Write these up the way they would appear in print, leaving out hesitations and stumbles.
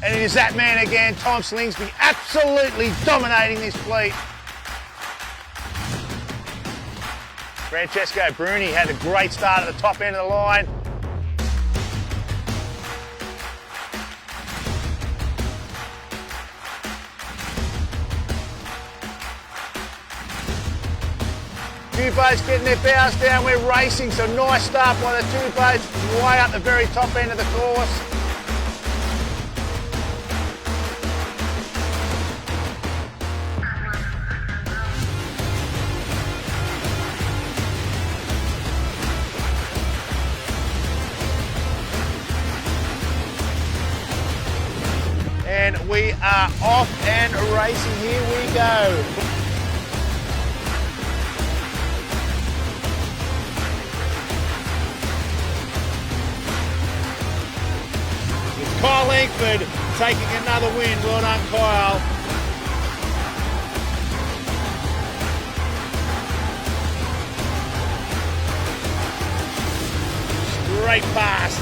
And it is that man again, Tom Slingsby, absolutely dominating this fleet. Francesco Bruni had a great start at the top end of the line. Two boats getting their bows down, we're racing, so nice start by the two boats way up the very top end of the course. And we are off and racing, here we go. Kyle Langford taking another win. Well done, Kyle. Straight past.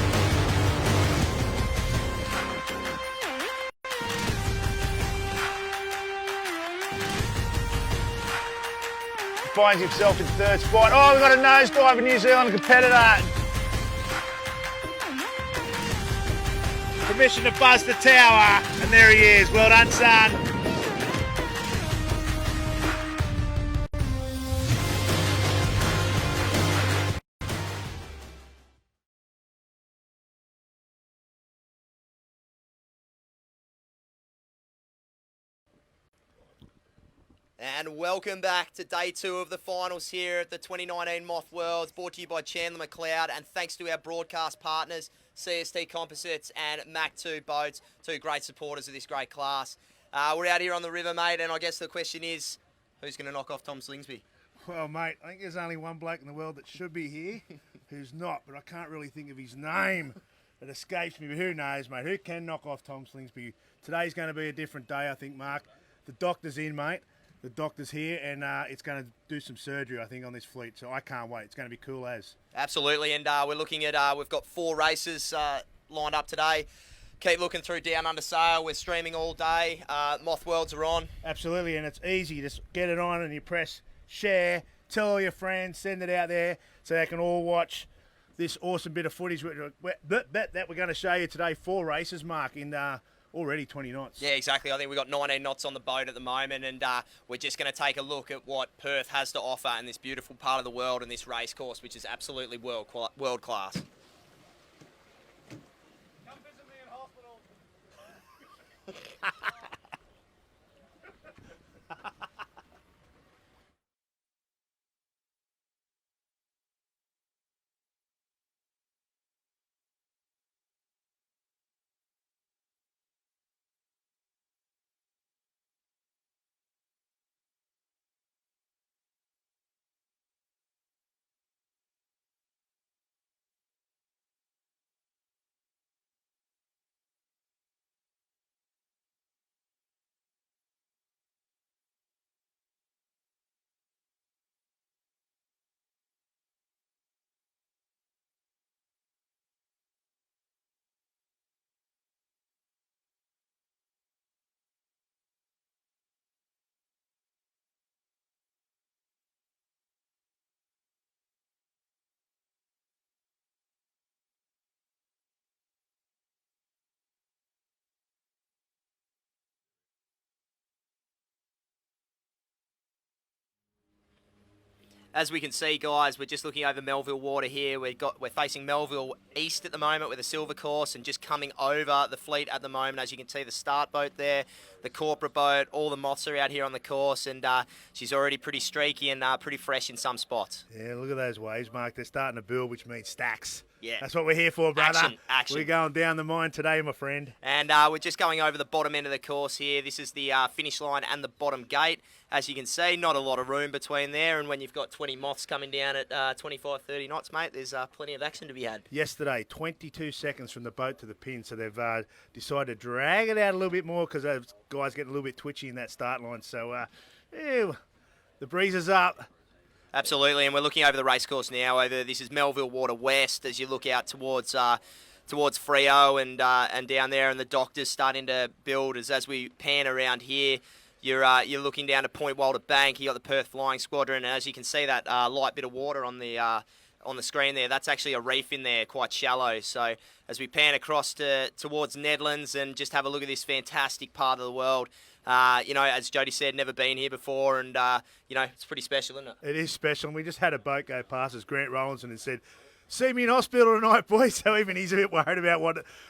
Finds himself in third spot. Oh, we've got a nosedive, a New Zealand competitor. Permission to buzz the tower, and there he is. Well done, son. And welcome back to day 2 of the finals here at the 2019 Moth Worlds, brought to you by Chandler Macleod, and thanks to our broadcast partners, CST Composites and Mac 2 Boats, two great supporters of this great class. We're out here on the river, mate, and I guess the question is, who's going to knock off Tom Slingsby? Well, mate, I think there's only one bloke in the world that should be here who's not, but I can't really think of his name. It escapes me, but who knows, mate? Who can knock off Tom Slingsby? Today's going to be a different day, I think, Mark. The doctor's in, mate. The doctor's here, and it's going to do some surgery, I think, on this fleet. So I can't wait. It's going to be cool as. Absolutely, and we're looking at, we've got 4 races lined up today. Keep looking through Down Under Sail. We're streaming all day. Moth Worlds are on. Absolutely, and it's easy. Just get it on and you press share, tell all your friends, send it out there so they can all watch this awesome bit of footage that we're going to show you today. 4 races, Mark, in already 20 knots. Yeah, exactly. I think we've got 19 knots on the boat at the moment, and we're just going to take a look at what Perth has to offer in this beautiful part of the world and this race course, which is absolutely world class. Come visit me in hospital. As we can see, guys, we're just looking over Melville water here. We're facing Melville East at the moment with a silver course, and just coming over the fleet at the moment. As you can see, the start boat there, the corporate boat, all the moths are out here on the course, and she's already pretty streaky and pretty fresh in some spots. Yeah, look at those waves, Mark. They're starting to build, which means stacks. Yeah. That's what we're here for, brother. Action. We're going down the mine today, my friend. And we're just going over the bottom end of the course here. This is the finish line and the bottom gate. As you can see, not a lot of room between there. And when you've got 20 moths coming down at 25, 30 knots, mate, there's plenty of action to be had. Yesterday, 22 seconds from the boat to the pin. So they've decided to drag it out a little bit more because those guys get a little bit twitchy in that start line. So, the breeze is up. Absolutely, and we're looking over the racecourse now. This is Melville Water West as you look out towards towards Freo and down there, and the Doctor's starting to build as we pan around here. You're looking down to Point Walter Bank. You got the Perth Flying Squadron, and as you can see, that light bit of water on the screen there, that's actually a reef in there, quite shallow. So as we pan across towards Nedlands and just have a look at this fantastic part of the world, as Jody said, never been here before, and it's pretty special, isn't it? It is special. And we just had a boat go past us, Grant Rollinson, and said, "See me in hospital tonight, boys." So even he's a bit worried about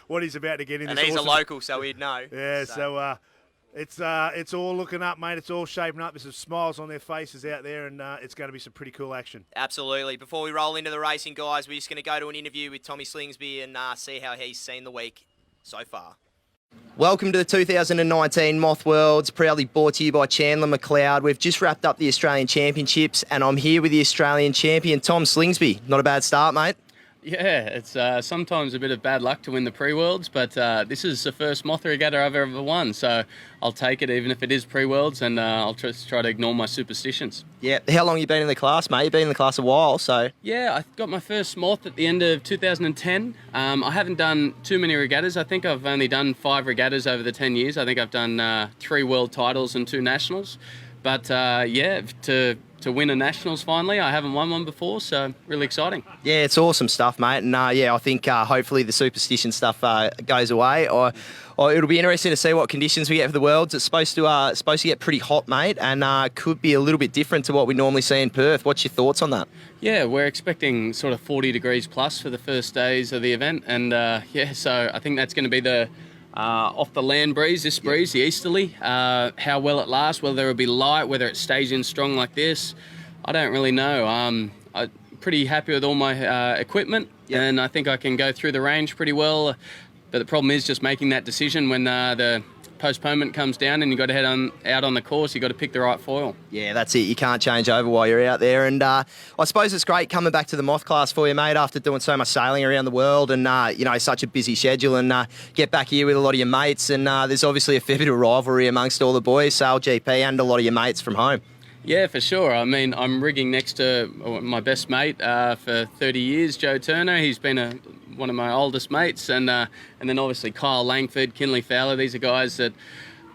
what he's about to get in. And he's a local, so he'd know. Yeah, so it's all looking up, mate. It's all shaping up. There's some smiles on their faces out there, and it's going to be some pretty cool action. Absolutely. Before we roll into the racing, guys, we're just going to go to an interview with Tommy Slingsby and see how he's seen the week so far. Welcome to the 2019 Moth Worlds, proudly brought to you by Chandler Macleod. We've just wrapped up the Australian Championships, and I'm here with the Australian champion, Tom Slingsby. Not a bad start, mate. Yeah, it's sometimes a bit of bad luck to win the pre-worlds, but this is the first Moth regatta I've ever won, so I'll take it even if it is pre-worlds, and I'll just try to ignore my superstitions. Yeah, how long have you been in the class, mate? You've been in the class a while, so... Yeah, I got my first Moth at the end of 2010. I haven't done too many regattas. I think I've only done 5 regattas over the 10 years. I think I've done 3 world titles and 2 nationals. But to win a nationals finally, I haven't won one before, so really exciting. Yeah, it's awesome stuff, mate. And I think hopefully the superstition stuff goes away. Or it'll be interesting to see what conditions we get for the Worlds. It's supposed to get pretty hot, mate, and could be a little bit different to what we normally see in Perth. What's your thoughts on that? Yeah, we're expecting sort of 40 degrees plus for the first days of the event, and so I think that's going to be the off the land breeze, this breeze, the easterly. How well it lasts, whether it'll be light, whether it stays in strong like this, I don't really know. I'm pretty happy with all my equipment, and I think I can go through the range pretty well. But the problem is just making that decision when the postponement comes down and you've got to head out on the course. You've got to pick the right foil. Yeah, that's it. You can't change over while you're out there. And I suppose it's great coming back to the Moth class for you, mate, after doing so much sailing around the world and, such a busy schedule, and get back here with a lot of your mates. And there's obviously a fair bit of rivalry amongst all the boys, Sail GP and a lot of your mates from home. Yeah, for sure. I mean, I'm rigging next to my best mate for 30 years, Joe Turner. He's been one of my oldest mates, and then obviously Kyle Langford, Kinley Fowler. These are guys that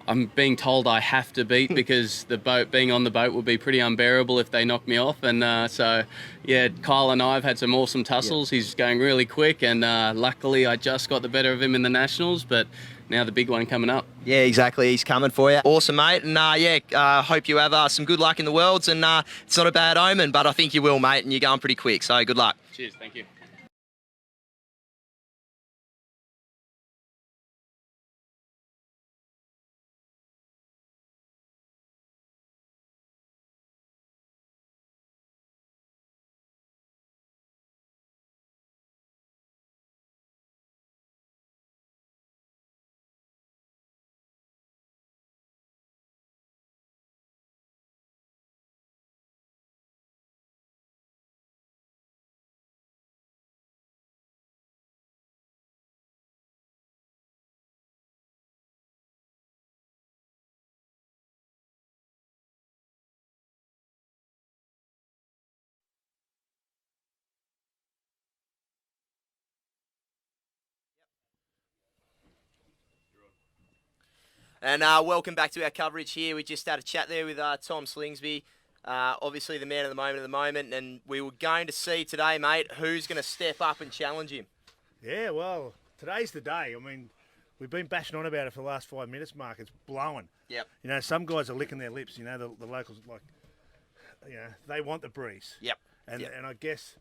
I'm being told I have to beat because being on the boat will be pretty unbearable if they knock me off. And Kyle and I have had some awesome tussles. Yep. He's going really quick, and luckily I just got the better of him in the Nationals, but now the big one coming up. Yeah, exactly. He's coming for you. Awesome, mate. And hope you have some good luck in the Worlds. And it's not a bad omen, but I think you will, mate. And you're going pretty quick. So good luck. Cheers. Thank you. And welcome back to our coverage here. We just had a chat there with Tom Slingsby, obviously the man of the moment, and we were going to see today, mate, who's going to step up and challenge him. Yeah, well, today's the day. I mean, we've been bashing on about it for the last 5 minutes, Mark. It's blowing. Yep. Some guys are licking their lips. The locals, they want the breeze. Yep. And I guess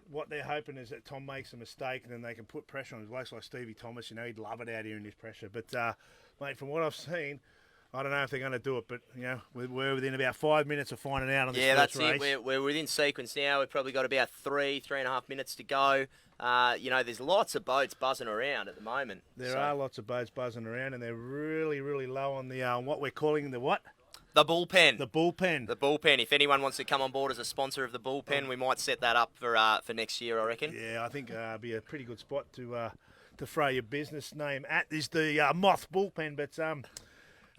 what they're hoping is that Tom makes a mistake and then they can put pressure on blokes like Stevie Thomas. He'd love it out here in this pressure. But, mate, from what I've seen, I don't know if they're going to do it, but, we're within about 5 minutes of finding out on this first race. Yeah, that's it. We're within sequence now. We've probably got about 3.5 minutes to go. There's lots of boats buzzing around at the moment. There are lots of boats buzzing around, and they're really, really low on the what we're calling the what? The bullpen. The bullpen. The bullpen. If anyone wants to come on board as a sponsor of the bullpen, we might set that up for next year, I reckon. Yeah, I think it'd be a pretty good spot to throw your business name at. Is the Moth bullpen, but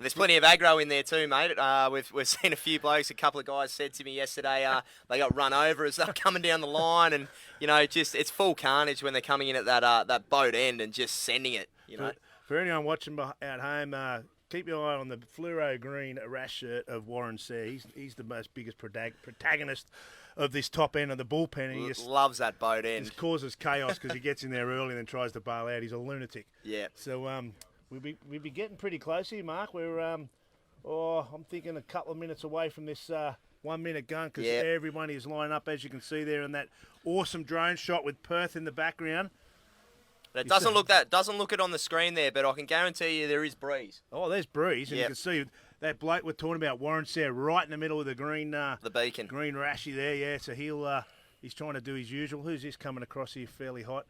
There's plenty of aggro in there too, mate. We've seen a few blokes. A couple of guys said to me yesterday they got run over as they're coming down the line, and just it's full carnage when they're coming in at that boat end and just sending it. For anyone watching at home, keep your eye on the fluoro green rash shirt of Warren C. He's the most biggest protagonist of this top end of the bullpen. And he just loves that boat end. Just causes chaos because he gets in there early and then tries to bail out. He's a lunatic. Yeah. So we'll be getting pretty close here, Mark. We're I'm thinking a couple of minutes away from this 1 minute gun because everyone is lined up, as you can see there in that awesome drone shot with Perth in the background. It doesn't look it on the screen there, but I can guarantee you there is breeze. Oh, there's breeze, and you can see that bloke we're talking about, Warren Sayre, right in the middle of the green, the beacon, green rashy there. Yeah, so he's trying to do his usual. Who's this coming across here, fairly hot?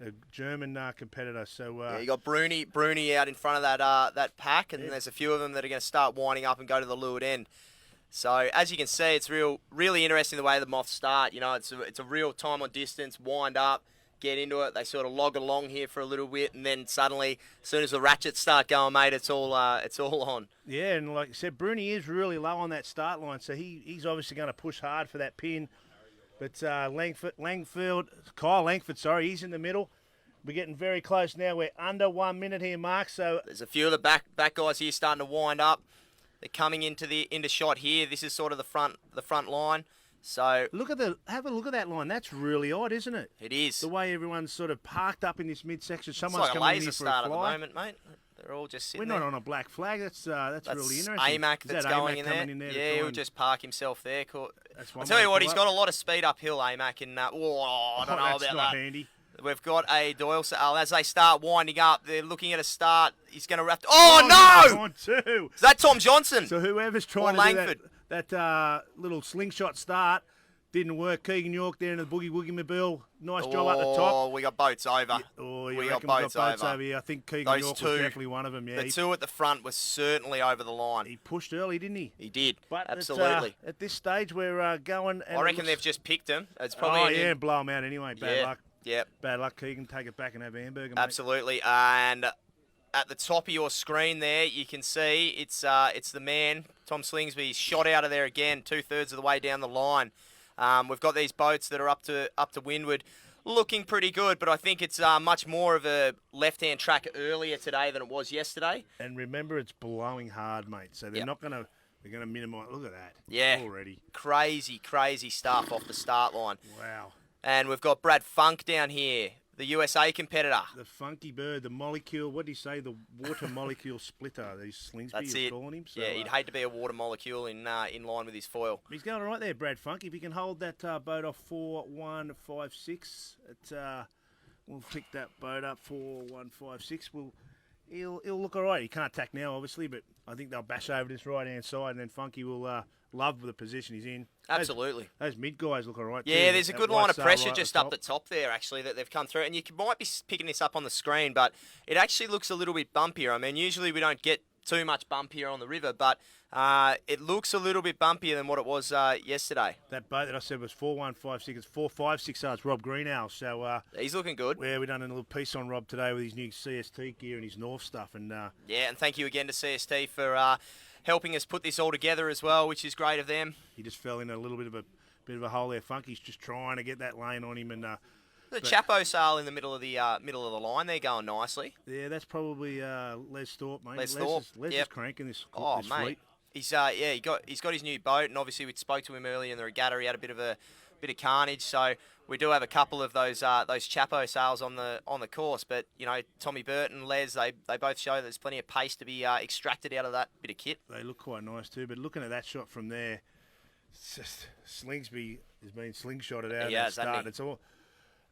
A German competitor. So you got Bruni out in front of that pack, and there's a few of them that are going to start winding up and go to the leeward end. So as you can see, it's really interesting the way the Moths start. It's a real time on distance, wind up, get into it. They sort of log along here for a little bit, and then suddenly, as soon as the ratchets start going, mate, it's all on. Yeah, and like I said, Bruni is really low on that start line, so he's obviously going to push hard for that pin. But Kyle Langford, he's in the middle. We're getting very close now. We're under 1 minute here, Mark. So there's a few of the back guys here starting to wind up. They're coming into shot here. This is sort of the front line. So have a look at that line. That's really odd, isn't it? It is. The way everyone's sort of parked up in this midsection. Someone's it's like a coming laser in for start a fly. at the moment, mate. They're all just sitting We're not on a black flag. That's really interesting. AMAC that's going in there. Yeah, he'll just park himself there. I'll tell you what, he's got a lot of speed uphill, AMAC, and I don't know about that's not handy. We've got a Doyle. As they start winding up, they're looking at a start. He's going to wrap. Oh no! Is that Tom Johnson? So whoever's trying to do that little slingshot start didn't work. Keegan York there in the Boogie Woogie Mobile. Nice job up the top. Oh, we got boats over. We got boats over. Yeah, I think Keegan York was definitely one of them. Yeah, the two at the front were certainly over the line. He pushed early, didn't he? He did. But absolutely. At this stage, we're going. And I reckon they've just picked him. It's probably and blow him out anyway. Bad luck. Yep. Bad luck, Keegan. Take it back and have a hamburger, mate. Absolutely. And at the top of your screen there, you can see it's the man, Tom Slingsby. He's shot out of there again, 2/3 of the way down the line. We've got these boats that are up to windward, looking pretty good, but I think it's much more of a left-hand track earlier today than it was yesterday. And remember, it's blowing hard, mate. So they're not going to. They're going to minimise. Look at that. Yeah. Already. Crazy stuff off the start line. Wow. And we've got Brad Funk down here, the USA competitor. The funky bird, the molecule, what did he say? The water molecule splitter. These Slingsby is calling him. So, yeah, he'd hate to be a water molecule in line with his foil. He's going all right there, Brad Funk. If he can hold that boat off 4-1-5-6, we'll pick that boat up 4-1-5-6. He'll look all right. He can't tack now, obviously, but I think they'll bash over this right-hand side, and then Funky will love the position he's in. Absolutely. Those mid guys look all right. Yeah, too. there's a good line of pressure just up the top there, actually, that they've come through. And you might be picking this up on the screen, but it actually looks a little bit bumpier. I mean, usually we don't get too much bump here on the river, but it looks a little bit bumpier than what it was yesterday. That boat that I said was 4-1-5-6. It's 4-5-6. It's Rob Greenhouse. So he's looking good. Yeah, we've done a little piece on Rob today with his new CST gear and his North stuff. And yeah, and thank you again to CST for helping us put this all together as well, which is great of them. He just fell in a little bit of a hole there. Funky's just trying to get that lane on him, and the Chapo sail in the middle of the line. They're going nicely. Yeah, that's probably Les Thorpe, mate. Les Thorpe. Les is cranking this. Oh, this mate. fleet. He's he's got his new boat, and obviously we spoke to him earlier in the regatta. He had a bit of carnage, so we do have a couple of those Chapo sails on the course. But Tommy Burton, Les, they both show there's plenty of pace to be extracted out of that bit of kit. They look quite nice too. But looking at that shot from there, it's just Slingsby has been slingshotted out at the start. It's all.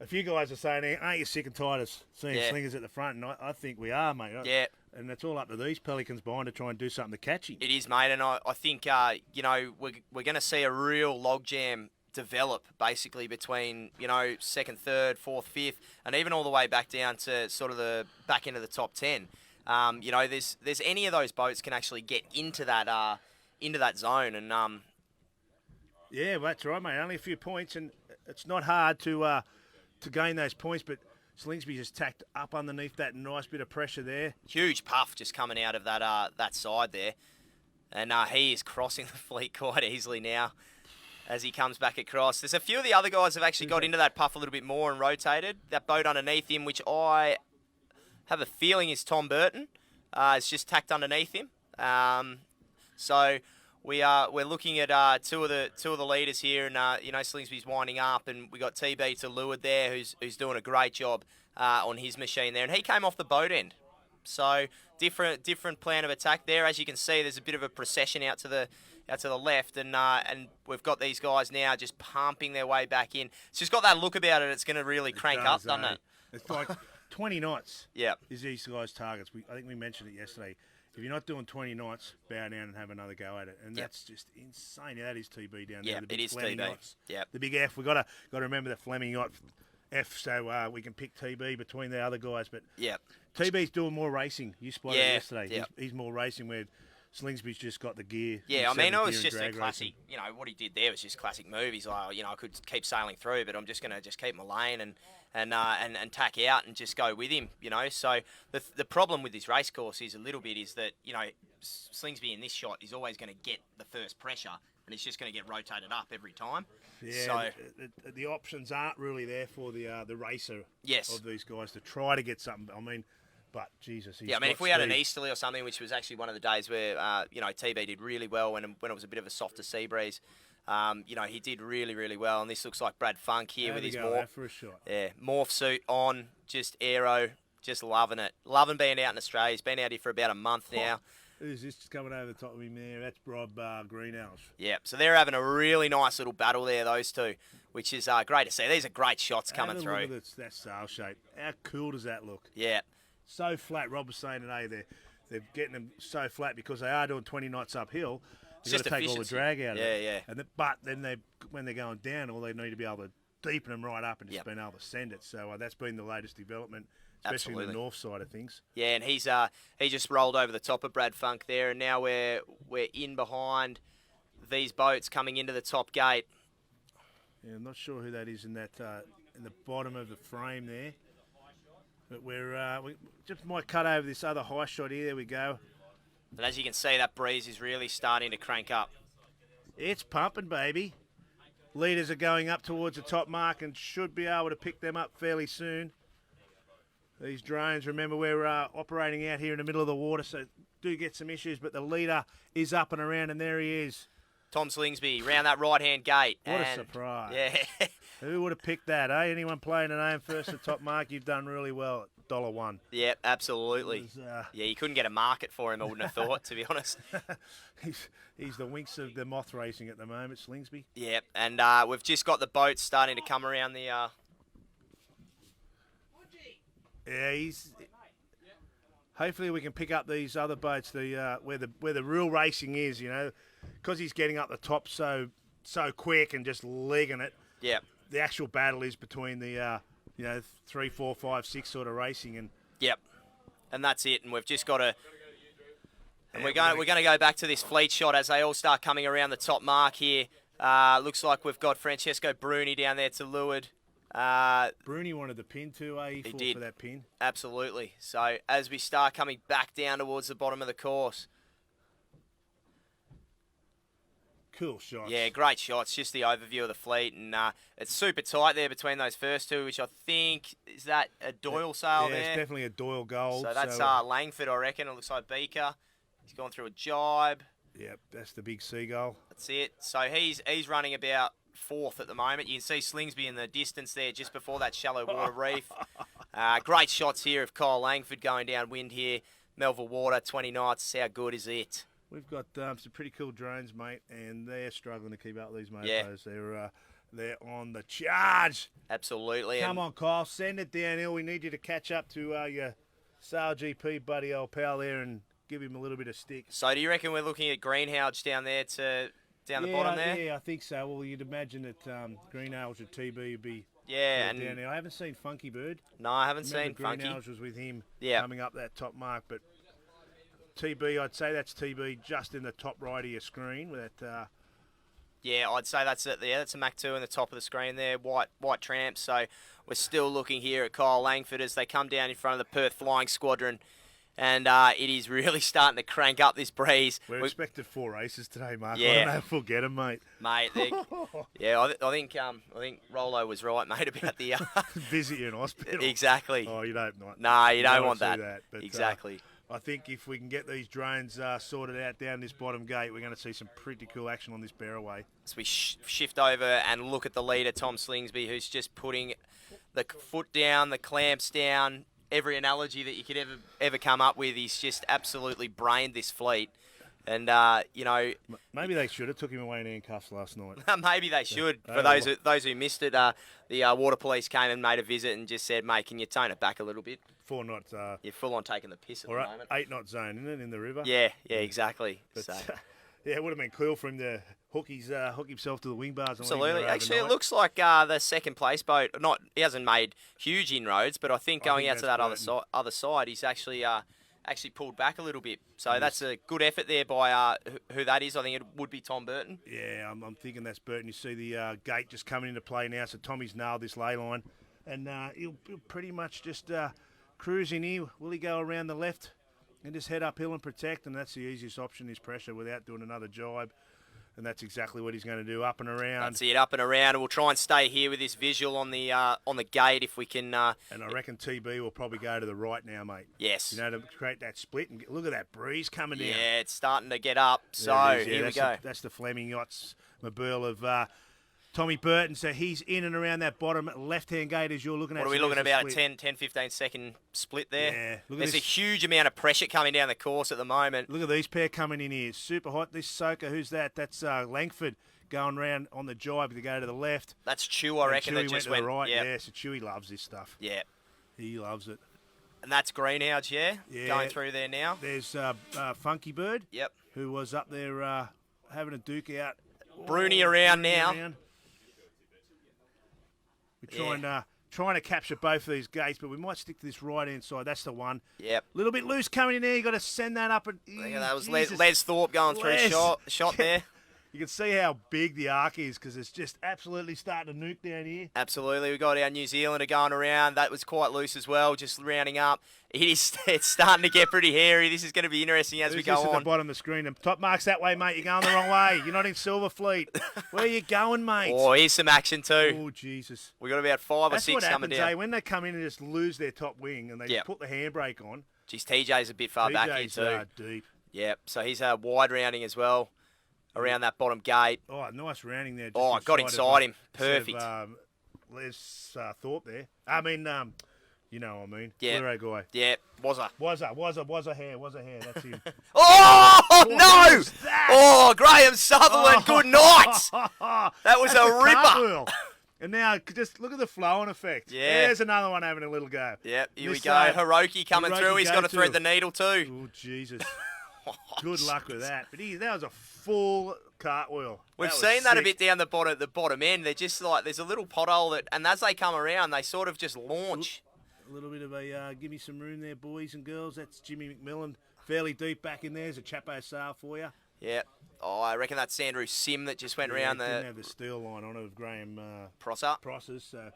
A few guys are saying, aren't you sick and tired of seeing slingers at the front? And I think we are, mate. Yeah. And it's all up to these pelicans behind to try and do something to catch him. It is, mate. And I think, we're going to see a real logjam develop basically between, second, third, fourth, fifth, and even all the way back down to sort of the back end of the top 10. There's any of those boats can actually get into that zone. And yeah, well, that's right, mate. Only a few points, and it's not hard to gain those points, but Slingsby just tacked up underneath that nice bit of pressure there. Huge puff just coming out of that side there. And he is crossing the fleet quite easily now as he comes back across. There's a few of the other guys have actually got into that puff a little bit more and rotated. That boat underneath him, which I have a feeling is Tom Burton, it's just tacked underneath him. So we're looking at two of the leaders here, and Slingsby's winding up, and we got TB to leeward there, who's doing a great job on his machine there, and he came off the boat end. So different plan of attack there. As you can see, there's a bit of a procession out to the left, and we've got these guys now just pumping their way back in. It's just got that look about it. It's going to really crank up, doesn't it? It's like 20 knots. Yeah, is these guys' targets. I think we mentioned it yesterday. If you're not doing 20 knots, bow down and have another go at it, and that's just insane. That is TB down there. Yeah, it is TB. Yeah, the big F. We got to remember the Fleming yacht F, so we can pick TB between the other guys. But yeah, TB's doing more racing. You spotted it yesterday. Yeah. He's more racing where Slingsby's just got the gear. Yeah, I mean, it was just a classic. Racing. What he did there was just classic move. He's like, I could keep sailing through, but I'm just going to just keep my lane and tack out and just go with him. So the problem with this race course is a little bit is that Slingsby in this shot is always going to get the first pressure, and it's just going to get rotated up every time. Yeah, so the options aren't really there for the racer of these guys to try to get something. I mean, but Jesus, if we had an easterly or something, which was actually one of the days where TB did really well when it was a bit of a softer sea breeze. He did really, really well, and this looks like Brad Funk here with his morph. For a shot. Yeah, morph suit on, just aero, just loving it. Loving being out in Australia. He's been out here for about a month now. Who's this coming over the top of him there? That's Rob Greenhouse. Yeah, so they're having a really nice little battle there, those two, which is great to see. These are great shots coming through. Look at that sail shape. How cool does that look? Yeah. So flat. Rob was saying today they're getting them so flat because they are doing 20 knots uphill. You've got to take all the drag out of it. Yeah. But then when they're going down, all they need to be able to deepen them right up and just being able to send it. So that's been the latest development, especially in the north side of things. Yeah, and he just rolled over the top of Brad Funk there, and now we're in behind these boats coming into the top gate. Yeah, I'm not sure who that is in that in the bottom of the frame there. But we just might cut over this other high shot here. There we go. And as you can see, that breeze is really starting to crank up. It's pumping, baby. Leaders are going up towards the top mark and should be able to pick them up fairly soon. These drones, remember, we're operating out here in the middle of the water, so do get some issues, but the leader is up and around, and there he is. Tom Slingsby, round that right-hand gate. What a surprise. Yeah. Who would have picked that, eh? Anyone playing an aim first at top mark, you've done really well at $1. Yeah, absolutely. Yeah, you couldn't get a market for him, I wouldn't have thought, to be honest. He's the winks of the moth racing at the moment, Slingsby. Yeah, and we've just got the boats starting to come around the... Yeah, hopefully we can pick up these other boats, where the real racing is, because he's getting up the top so quick and just legging it. Yeah. The actual battle is between the 3, 4, 5, 6 sort of racing, and yep, and that's it. And we've just got to, and we're going to go back to this fleet shot as they all start coming around the top mark here. Looks like we've got Francesco Bruni down there to leeward. Bruni wanted the pin too, eh? He fought for that pin. Absolutely. So as we start coming back down towards the bottom of the course. Cool shots. Yeah, great shots. Just the overview of the fleet, and it's super tight there between those first two, which I think is that a Doyle sail there. Yeah, it's definitely a Doyle Gold. So that's Langford, I reckon. It looks like Beaker. He's gone through a jibe. Yep, that's the big seagull. That's it. So he's running about fourth at the moment. You can see Slingsby in the distance there, just before that shallow water reef. Great shots here of Kyle Langford going downwind here. Melville Water, 20 knots. How good is it? We've got some pretty cool drones, mate, and they're struggling to keep up these motos. Yeah. They're on the charge. Absolutely. Come on, Kyle, send it downhill. We need you to catch up to your Sail GP buddy, old pal there, and give him a little bit of stick. So do you reckon we're looking at Greenhouse down there down the bottom there? Yeah, I think so. Well, you'd imagine that Greenhouse or TB would be and down there. I haven't seen Funky Bird. No, I haven't seen Funky. Greenhouse was with him coming up that top mark, but TB, I'd say that's TB just in the top right of your screen with that. Yeah, I'd say that's it. Yeah, that's a Mach 2 in the top of the screen there, white tramp. So we're still looking here at Kyle Langford as they come down in front of the Perth Flying Squadron. And it is really starting to crank up this breeze. We're expected 4 races today, Mark. Yeah. I don't know if we'll get them, mate. Mate, yeah, I think Rollo was right, mate, about the Visit you in hospital. Exactly. Oh, you don't not. No, you don't don't want wanna that. see that, but, Exactly. I think if we can get these drones sorted out down this bottom gate, we're going to see some pretty cool action on this Barraway. So we shift over and look at the leader, Tom Slingsby, who's just putting the foot down, the clamps down. Every analogy that you could ever come up with, he's just absolutely brained this fleet. And, you know... Maybe they should have took him away in handcuffs last night. Maybe they should. Yeah. For those who missed it, the water police came and made a visit and just said, mate, can you tone it back a little bit? 4 knot. You're full on taking the piss at the moment. 8 knot zone, isn't it, in the river? Yeah, exactly. But, So. yeah, it would have been cool for him to hook himself to the wing bars. Absolutely. Actually, it looks like the second place boat. He hasn't made huge inroads, but I think going out to that other side, he's actually pulled back a little bit. So that's a good effort there by who that is. I think it would be Tom Burton. Yeah, I'm thinking that's Burton. You see the gate just coming into play now, so Tommy's nailed this ley line, and he'll pretty much just cruise in here. Will he go around the left and just head uphill and protect? And that's the easiest option is pressure without doing another jibe. And that's exactly what he's going to do, up and around. That's it, up and around. And we'll try and stay here with this visual on the gate if we can. And I reckon TB will probably go to the right now, mate. Yes. You know, to create that split. And look at that breeze coming down. Yeah, it's starting to get up. So here we go. That's the Fleming Yachts Mobile of Tommy Burton. So he's in and around that bottom left-hand gate as you're looking at. What are we looking at, about a 10, 15 second split there? Yeah. There's a huge amount of pressure coming down the course at the moment. Look at these pair coming in here. Super hot. This soaker, who's that? That's Langford going round on the jibe to go to the left. That's Chew, I reckon, that just went to the right. Yep. Yeah, so Chewy loves this stuff. Yeah. He loves it. And that's Greenhouse, yeah? Going through there now. There's Funky Bird. Yep. Who was up there having a duke out. Bruni around now. We're trying to capture both of these gates, but we might stick to this right-hand side. That's the one. Yep. A little bit loose coming in there. You got to send that up. That was Les Thorpe going through shot there. You can see how big the arc is because it's just absolutely starting to nuke down here. Absolutely. We've got our New Zealander going around. That was quite loose as well, just rounding up. It's starting to get pretty hairy. This is going to be interesting as we go on. At the bottom of the screen. And top marks that way, mate. You're going the wrong way. You're not in Silverfleet. Where are you going, mate? Oh, here's some action too. Oh, Jesus. We've got about 5 or 6 what coming happens, down. When they come in and just lose their top wing and they put the handbrake on. Geez, TJ's a bit far back here too. Deep. Yep, so he's wide rounding as well around that bottom gate. Oh, nice rounding there. Just got inside him. Perfect. Les Thorpe there. I mean, you know what I mean. Yeah. Fluoro guy. Yeah, was a hair. That's him. Oh, no! Oh, Graham Sutherland, good night! That was a ripper. Cartwheel. And now, just look at the flowing effect. Yeah. There's another one having a little go. Yep, here we go. Hiroki coming through. He's got to thread the needle too. Oh, Jesus. Good luck with that. But that was a full cartwheel. We've seen that a bit down the bottom end. They're just like, there's a little pothole and as they come around, they sort of just launch. A little bit of a give me some room there, boys and girls. That's Jimmy McMillan. Fairly deep back in there. There's a Chapo sail for you. Yeah. Oh, I reckon that's Sandrew Sim that just went around didn't have the steel line on it of Graham Prossers. So.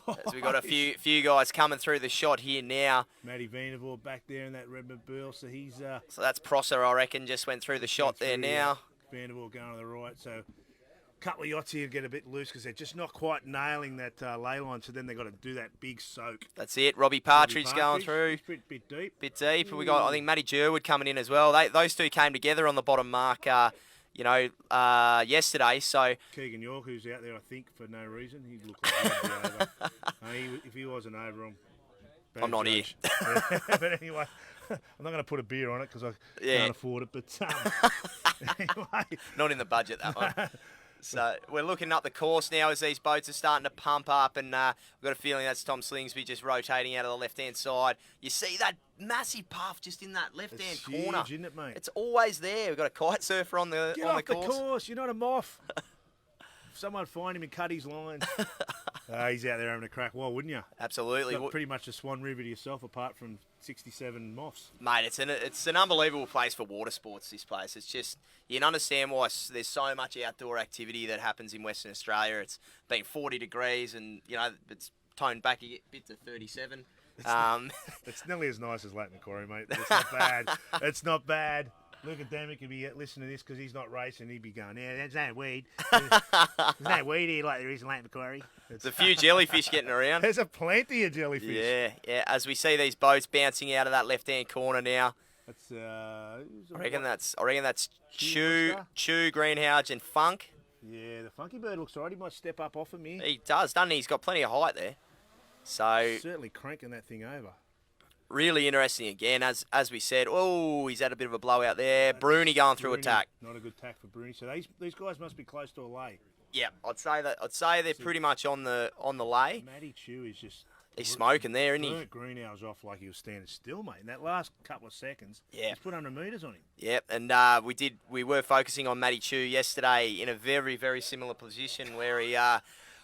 As we've got a few guys coming through the shot here now. Matty Vandervoort back there in that Redmond Burl, so he's... so that's Prosser, I reckon, just went through the shot there now. Vandervoort going to the right, so a couple of yachts here get a bit loose because they're just not quite nailing that ley line, so then they've got to do that big soak. That's it. Robbie Partridge going through. Bit deep. Bit deep. We got, I think, Matty Jerwood coming in as well. Those two came together on the bottom mark, yesterday. So Keegan York, who's out there, I think, for no reason. He looked like he'd be over. If he wasn't over, I'm not here. But anyway, I'm not going to put a beer on it because I can't afford it. But anyway. Not in the budget, that one. So we're looking up the course now as these boats are starting to pump up, and we've got a feeling that's Tom Slingsby just rotating out of the left-hand side. You see that massive puff just in that left-hand corner. Huge, isn't it, mate? It's always there. We've got a kite surfer on the Get on off the course. You're not a moth. If someone find him and cut his lines. He's out there having a crack. Why wouldn't you? Absolutely. Got pretty much a Swan River to yourself, apart from 67 moths. Mate, it's an unbelievable place for water sports, this place. It's just, you can understand why there's so much outdoor activity that happens in Western Australia. It's been 40 degrees and, it's toned back a bit to 37. It's nearly as nice as Lake Macquarie, mate. It's not bad. It's not bad. Luke Adamic could be listening to this because he's not racing. He'd be going, yeah, there's no weed. There's no weed here like there is in Lake Macquarie. There's a few jellyfish getting around. There's a plenty of jellyfish. Yeah. As we see these boats bouncing out of that left-hand corner now. That's I reckon that's Chew Chew, Greenhouse, and Funk. yeah, the funky bird looks alright. He might step up off of me. He does, doesn't he? He's got plenty of height there. So Certainly cranking that thing over. really interesting again, as we said. Oh, he's had a bit of a blowout there. Bruni going through Bruni, attack. Not a good tack for Bruni. So these guys must be close to a lay. Yeah, I'd say they're pretty much on the lay. Matty Chew is just He's smoking there, isn't he? burnt Greenhouse off like he was standing still, mate. In that last couple of seconds, Yeah. he's put 100 metres on him. Yep, and we were focusing on Matty Chew yesterday in a very, very similar position where he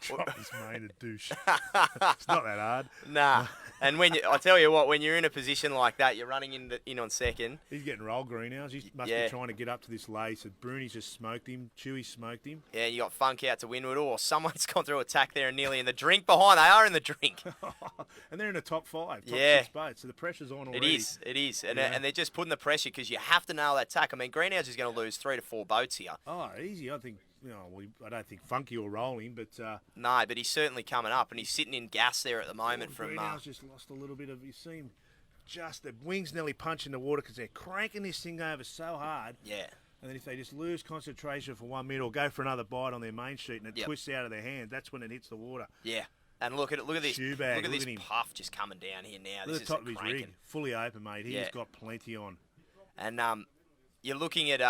Drop his mate a douche. It's not that hard. nah. And I tell you what, when you're in a position like that, you're running in on second. He's getting rolled, Greenhouse. He must Yeah. be trying to get up to this lay. So Bruni's just smoked him. Chewy smoked him. Yeah, you got Funk out to windward. Or someone's gone through attack there and nearly in the drink behind. They are in the drink. And they're in the top 5, top Yeah. 6 boats. So the pressure's on It already. is. And, Yeah. and they're just putting the pressure because you have to nail that tack. I mean, Greenhouse is going to lose 3 to 4 boats here. Oh, easy. I think, I don't think Funky will roll him, but No, but he's certainly coming up, and he's sitting in gas there at the moment from... Greenhouse just lost a little bit of, you see him, just the wings nearly punching the water because they're cranking this thing over so hard. Yeah. And then if they just lose concentration for 1 minute or go for another bite on their main sheet and it Yep. twists out of their hand, that's when it hits the water. Yeah. And look at this. Shoe bag, Look at look this at him. puff just coming down here now. Look This at the top of is his cranking. rig, fully open, mate. He's Yeah. got plenty on. And you're looking at,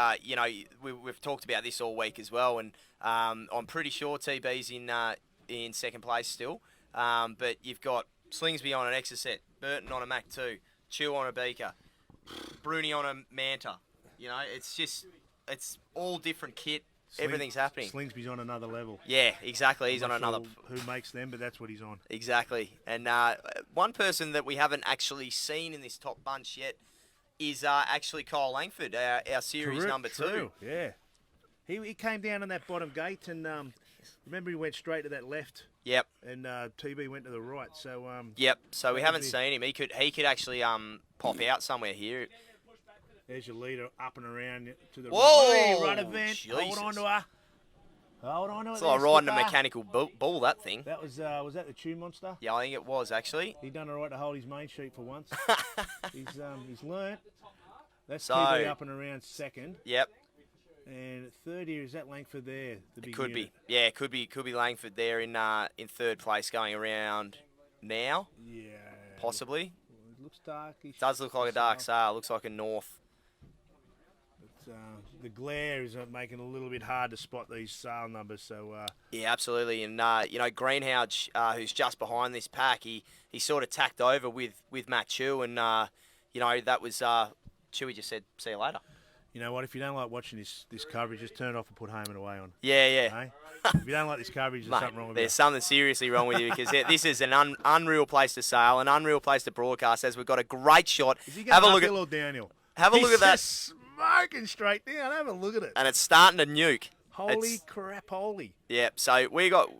we've talked about this all week as well, and I'm pretty sure TB's in second place still. But you've got Slingsby on an Exocet, Burton on a Mac 2, Chew on a Beaker, Bruni on a Manta. It's all different kit. Everything's happening. Slingsby's on another level. Yeah, exactly. He's I'm on not another... sure who makes them, but that's what he's on. Exactly. And one person that we haven't actually seen in this top bunch yet is actually Kyle Langford, our series number 2. True. Yeah. He came down on that bottom gate and remember he went straight to that left Yep. and TB went to the right. So Yep. So we that haven't was seen him. He could actually pop out somewhere here. there's your leader up and around to the Whoa! right event. Hold on Jesus. to her. Hold on to it. It's like there, riding a skipper. mechanical bull, that thing. That was that the Chew Monster? Yeah, I think it was actually. He done all right to hold his main sheet for once. he's learnt. That's So- TB up and around second. Yep. And third here, is that Langford there? The It big could unit? be. Yeah, it could be Langford there in third place going around now, Yeah. possibly. It looks darkish. Does look like a dark sail. Looks like a north. But, the glare is making it a little bit hard to spot these sail numbers. So Yeah, absolutely. And Greenhouse, who's just behind this pack, he sort of tacked over with Matt Chew, and that was Chewy just said, "See you later." you know what? If you don't like watching this coverage, just turn it off and put Home and Away on. Yeah. Hey? If you don't like this coverage, there's Mate, something wrong with there's you. something seriously wrong with you because this is an unreal place to sail, an unreal place to broadcast. As we've got a great shot. Is he Have a going look at uphill or downhill? have a look at He's that, just smoking straight down. Have a look at it. and it's starting to nuke. Holy It's- crap, holy. Yeah, so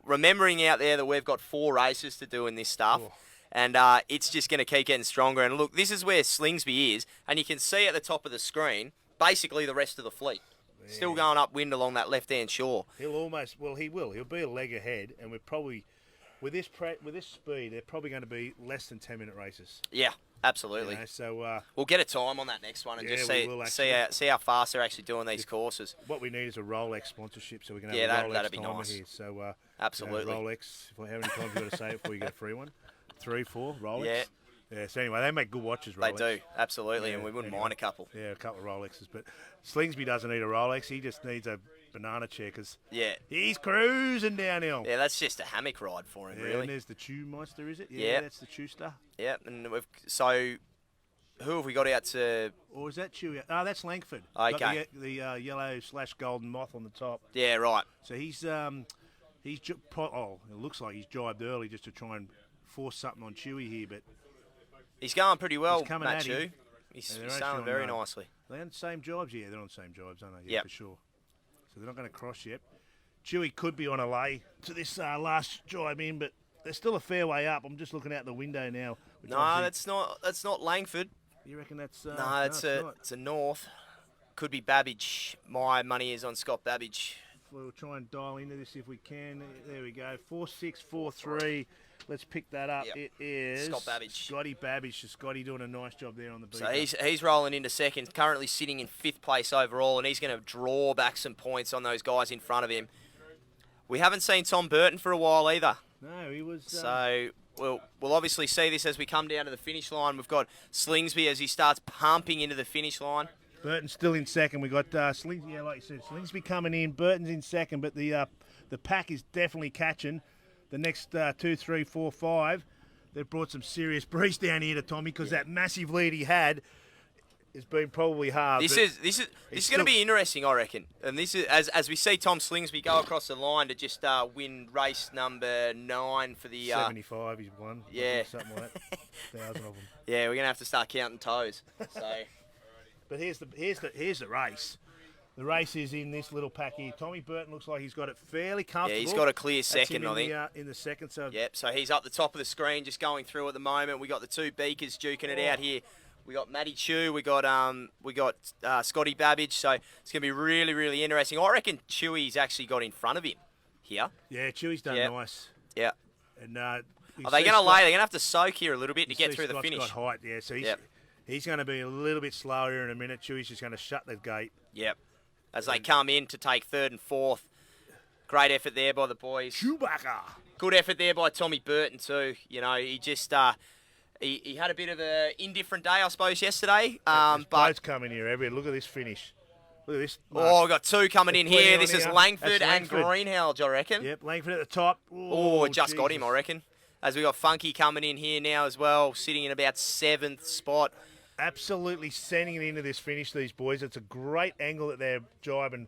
remembering out there that we've got 4 races to do in this stuff, Oh. and it's just going to keep getting stronger. And look, this is where Slingsby is, and you can see at the top of the screen, basically the rest of the fleet. Still going upwind along that left-hand shore. He'll almost, well, he will. He'll be a leg ahead, and we're probably, with this speed, they're probably going to be less than 10-minute races. Yeah, absolutely. You know, so We'll get a time on that next one and Yeah, just we will see how fast they're actually doing these courses. what we need is a Rolex sponsorship, so we can have Yeah, a Rolex that'd be timer nice. here. So Absolutely. Rolex. How many times you got to say it before you get a free one? 3, 4 Rolex. Yeah. Yeah. So anyway, they make good watches. They Rolex. do, absolutely, and Yeah, we wouldn't anyway. mind a couple. Yeah, a couple of Rolexes, but Slingsby doesn't need a Rolex. He just needs a banana chair because Yeah. he's cruising downhill. Yeah, that's just a hammock ride for him, Yeah, really. and there's the Chew Monster, is it? Yeah. That's the Chew Star. Yeah, and so who have we got out to? Or is that Chew? Oh, that's Langford. Okay. Got the yellow/golden moth on the top. Yeah, right. So it looks like he's jibed early just to try and force something on Chewy here, but He's going pretty well, He's coming Matt at him. Chew. He's And they're sailing actually on very the- nicely. they're on the same jibes. Yeah, they're on the same jibes, aren't they? Yeah, Yep. for sure. So they're not going to cross yet. Chewy could be on a lay to this last jibe in, but they're still a fair way up. I'm just looking out the window now. which No, obviously- that's not Langford. You reckon that's... No, it's not. a North. Could be Babbage. My money is on Scott Babbage. We'll try and dial into this if we can. There we go. 4643. Let's pick that up. Yep. It is Scott Babbage. Scotty Babbage. Scotty doing a nice job there on the beat. So he's rolling into second, currently sitting in 5th place overall, and he's going to draw back some points on those guys in front of him. We haven't seen Tom Burton for a while either. No, he was... So we'll obviously see this as we come down to the finish line. We've got Slingsby as he starts pumping into the finish line. Burton's still in second. We got Slingsby, yeah, like you said, Slingsby coming in. Burton's in second, but the pack is definitely catching. The next 2, 3, 4, 5, they've brought some serious breeze down here to Tommy because that massive lead he had has been probably hard. This is going to be interesting, I reckon. And this is as we see Tom Slingsby go across the line to just win race number 9 for the 75. He's won. Yeah. Something like that. 1,000 of them. Yeah, we're going to have to start counting toes. So. But here's the race. The race is in this little pack here. Tommy Burton looks like he's got it fairly comfortable. Yeah, he's got a clear That's second, him I think. in the second. So Yep, so he's up the top of the screen, just going through at the moment. We got the 2 beakers duking it out here. We got Matty Chew, we got Scotty Babbage. So it's going to be really, really interesting. I reckon Chewy's actually got in front of him here. yeah, Chewy's done Yep. nice. Yeah. And Are they going to lay? They're going to have to soak here a little bit to get through the Scott's finish. got height, yeah. So Yep. he's going to be a little bit slower here in a minute. Chewy's just going to shut the gate. Yep. As they come in to take 3rd and 4th. Great effort there by the boys. Chewbacca. Good effort there by Tommy Burton too. You know, he just he had a bit of an indifferent day, I suppose, yesterday. There's But boats coming here. Look at this finish. Look at this. oh, we've got 2 coming in plenty here. on This is here. Langford That's and Langford. Greenhalgh, I reckon. Yep, Langford at the top. Oh, just got him, Jesus. I reckon. As we got Funky coming in here now as well, sitting in about 7th spot. Absolutely sending it into this finish, these boys. It's a great angle that they're jibing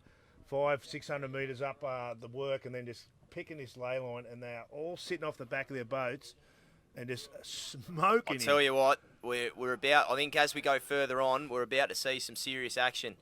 500-600 metres up the work and then just picking this ley line, and they are all sitting off the back of their boats and just smoking I'll tell you what, we're about, I think as we go further on, we're about to see some serious action.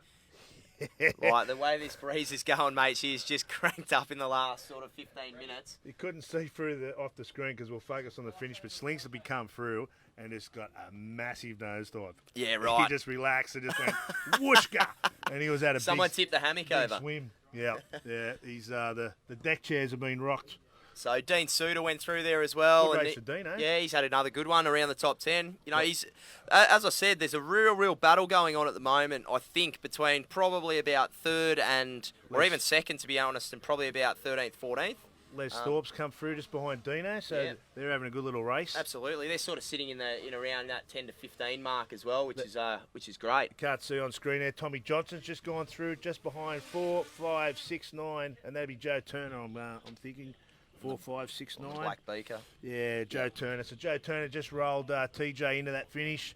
Like, the way this breeze is going, mate, she's just cranked up in the last sort of 15 minutes. You couldn't see through off the screen because we'll focus on the finish, but Slingsby come through and just got a massive nosedive. Yeah, right. He just relaxed and just went whooshka, and he was at a Someone big, tipped the hammock big over. swim. Yeah, yeah. He's the deck chairs have been rocked. So Dean Suter went through there as well. Good and race for Dean, eh? Yeah, he's had another good one around the top 10. You know, he's, as I said, there's a real battle going on at the moment, I think, between probably about 3rd and, or even 2nd, to be honest, and probably about 13th, 14th. Les Thorpe's come through just behind Dino, so Yeah. they're having a good little race. Absolutely. They're sort of sitting in around that 10 to 15 mark as well, which is great. Can't see on screen there. Tommy Johnson's just gone through, just behind 4, 5, 6, 9, and that'd be Joe Turner. I'm thinking 4, 5, 6, 9. Black Beaker. Yeah, Joe Turner. So Joe Turner just rolled TJ into that finish.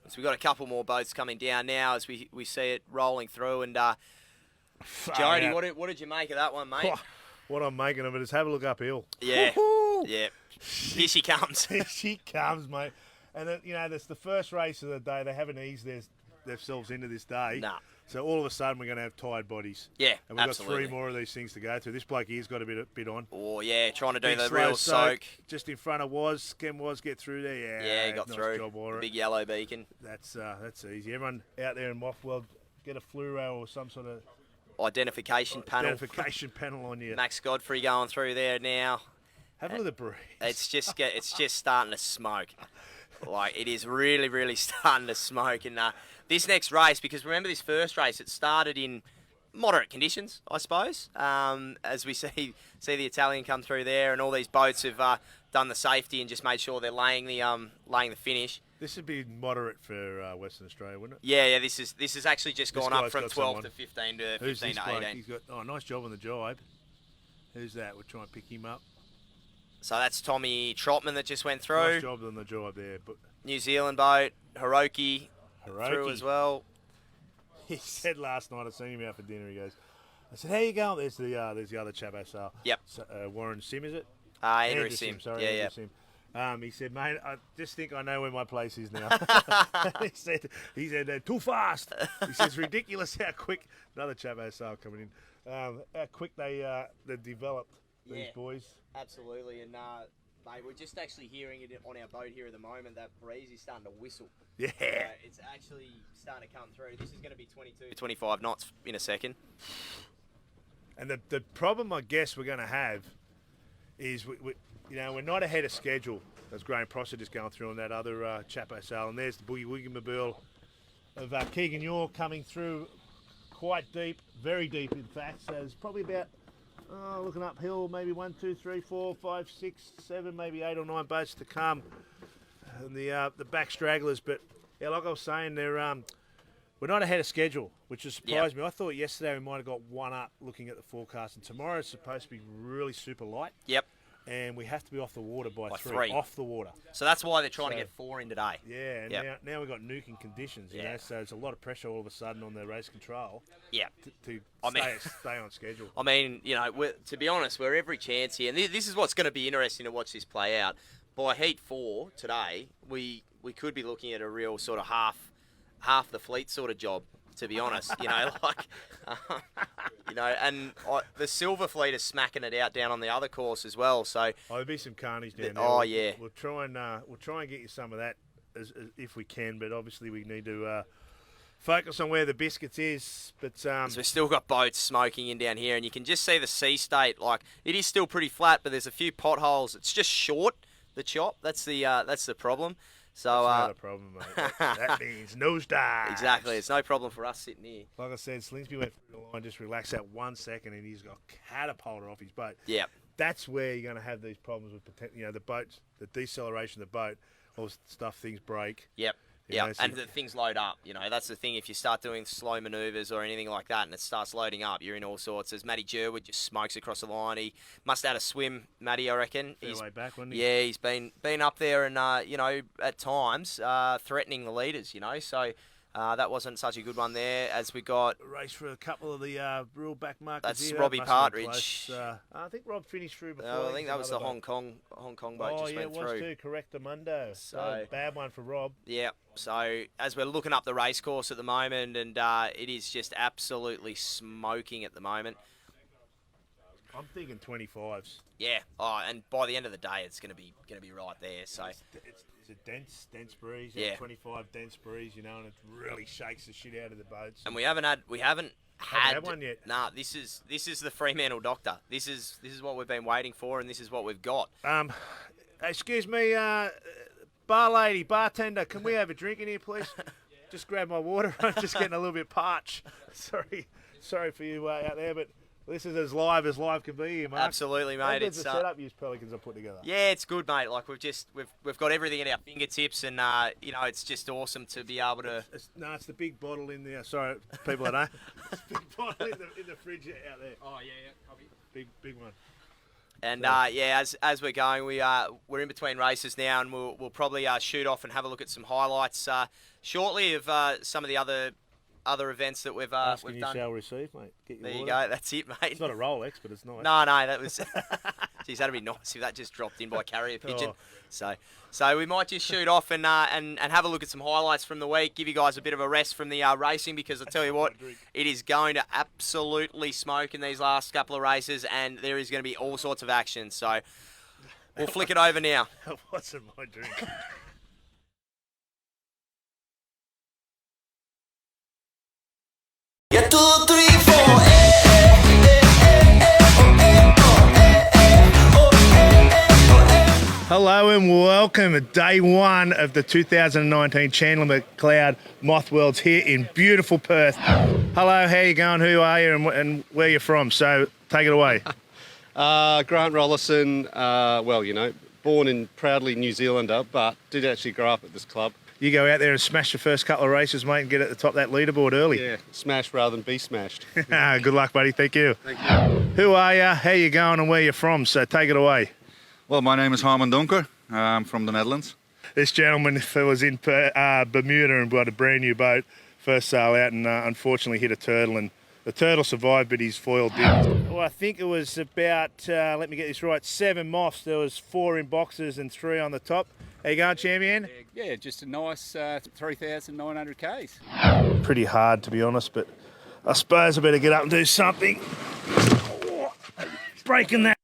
So we've got a couple more boats coming down now as we see it rolling through. And Jody, out. what did you make of that one, mate? What I'm making of it is have a look uphill. Yeah, Woo-hoo! yeah. Here she comes. Here she comes, mate. And then, that's the first race of the day. They haven't eased themselves into this day. Nah. So all of a sudden we're going to have tired bodies. Yeah, And we've absolutely. got 3 more of these things to go through. This bloke here's got a bit on. Oh, yeah, trying to do Big the slow real soak. Just in front of Can get through there. Yeah, he got nice through. Job, Warren. Big yellow beacon. That's easy. Everyone out there in Moth World, get a fluoro or some sort of Identification panel. identification panel on you. Max Godfrey going through there now. Have a look at the breeze. It's just starting to smoke. Like, it is really starting to smoke. And this next race, because remember this first race, it started in moderate conditions, I suppose. As we see the Italian come through there, and all these boats have done the safety and just made sure they're laying the finish. This would be moderate for Western Australia, wouldn't it? Yeah. This is actually just This gone up guy's from got 12 someone. to 15 to Who's 15 this to bloke? 18. He's got nice job on the jibe. Who's that? We'll try and pick him up. So that's Tommy Trotman that just went Nice through. job on the jibe there. But New Zealand boat, Hiroki through as well. He said last night, I seen him out for dinner. He goes, I said, "How you going?" There's the other chap I saw. Yep. So, Warren Sim, is it? Andrew Sim. Sorry, Yeah, Andrew yeah. Sim. He said, "Mate, I just think I know where my place is now." he said, "They're too fast." He says, "Ridiculous how quick." Another chap I saw coming in. How quick they developed, these Yeah. boys. Absolutely, and Mate, we're just actually hearing it on our boat here at the moment. That breeze is starting to whistle. Yeah. It's actually starting to come through. This is going to be 22, 25 knots in a second. And the problem I guess we're going to have is we're not ahead of schedule. As Graham Prosser just going through on that other Chapo sail, and there's the Boogie Woogie Mobile of Keegan Yaw coming through quite deep, very deep in fact. So there's probably about looking uphill, maybe 1, 2, 3, 4, 5, 6, 7, maybe 8 or 9 boats to come. And the back stragglers, but yeah, like I was saying, we're not ahead of schedule, which has surprised me. I thought yesterday we might have got one up looking at the forecast, and tomorrow is supposed to be really super light. Yep. And we have to be off the water by 3. Off the water. So that's why they're trying to get 4 in today. Yeah, and now we've got nuking conditions, you know, so there's a lot of pressure all of a sudden on the race control. Yeah. To stay on schedule. I mean, you know, to be honest, we're every chance here, and this is what's going to be interesting to watch this play out. By heat 4 today, we could be looking at a real sort of half the fleet sort of job, to be honest. You know, like, you know, and the Silver Fleet is smacking it out down on the other course as well. So there'll be some carnage down there. Oh yeah. We'll try and get you some of that as if we can, but obviously we need to focus on where the biscuits is. But so we've still got boats smoking in down here, and you can just see the sea state. Like, it is still pretty flat, but there's a few potholes. It's just short, the chop. That's the problem. So that's not a problem, mate. That means nosedive. Exactly. It's no problem for us sitting here. Like I said, Slingsby went through the line, just relaxed that 1 second, and he's got catapulted off his boat. Yeah. That's where you're going to have these problems with, the boats, the deceleration of the boat, all stuff, things break. Yep. You know, so and the things load up. You know, that's the thing. If you start doing slow manoeuvres or anything like that, and it starts loading up, you're in all sorts. As Matty Jerwood just smokes across the line, he must have had a swim, Matty, I reckon. Fair way back, wasn't he? Yeah, he's been up there and you know, at times threatening the leaders. You know, so that wasn't such a good one there. As we got race for a couple of the real back markers. That's here. Robbie That must have been Partridge. close. I think Rob finished through before. I think that was the Hong Kong boat just went through. Oh yeah, it was too. Correct, Mundo. So bad one for Rob. Yeah. So as we're looking up the race course at the moment, and it is just absolutely smoking at the moment. I'm thinking 25s. Yeah. Oh, and by the end of the day, it's going to be right there. So it's a dense breeze. Yeah. 25 dense breeze, you know, and it really shakes the shit out of the boats. And we haven't had one yet. Nah, this is the Fremantle Doctor. This is what we've been waiting for, and this is what we've got. Excuse me, bar lady, bartender, can we have a drink in here, please? Just grab my water. I'm just getting a little bit parched. Sorry for you out there, but this is as live can be here, Mark. Absolutely, mate. It's the setup you Pelicans have put together. Yeah, it's good, mate. Like we've got everything at our fingertips, and you know, it's just awesome to be able to. It's the big bottle in there. Sorry, people at home. It's the big bottle in the fridge out there. Oh yeah, copy. Big one. And yeah, as we're going, we're in between races now, and we'll probably shoot off and have a look at some highlights shortly of some of the other events that we've done. You shall receive, mate. Get your there you water. go. That's it, mate. It's not a Rolex, but it's nice. No, that was. Geez, that'd be nice if that just dropped in by carrier pigeon. Oh. So we might just shoot off and have a look at some highlights from the week. Give you guys a bit of a rest from the racing, because I tell you what, it is going to absolutely smoke in these last couple of races, and there is going to be all sorts of action. So we'll flick it over now. What's in my drink? Yeah, 2, 3, 4. Hello and welcome to day one of the 2019 Chandler Macleod Moth Worlds here in beautiful Perth. Hello, how you going? Who are you and where you're from? So take it away. Grant Rollison, well, you know, born in proudly New Zealander, but did actually grow up at this club. You go out there and smash the first couple of races, mate, and get at the top of that leaderboard early. Yeah, smash rather than be smashed. Good luck, buddy. Thank you. Thank you. Who are you? How you going and where you're from? So take it away. Well, my name is Harman Donker. I'm from the Netherlands. This gentleman was in Bermuda and got a brand new boat, first sail out, and unfortunately hit a turtle, and the turtle survived, but his foil didn't. Well, I think it was about, let me get this right, 7 moths. There was 4 in boxes and 3 on the top. How you going, champion? Yeah, just a nice 3,900 Ks. Pretty hard, to be honest, but I suppose I better get up and do something. Breaking that.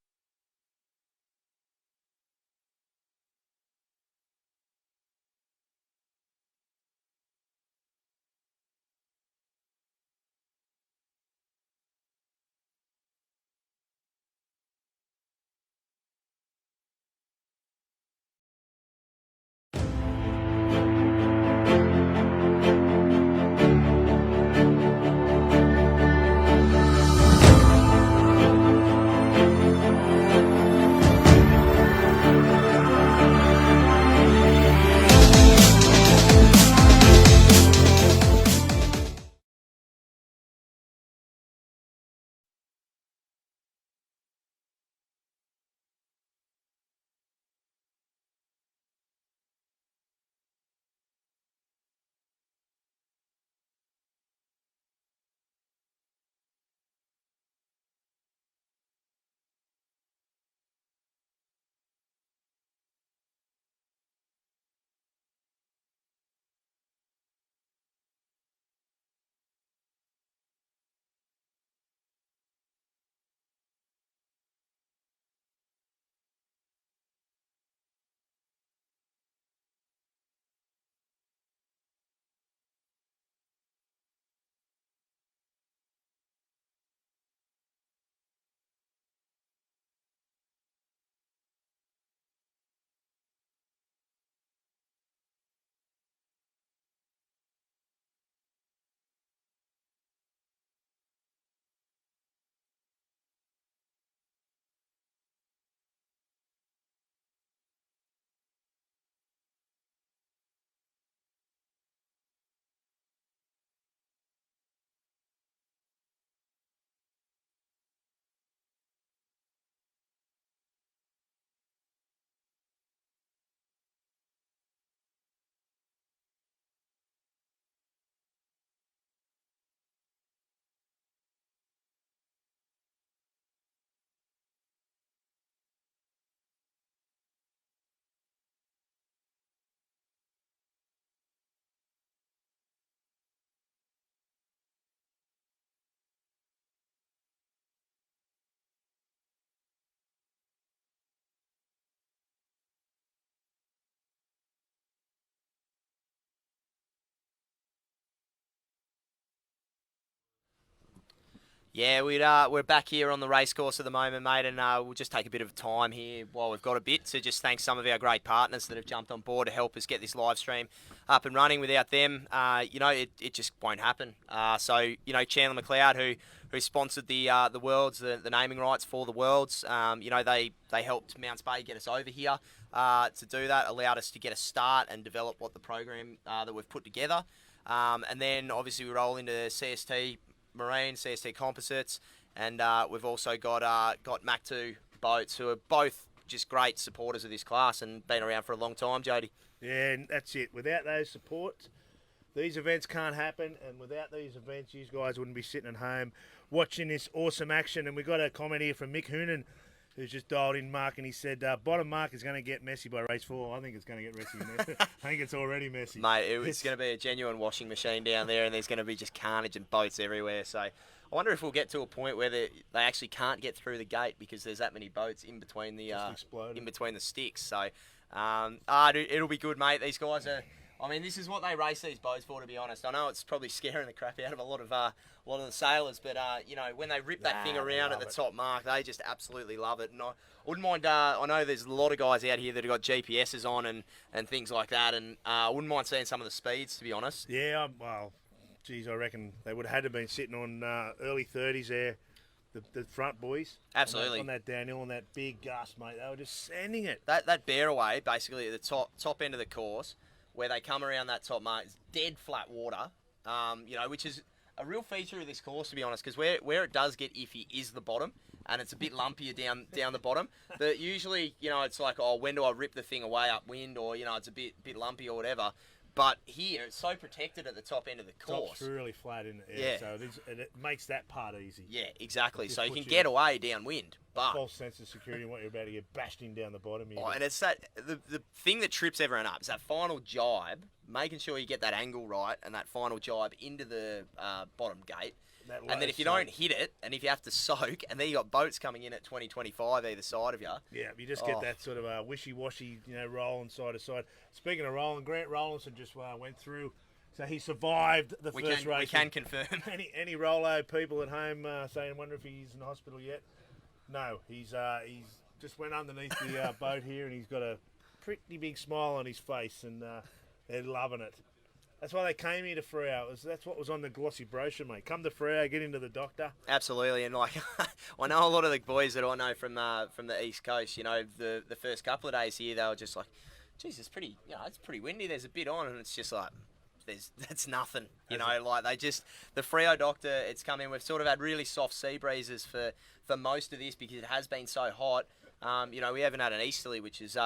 Yeah, we're back here on the racecourse at the moment, mate, and we'll just take a bit of time here while we've got a bit to just thank some of our great partners that have jumped on board to help us get this live stream up and running. Without them, it just won't happen. So Chandler Macleod, who sponsored the Worlds, the naming rights for the Worlds, they helped Mounts Bay get us over here to do that, allowed us to get a start and develop what the program that we've put together. And then obviously we roll into CST Marine, CST Composites, and we've also got Mac 2 boats, who are both just great supporters of this class and been around for a long time, Jody. Yeah, and that's it. Without those supports, these events can't happen, and without these events, you guys wouldn't be sitting at home watching this awesome action. And we got a comment here from Mick Hoonan, who's just dialed in, Mark, and he said, bottom mark is going to get messy by race 4. I think it's going to get messy. I think it's already messy. Mate, it's going to be a genuine washing machine down there, and there's going to be just carnage and boats everywhere. So I wonder if we'll get to a point where they actually can't get through the gate because there's that many boats in between the sticks. So it'll be good, mate. These guys are... I mean, this is what they race these boats for, to be honest. I know it's probably scaring the crap out of a lot of the sailors, but when they rip that thing around at the top mark, they just absolutely love it. And I wouldn't mind. I know there's a lot of guys out here that have got GPSs on and things like that, and I wouldn't mind seeing some of the speeds, to be honest. Yeah, well, geez, I reckon they would have had to been sitting on early 30s there. The front boys. Absolutely. On that downhill, on that big gust, mate. They were just sending it. That bear away, basically at the top end of the course, where they come around that top mark, it's dead flat water, which is a real feature of this course, to be honest, because where it does get iffy is the bottom, and it's a bit lumpier down the bottom. But usually, it's like, oh, when do I rip the thing away upwind, or, it's a bit lumpy or whatever. But here, it's so protected at the top end of the course. Top's really flat, isn't it? Yeah. So it makes that part easy. Yeah, exactly. So you can get away downwind. But false sense of security and what you're about to get bashed in down the bottom here. Oh, and it's the thing that trips everyone up is that final jibe, making sure you get that angle right and that final jibe into the bottom gate. And then if you don't hit it, and if you have to soak, and then you got boats coming in at 20, 25 either side of you. Yeah, you just get that sort of wishy-washy, rolling side to side. Speaking of rolling, Grant Rollinson just went through, so he survived the first race. We can confirm. Any Rollo people at home saying, wonder if he's in the hospital yet? No, he's just went underneath the boat here, and he's got a pretty big smile on his face, and they're loving it. That's why they came here to Freo. That's what was on the glossy brochure, mate. Come to Freo, get into the doctor. Absolutely, and I know a lot of the boys that I know from the East Coast. The first couple of days here, they were just like, "Geez, it's pretty. It's pretty windy. There's a bit on," and it's just like, that's nothing. The Freo doctor. It's come in. We've sort of had really soft sea breezes for most of this because it has been so hot. We haven't had an easterly, which is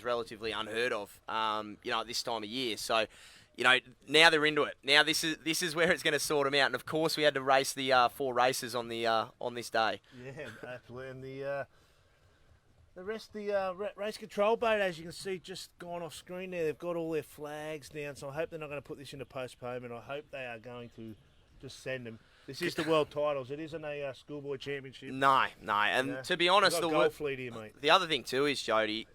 relatively unheard of. At this time of year, so. Now they're into it. Now this is where it's going to sort them out. And of course, we had to race the 4 races on this day. Yeah, absolutely. And the rest of the race control boat, as you can see, just gone off screen there. They've got all their flags down. So I hope they're not going to put this into postponement. I hope they are going to just send them. This is the world titles. It isn't a schoolboy championship. No. And to be honest, the fleet here, mate. The other thing too is, Jody,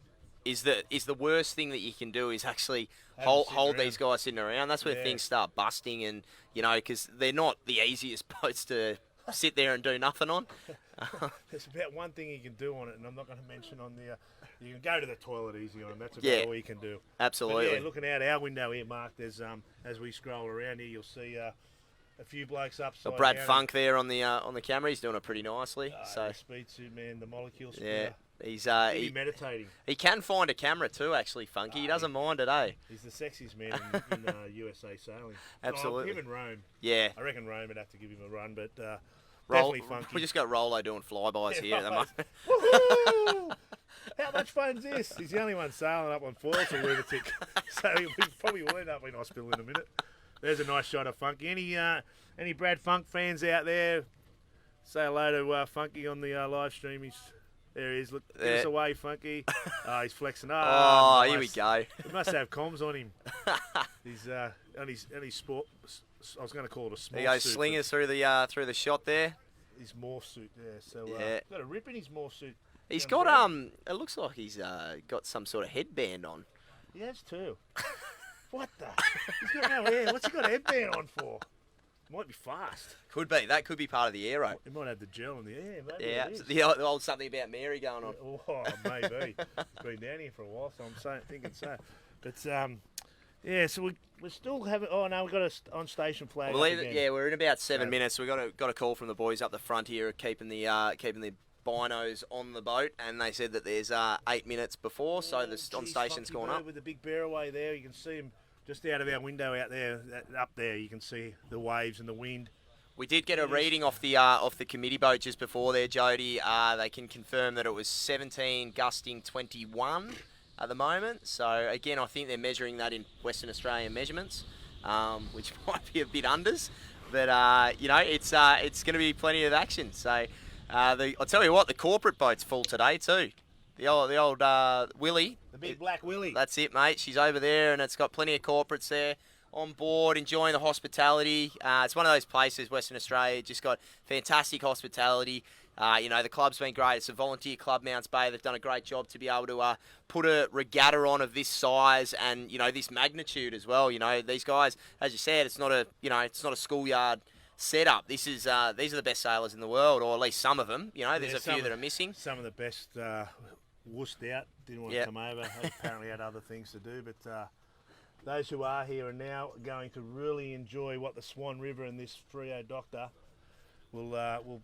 is the worst thing that you can do is actually hold these guys sitting around. That's where things start busting, and because they're not the easiest boats to sit there and do nothing on. There's about one thing you can do on it, and I'm not going to mention on the. You can go to the toilet easy on them. That's about all you can do. Absolutely. But looking out our window here, Mark. There's as we scroll around here, you'll see a few blokes upside Brad down. Funk there on the camera. He's doing it pretty nicely. The speed suit man, the molecule speeder. Yeah. He's meditating. He can find a camera too, actually, Funky. He doesn't mind it, eh? He's the sexiest man in USA sailing. Absolutely. Him and Rome. Yeah. I reckon Rome would have to give him a run, but Definitely Funky. We just got Rolo doing flybys here at the moment. Woohoo! How much fun's this? He's the only one sailing up on foils, a lunatic. So we probably will end up in hospital in a minute. There's a nice shot of Funky. Any Brad Funk fans out there? Say hello to Funky on the live stream. There he is. Look, get us away, Funky. He's flexing. Nice. Here we go. He must have comms on him. He's on his sport. I was going to call it a small suit. He goes slingers through the shot there. His morph suit there. So got a rip in his morph suit. He's got it looks like he's got some sort of headband on. He has too. What the? He's got no hair. What's he got a headband on for? Might be fast. Could be. That could be part of the aero. It might have the gel in the air. Maybe Yeah, it is. the old something about Mary going on. Oh, maybe. It's been down here for a while, so I'm thinking so. But yeah, so we still haven't. Oh no, we've got a on station flag. I believe up it, again. yeah, we're in about 7 minutes. We got a call from the boys up the front here, keeping the binos on the boat, and they said that there's 8 minutes before, so the on Geez, station's Funky gone Bird up. with the big bear away there. You can see him just out of our window out there. Up there, you can see the waves and the wind. We did get a reading off the committee boat just before there, Jody. They can confirm that it was 17 gusting 21 at the moment. So again, I think they're measuring that in Western Australian measurements, which might be a bit unders, but you know, it's going to be plenty of action. So I'll tell you what, the corporate boat's full today too. The old Willie, The big black Willie. that's it, mate. She's over there, and it's got plenty of corporates there on board, enjoying the hospitality. It's one of those places, Western Australia, just got fantastic hospitality. You know, the club's been great. It's a volunteer club, Mounts Bay. They've done a great job to be able to put a regatta on of this size and, you know, this magnitude as well. You know, these guys, as you said, it's not a schoolyard setup. This is these are the best sailors in the world, or at least some of them. You know, there's a few that are missing. Some of the best wussed out. Didn't want to come over. They apparently had other things to do, but those who are here are now going to really enjoy what the Swan River and this Frio Doctor will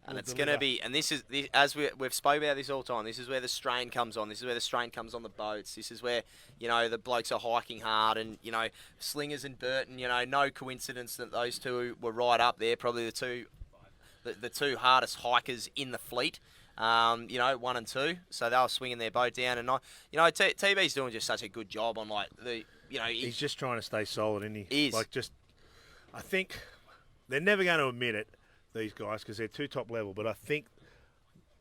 And it's going to be, and this is, as we've spoke about this all the time, this is where the strain comes on. This is where the strain comes on the boats. This is where, you know, the blokes are hiking hard, and, you know, Slingers and Burton, you know, no coincidence that those two were right up there, probably the two hardest hikers in the fleet. You know, 1 and 2, so they were swinging their boat down, and you know, TB's doing just such a good job on, like, the, you know, He's just trying to stay solid, isn't he? He is. Like, just, I think they're never going to admit it, these guys, because they're too top level. But I think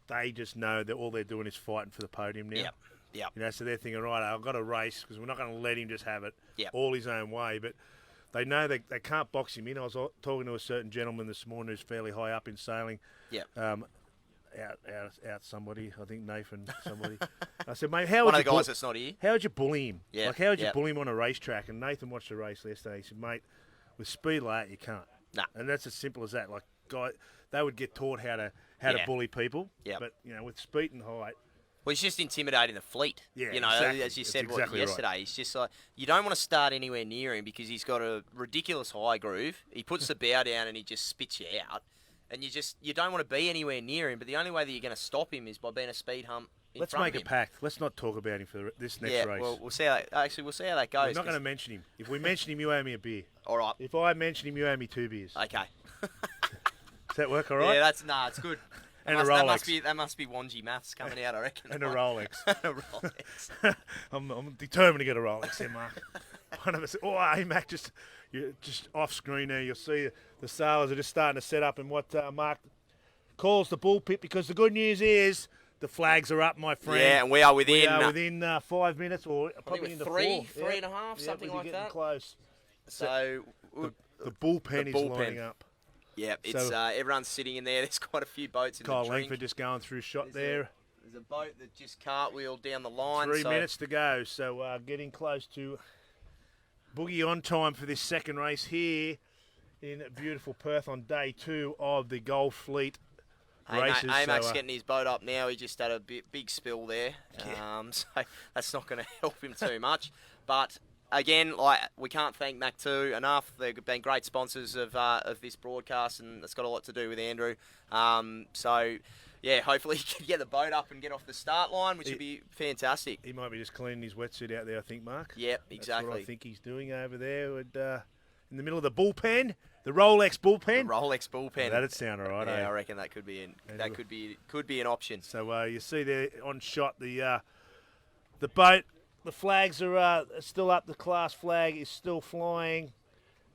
they just know that all they're doing is fighting for the podium now. Yep. You know, so they're thinking, right, I've got to race because we're not going to let him just have it Yep. his own way. But they know they can't box him in. I was talking to a certain gentleman this morning who's fairly high up in sailing. Yep. Out somebody, I think Nathan, somebody. I said, mate, how One would of the you guys that's not here. how would you bully him? Yeah, Like, how would you yeah. bully him on a racetrack? And Nathan watched the race yesterday. He said, mate, with speed like that, you can't. Nah. And that's as simple as that. Like, they would get taught how to Yeah. bully people. Yep. But, you know, with speed and height, Well, he's just intimidating the fleet. Yeah, you know, exactly. as you That's said exactly right. yesterday, he's just like, you don't want to start anywhere near him because he's got a ridiculous high groove. He puts the bow down and he just spits you out. And you don't want to be anywhere near him, but the only way that you're going to stop him is by being a speed hump in let's front make of a him. pact. Let's not talk about him for this next Yeah, race. well, we'll see how that goes. We're not going to mention him. If we mention him, you owe me a beer. All right. If I mention him, you owe me 2 beers. Okay. Does that work all right? Yeah, it's good. And that a Rolex. That must be Wanji maths coming out, I reckon. And a Rolex. A Rolex. I'm determined to get a Rolex there, Mark. One of us. Oh, hey, Mac, just off screen there. You'll see the sailors are just starting to set up in what Mark calls the bull pit, because the good news is the flags are up, my friend. Yeah, and we are within. We are within 5 minutes, or probably we're into three, 4. three and a half, something we'll be like getting that. Close. So, The bullpen is bullpen. lining up. yeah, it's So- everyone's sitting in there. There's quite a few boats in Kyle the drink. Langford just going through shot There's there. There's a boat that just cartwheeled down the line. 3 so minutes to go, so getting close to boogie on time for this second race here in beautiful Perth on day 2 of the Gulf Fleet races. AMAC's So, getting his boat up now. He just had a big spill there, so that's not going to help him too much. But again, like, we can't thank Mac 2 enough. They've been great sponsors of this broadcast, and it's got a lot to do with Andrew. So yeah, hopefully he can get the boat up and get off the start line, which would be fantastic. he might be just cleaning his wetsuit out there, I think, Mark. Yep, That's exactly. what I think he's doing over there in the middle of the bullpen, the Rolex bullpen. Rolex bullpen. That'd sound all right, Yeah, eh? I reckon that could be could be an option. So you see there on shot the boat, the flags are still up. The class flag is still flying.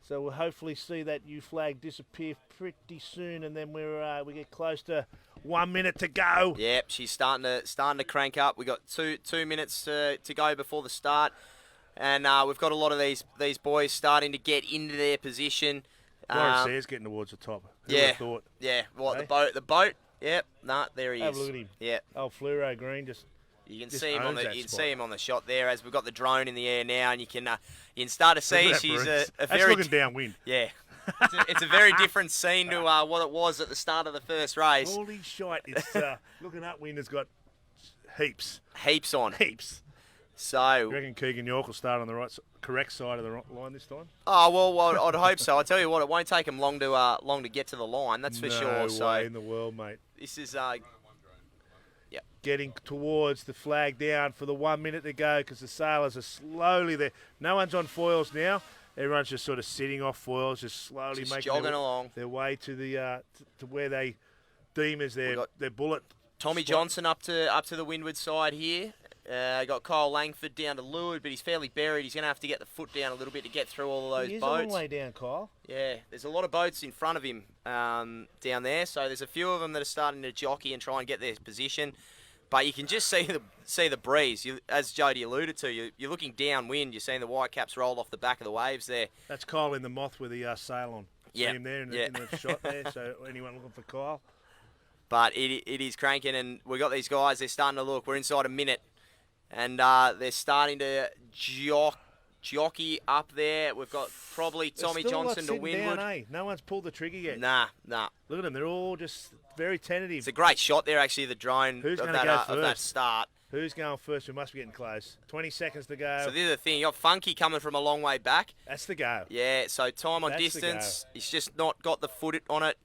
So we'll hopefully see that new flag disappear pretty soon, and then we get close to 1 minute to go. Yep, she's starting to crank up. We got two minutes to go before the start, and we've got a lot of these boys starting to get into their position. Warren Sayers getting towards the top. Who would Yeah, have thought? yeah. What, Hey? the boat? Yep. Nah, there he Have is. a look at him. Yeah. Oh, Fluoro Green just. You can Just see him on owns the that you can spot. see him on the shot there as we've got the drone in the air now, and you can start to see Look at that she's breeze. a That's very looking downwind. yeah It's a very different scene to what it was at the start of the first race. Holy shite. It's looking upwind has got heaps. Heaps on. Heaps. So, You reckon Keegan York will start on the correct side of the line this time? oh well, I'd hope so. I tell you what, it won't take him long to get to the line. That's for sure. No So way in the world, mate. this is Getting towards the flag down for the 1 minute to go because the sailors are slowly there. No one's on foils now. Everyone's just sort of sitting off foils, just slowly Just making jogging along. their way to the to where they deem as their bullet. Tommy spot. Johnson up to the windward side here. Got Kyle Langford down to leeward, but he's fairly buried. He's going to have to get the foot down a little bit to get through all of those He is boats. a long way down, Kyle. Yeah, there's a lot of boats in front of him down there, so there's a few of them that are starting to jockey and try and get their position. But you can just see the breeze. As Jody alluded to, you're looking downwind. You're seeing the whitecaps roll off the back of the waves there. That's Kyle in the Moth with the sail on. Yeah, See him there in the shot there. So anyone looking for Kyle? But it is cranking, and we've got these guys. They're starting to look. We're inside a minute, and they're starting to jockey up there. We've got probably Tommy Johnson to windward. Down, eh? No one's pulled the trigger yet. Nah. Look at them. They're all just very tentative. It's a great shot there, actually, the drone Who's of gonna that, go of that first? start. Who's going first? We must be getting close. 20 seconds to go. So this is the thing. You got Funky coming from a long way back. That's the go. Yeah, so time on That's the distance. He's just not got the foot on it.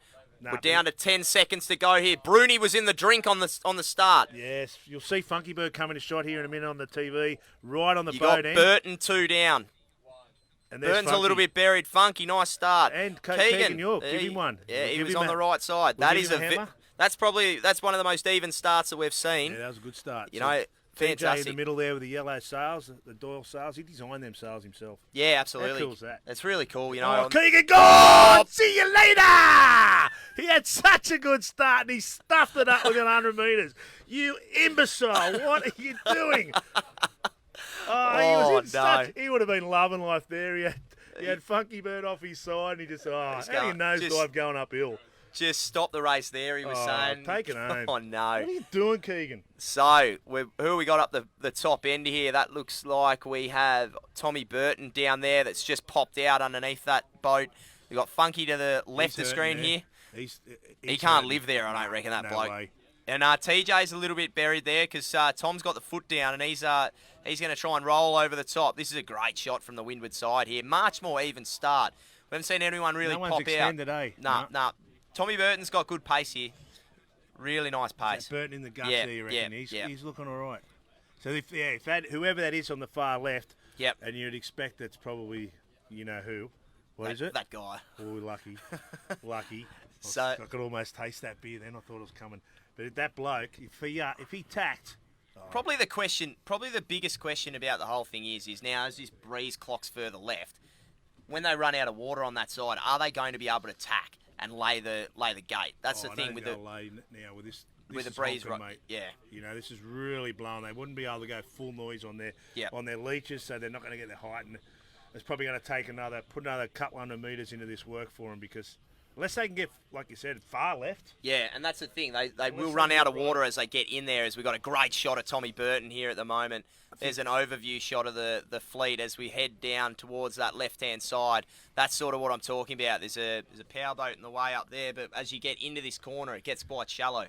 Nah, We're down to 10 seconds to go here. Bruni was in the drink on the start. Yes, you'll see Funky Bird coming to shot here in a minute on the TV, right on the You boat got end. Burton 2 down. And there's Burton's a Funky. little bit buried. Funky, nice start. And Keegan York, give him one. Yeah, We'll he give was him on the a- right side. we'll That give is him a hammer. that's one of the most even starts that we've seen. Yeah, that was a good start. You So know, TJ in fantastic. the middle there with the yellow sails, the Doyle sails. He designed them sails himself. Yeah, absolutely. How cool is that? It's really cool, you know. Oh, Keegan gone! See you later! He had such a good start and he stuffed it up with 100 metres. You imbecile, what are you doing? He would have been loving life there. He had Funky Bird off his side and he just, how do you nosedive going uphill? Just stop the race there, he was saying. Take it home. Oh, no. What are you doing, Keegan? So, who we got up the top end here? That looks like we have Tommy Burton down there that's just popped out underneath that boat. We've got Funky to the left of the screen here. He can't live there, I don't reckon, that bloke. Way. And TJ's a little bit buried there because Tom's got the foot down and he's going to try and roll over the top. This is a great shot from the windward side here. Much more even start. We haven't seen anyone really No pop one's out. extended, eh? Nah. Tommy Burton's got good pace here. Really nice pace. Burton in the guts Yeah, there, you reckon? yeah. He's looking all right. So whoever that is on the far left, Yep. and you'd expect that's probably, you know who. What is it? That guy. Oh, lucky. Lucky. So- I could almost taste that beer then. I thought it was coming. But that bloke, if he tacked... Probably the biggest question about the whole thing is now as this breeze clocks further left, when they run out of water on that side, are they going to be able to tack and lay the gate? That's the thing with the now with this with the is breeze, honking, right? mate. Yeah. You know, this is really blowing. They wouldn't be able to go full noise on their Yep. on their leeches, so they're not going to get their height. And it's probably going to take put another couple hundred metres into this work for them because unless they can get, like you said, far left. Yeah, and that's the thing. They will run out of water as they get in there. As we've got a great shot of Tommy Burton here at the moment. There's an overview shot of the fleet as we head down towards that left-hand side. That's sort of what I'm talking about. There's a powerboat in the way up there, but as you get into this corner, it gets quite shallow.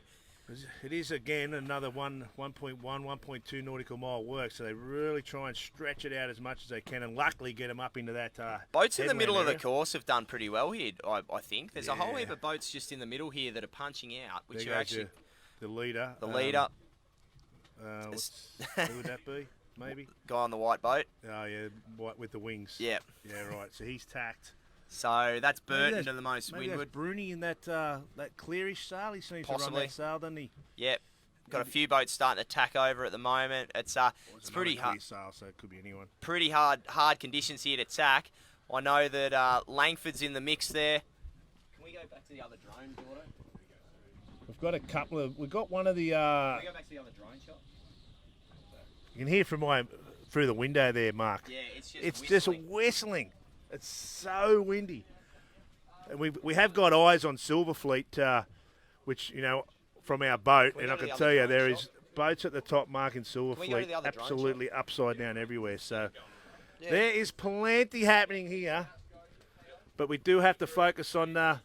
It is, again, another 1.1, 1.2 nautical mile work, so they really try and stretch it out as much as they can and luckily get them up into that Boats in the headland middle of the area. course have done pretty well here, I think. There's a whole Yeah. heap of boats just in the middle here that are punching out, which There are goes actually the leader. the leader, Who would that be? Maybe? guy on the white boat. Oh, yeah, white with the wings. Yeah. Yeah, right. So he's tacked. So that's Burton Maybe to the most maybe windward. That's Bruni in that clearish sail. He seems to run Possibly. that sail, doesn't he? Yep. Got a few boats starting to tack over at the moment. It's pretty Another hard. clear sail, so it could be anyone. Pretty hard conditions here to tack. I know that Langford's in the mix there. Can we go back to the other drone, Jordan? We've got a couple of. We've got one of the. Can we go back to the other drone shot? You can hear through the window there, Mark. Yeah, It's just whistling. It's so windy. And we have got eyes on Silverfleet, which, you know, from our boat, we and go I to can the tell other you drone there shot? is boats at the top marking we go to Silverfleet, the other drone absolutely upside down everywhere. So Yeah. there is plenty happening here. But we do have to focus on the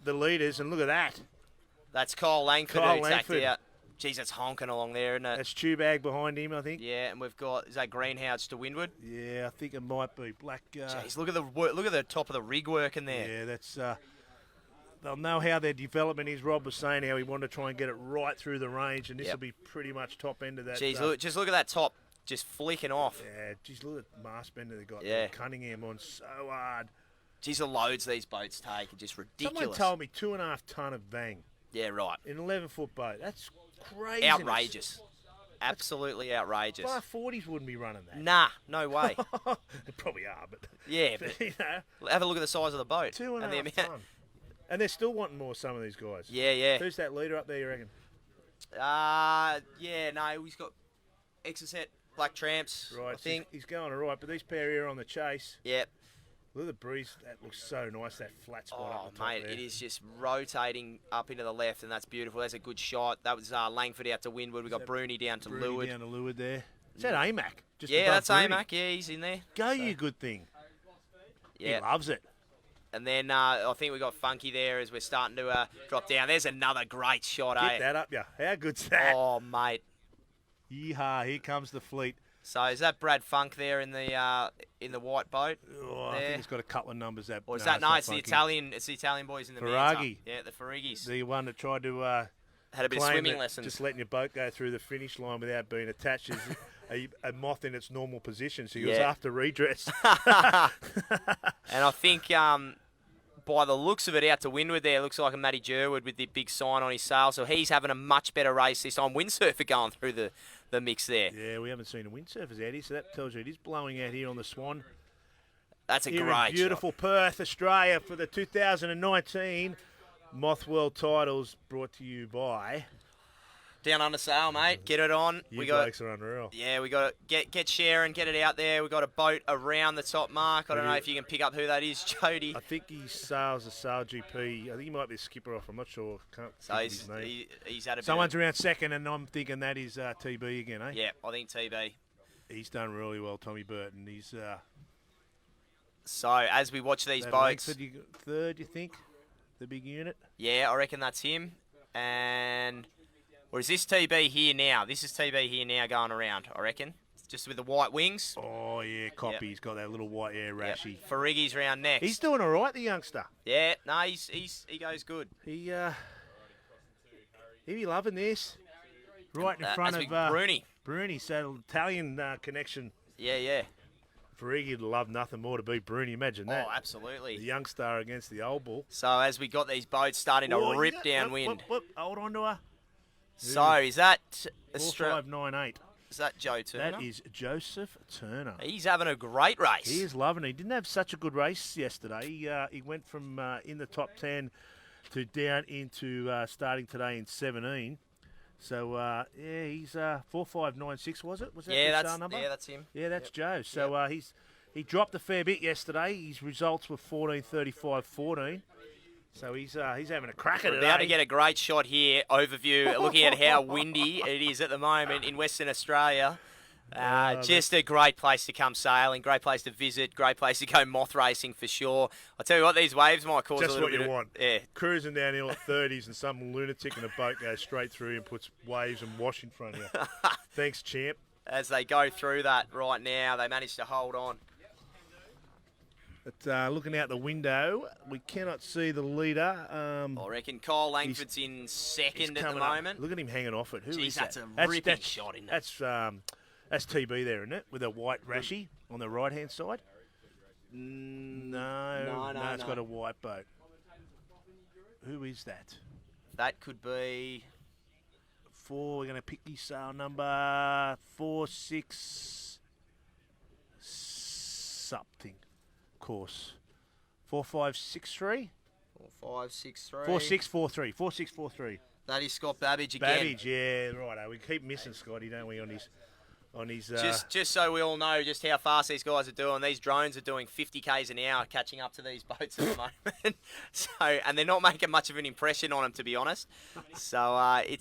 leaders, and look at that. That's Kyle Langford Kyle who tacked Langford. out. Jeez, that's honking along there, isn't it? That's Tubag behind him, I think. Yeah, and we've got, is that Greenhouse to Windward? Yeah, I think it might be Black. Jeez, look at the top of the rig work in there. Yeah, that's. They'll know how their development is. Rob was saying how he wanted to try and get it right through the range, and this will be pretty much top end of that. Jeez, just look at that top, just flicking off. Yeah, just look at the mast bender they got. Yeah. Cunningham on so hard. Jeez, the loads these boats take are just ridiculous. Someone told me 2.5 ton of bang Yeah, right. in an 11-foot boat. That's crazy. Outrageous. Absolutely outrageous. 540s wouldn't be running that. Nah, no way. They probably are, but Yeah, but you know, have a look at the size of the boat. 2.5 ton. And they're still wanting more. Some of these guys. Yeah. Who's that leader up there? You reckon? Yeah, no, he's got Exocet, Black Tramps, Right. I think. He's going all right, but these pair here on the chase. Yep. Look at the breeze. That looks so nice. That flat spot Oh, up the top mate, there. it is just rotating up into the left, and that's beautiful. That's a good shot. That was Langford out to Windward. We've got Bruni down to Bruni Leeward. down to Leeward there. Is that AMAC? Just Yeah, above that's Bruni? AMAC. Yeah, he's in there. Go, you good thing. Yeah. He loves it. And then I think we got Funky there as we're starting to drop down. There's another great shot, Get that up, yeah. How good's that? Oh, mate. Yeehaw, here comes the fleet. So is that Brad Funk there in the white boat? Oh, I there? think it's got a couple of numbers. That, Or is no, that no? not It's the Funky. Italian. It's the Italian boys in the Faraghi. Manta. Yeah, the Farigis. The one that tried to Had a bit of claim swimming that lessons. just letting your boat go through the finish line without being attached is a moth in its normal position. So he was Yeah. after redress. And I think by the looks of it, out to Windward there, looks like a Matty Jerwood with the big sign on his sail. So he's having a much better race this time. Windsurfer going through the mix there. Yeah, we haven't seen a windsurfers out here, so that tells you it is blowing out here on the Swan. That's a Here great in beautiful Perth, Australia, for the 2019 Moth World titles, brought to you by. shot. Down under sail, mate. Get it on. You blokes are unreal. Yeah, we got to get sharing, get it out there. We got a boat around the top mark. I don't know if you can pick up who that is, Jody. I think he sails the Sail GP. I think he might be a skipper off. I'm not sure. Can't So think of his name. he's had a bit. Someone's around second, and I'm thinking that is TB again, eh? Yeah, I think TB. He's done really well, Tommy Burton. He's So as we watch these that boats, Langford, third, you think? The big unit? yeah, I reckon that's him. And or is this TB here now? This is TB here now going around, I reckon. Just with the white wings. Oh, yeah, copy. Yep. He's got that little white air Yep. rashy. Farighi's round next. He's doing all right, the youngster. Yeah, no, he goes good. He be loving this. Right in front That's of big Bruni. Bruni, so Italian connection. Yeah. Farighi would love nothing more to beat Bruni. Imagine that. Oh, absolutely. The young star against the old bull. So as we got these boats starting to Oh, rip yeah, downwind. whoop. Hold on to her. So is that Australia? 4598. Is that Joe Turner? That is Joseph Turner. He's having a great race. He is loving it. He didn't have such a good race yesterday. He went from in the top 10 to down into starting today in 17. So, yeah, he's 4596, was it? Was that Yeah, the that's star number? yeah, that's him. Yeah, that's Joe. So he dropped a fair bit yesterday. His results were 14:35.14. So he's having a crack at We're it. about to eh? get a great shot here, overview, looking at how windy it is at the moment in Western Australia. Just a great place to come sailing, great place to visit, great place to go moth racing for sure. I'll tell you what, these waves might cause Just a little what bit you of... want. Yeah, Cruising downhill at 30s and some lunatic in a boat goes straight through and puts waves and wash in front of you. Thanks, champ. as they go through that right now, they managed to hold on. But looking out the window, we cannot see the leader. I reckon Kyle Langford's in He's second at the coming up. moment. Look at him hanging off it. Who Jeez, is that's that? a ripping shot, isn't it? That's TB there, isn't it? With a white rashy on the right-hand side. No, it's got a white boat. Who is that? That could be... We're going to pick his sail number 46 something. Of course. 4563? 4563. 4643. 4643. That is Scott Babbage again. Babbage, yeah, right. We keep missing Scotty, don't we, on on his. Just so we all know just how fast these guys are doing. These drones are doing 50 k's an hour, catching up to these boats at the moment. And they're not making much of an impression on them, to be honest. So it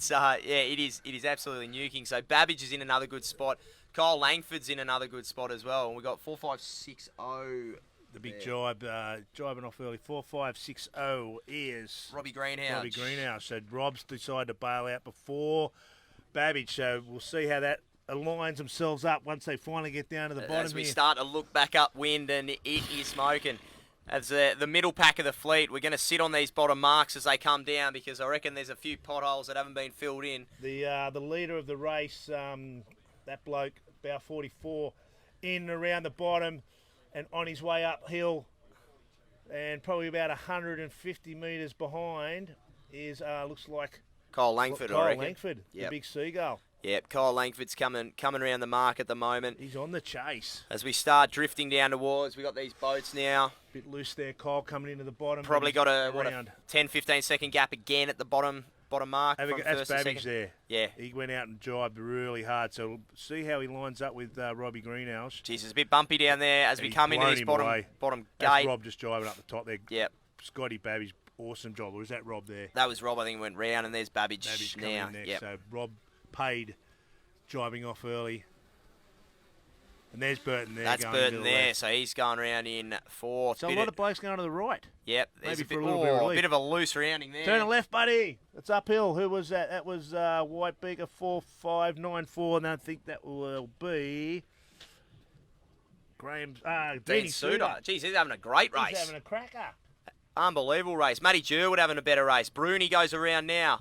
is absolutely nuking. So Babbage is in another good spot. Kyle Langford's in another good spot as well. And we got 4560. The big jibe, jibing off early. 4560 is Robbie Greenhouse. So Rob's decided to bail out before Babbage. So we'll see how that aligns themselves up once they finally get down to the bottom. As we here. start to look back upwind, and it is smoking. As the middle pack of the fleet, we're going to sit on these bottom marks as they come down, because I reckon there's a few potholes that haven't been filled in. The leader of the race, that bloke, about 44, in around the bottom and on his way uphill, and probably about 150 metres behind is looks like Kyle Langford, I Kyle reckon. Langford, the big seagull. Yep, Kyle Langford's coming around the mark at the moment. He's on the chase. As we start drifting down towards, we got these boats now. Bit loose there, Kyle coming into the bottom. Probably got a 10-15 second gap again at the bottom mark. That's Babbage there. Yeah. He went out and jibed really hard. So we'll see how he lines up with Robbie Greenhouse. Jeez, it's a bit bumpy down there as we come into this bottom That's gate. Rob just jibing up the top there. Yep. Scotty Babbage, awesome job. Or is that Rob there? That was Rob, I think, went round, and there's Babbage coming now. in next. Yep. So Rob paid jibing off early. And there's Burton there. That's going Burton there, left. so he's going around in fourth. So a lot of blokes going to the right. Yep, there's Maybe a for a little bit of relief. bit of a loose rounding there. Turn left, buddy. It's uphill. Who was that? That was White Beaker 4594, and I think that will be Graham's. Dean Suter. Jeez, he's having a great race. He's having a cracker. Unbelievable race. Matty Jerwood having a better race. Bruni goes around now.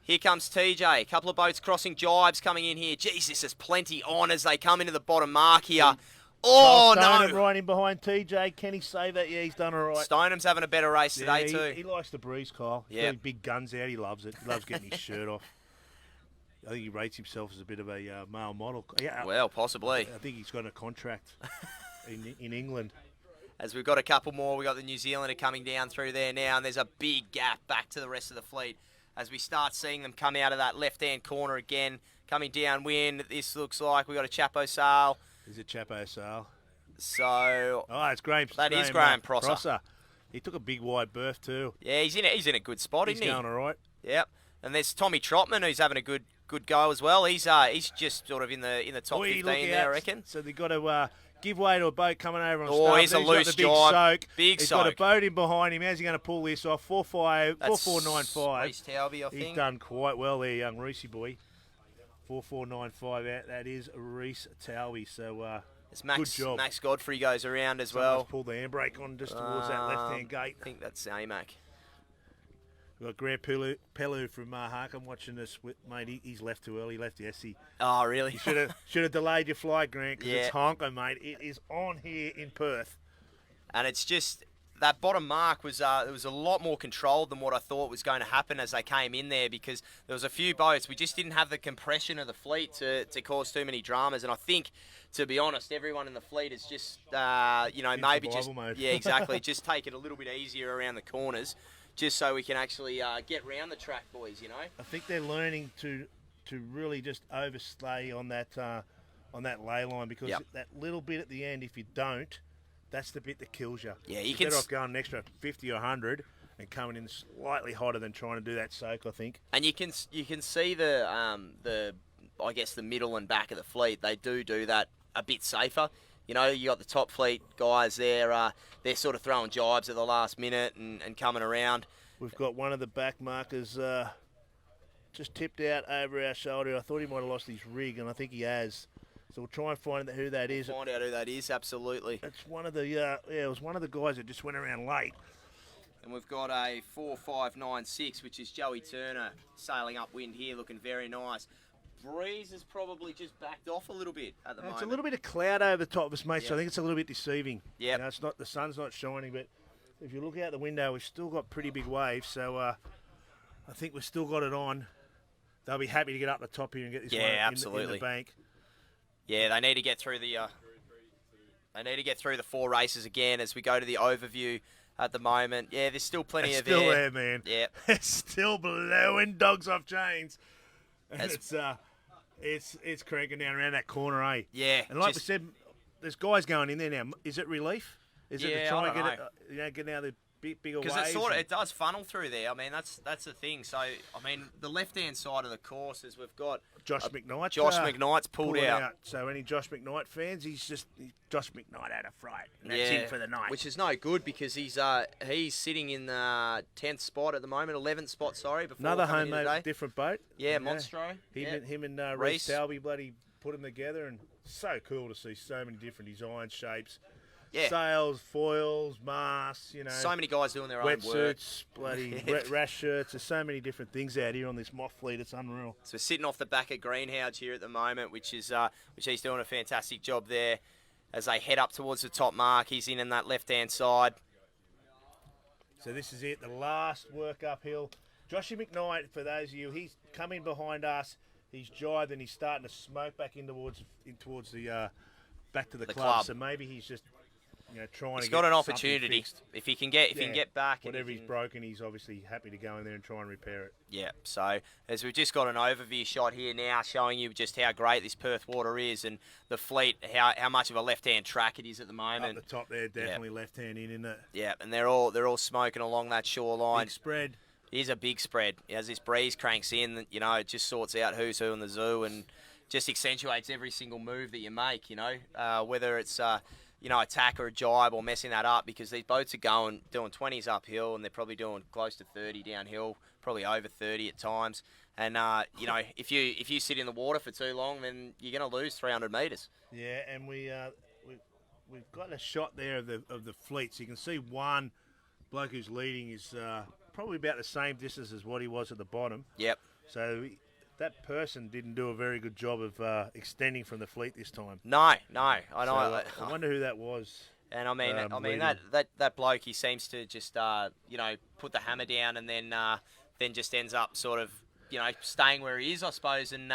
Here comes TJ. A couple of boats crossing jibes coming in here. Jeez, this is plenty on as they come into the bottom mark here. Oh, Stoneham no. right in behind TJ. Can he save that? Yeah, he's done all right. Stoneham's having a better race today, too. He likes the breeze, Kyle. Yeah. Big guns out. He loves it. He loves getting his shirt off. I think he rates himself as a bit of a male model. Yeah, Well, possibly. I think he's got a contract in England. As we've got a couple more, we've got the New Zealander coming down through there now, and there's a big gap back to the rest of the fleet. As we start seeing them come out of that left-hand corner again, coming downwind, this looks like we've got a Chapo Sail. Is it Chapo Sail? So... Oh, it's Graham. That is Graham Prosser. Prosser. He took a big wide berth too. Yeah, he's in a good spot, isn't he? He's going all right. Yep. And there's Tommy Trotman, who's having a good go as well. He's just sort of in the top 15 there, I reckon. So they've got to give way to a boat coming over on Oh, start. he's a He's loose got the big jibe. soak. Big He's soak. got a boat in behind him. How's he going to pull this off? 4495. Reece Talby, I think. He's done quite well there, young Reese boy. 4495 out. That is Reece Talby. So It's Max, good job. Max Godfrey goes around as Someone's well. pulled the handbrake on just towards that left-hand gate. I think that's AMAC. We've got Grant Pellu from Hark. I'm watching this, mate. He's left too early. He left Essie. Oh, really? You should have delayed your flight, Grant, because it's Yeah. honker, mate. It is on here in Perth. And it's just that bottom mark was it was a lot more controlled than what I thought was going to happen as they came in there, because there was a few boats. We just didn't have the compression of the fleet to cause too many dramas. And I think, to be honest, everyone in the fleet is just maybe just survival mode. yeah, exactly, just take it a little bit easier around the corners, just so we can actually get round the track, boys. You know. I think they're learning to really just overstay on that ley line, because Yep. that little bit at the end, if you don't, that's the bit that kills you. Yeah, you You're can better s- off going an extra 50 or 100 and coming in slightly hotter than trying to do that soak, I think. And you can see the I guess the middle and back of the fleet. They do that a bit safer. You know, you got the top fleet guys there. They're sort of throwing jibes at the last minute and coming around. We've got one of the back markers just tipped out over our shoulder. I thought he might have lost his rig, and I think he has. So we'll try and find out who that is. Find out who that is. Absolutely. It's one of the it was one of the guys that just went around late. And we've got a 4596, which is Joey Turner sailing upwind here, looking very nice. Breeze has probably just backed off a little bit at the moment. It's a little bit of cloud over the top of us, mate. So Yep. I think it's a little bit deceiving. Yep. You know, it's not, the sun's not shining, but if you look out the window, we've still got pretty big waves. So I think we've still got it on. They'll be happy to get up the top here and get this Yeah, one in absolutely. the bank. Yeah, they need to get through the. They need to get through the 4 races again as we go to the overview at the moment. Yeah, there's still plenty It's of still air. there, man. Yeah. It's still blowing dogs off chains. And As- it's It's cranking down around that corner, eh? Yeah. And like we said, there's guys going in there now. Is it relief? Is it to Yeah, try I and don't get out of the bigger waves? Because it does funnel through there. I mean, that's the thing. So, I mean, the left-hand side of the course is we've got Josh McKnight. Josh McKnight's pulled out. So any Josh McKnight fans, he's Josh McKnight out of fright. And that's him for the night. Which is no good because he's sitting in the 10th spot at the moment, 11th spot, sorry. Before Another coming in homemade today. different boat. Yeah, Monstro. Him and Reece Talby bloody put them together, and so cool to see so many different design shapes. Yeah. Sails, foils, masts, So many guys doing their own work. wetsuits, bloody rash shirts. There's so many different things out here on this moth fleet. It's unreal. So we're sitting off the back of Greenhouse here at the moment, which he's doing a fantastic job there. As they head up towards the top mark, he's in that left-hand side. So this is it, the last work uphill. Joshy McKnight, for those of you, he's coming behind us. He's jived and he's starting to smoke back in towards the back to the club. So maybe he's just trying. He's to got get an something opportunity fixed. if he can get back. Whatever he's broken, he's obviously happy to go in there and try and repair it. Yeah. So as we've just got an overview shot here now, showing you just how great this Perth water is and the fleet, how much of a left-hand track it is at the moment. Up the top there, definitely left-hand in, isn't it? Yeah, and they're all smoking along that shoreline. Big spread. It is a big spread. As this breeze cranks in, it just sorts out who's who in the zoo and just accentuates every single move that you make, whether it's, attack or a jibe or messing that up, because these boats are doing 20s uphill and they're probably doing close to 30 downhill, probably over 30 at times. And, if you sit in the water for too long, then you're going to lose 300 metres. Yeah, and we've got a shot there of the fleet. So you can see one bloke who's leading is probably about the same distance as what he was at the bottom. Yep. So that person didn't do a very good job of extending from the fleet this time. No, I know. I wonder who that was. And I mean that bloke, he seems to just put the hammer down and then just ends up sort of staying where he is, I suppose, and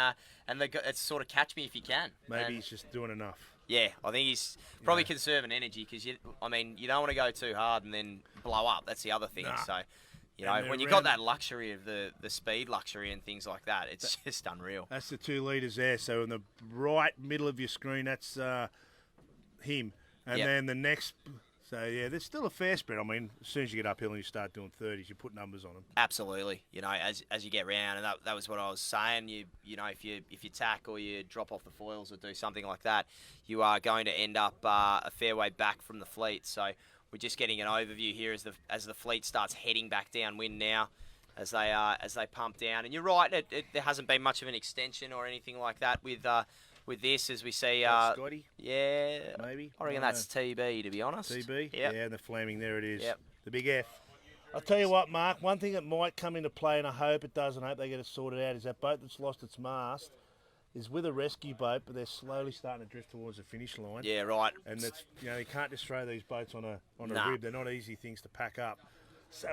it's sort of catch me if you can. Maybe he's just doing enough. Yeah, I think he's probably conserving energy because you don't want to go too hard and then blow up. That's the other thing. Nah. So. When you've got that luxury of the speed luxury and things like that, it's just unreal. That's the 2 litres there. So in the right middle of your screen, that's him. And then the next... So, yeah, there's still a fair spread. I mean, as soon as you get uphill and you start doing 30s, you put numbers on them. Absolutely. As you get round, and that was what I was saying. If you tack or you drop off the foils or do something like that, you are going to end up a fair way back from the fleet. So... We're just getting an overview here as the fleet starts heading back downwind now, as they pump down. And you're right, there hasn't been much of an extension or anything like that with this, as we see. Scotty? Yeah, maybe. I reckon that's TB, to be honest. TB? Yep. Yeah, and the Flaming, there it is. Yep. The big F. I'll tell you what, Mark, one thing that might come into play, and I hope it does, and I hope they get it sorted out, is that boat that's lost its mast is with a rescue boat, but they're slowly starting to drift towards the finish line. Yeah, right. And that's you can't just throw these boats on a rib. They're not easy things to pack up. So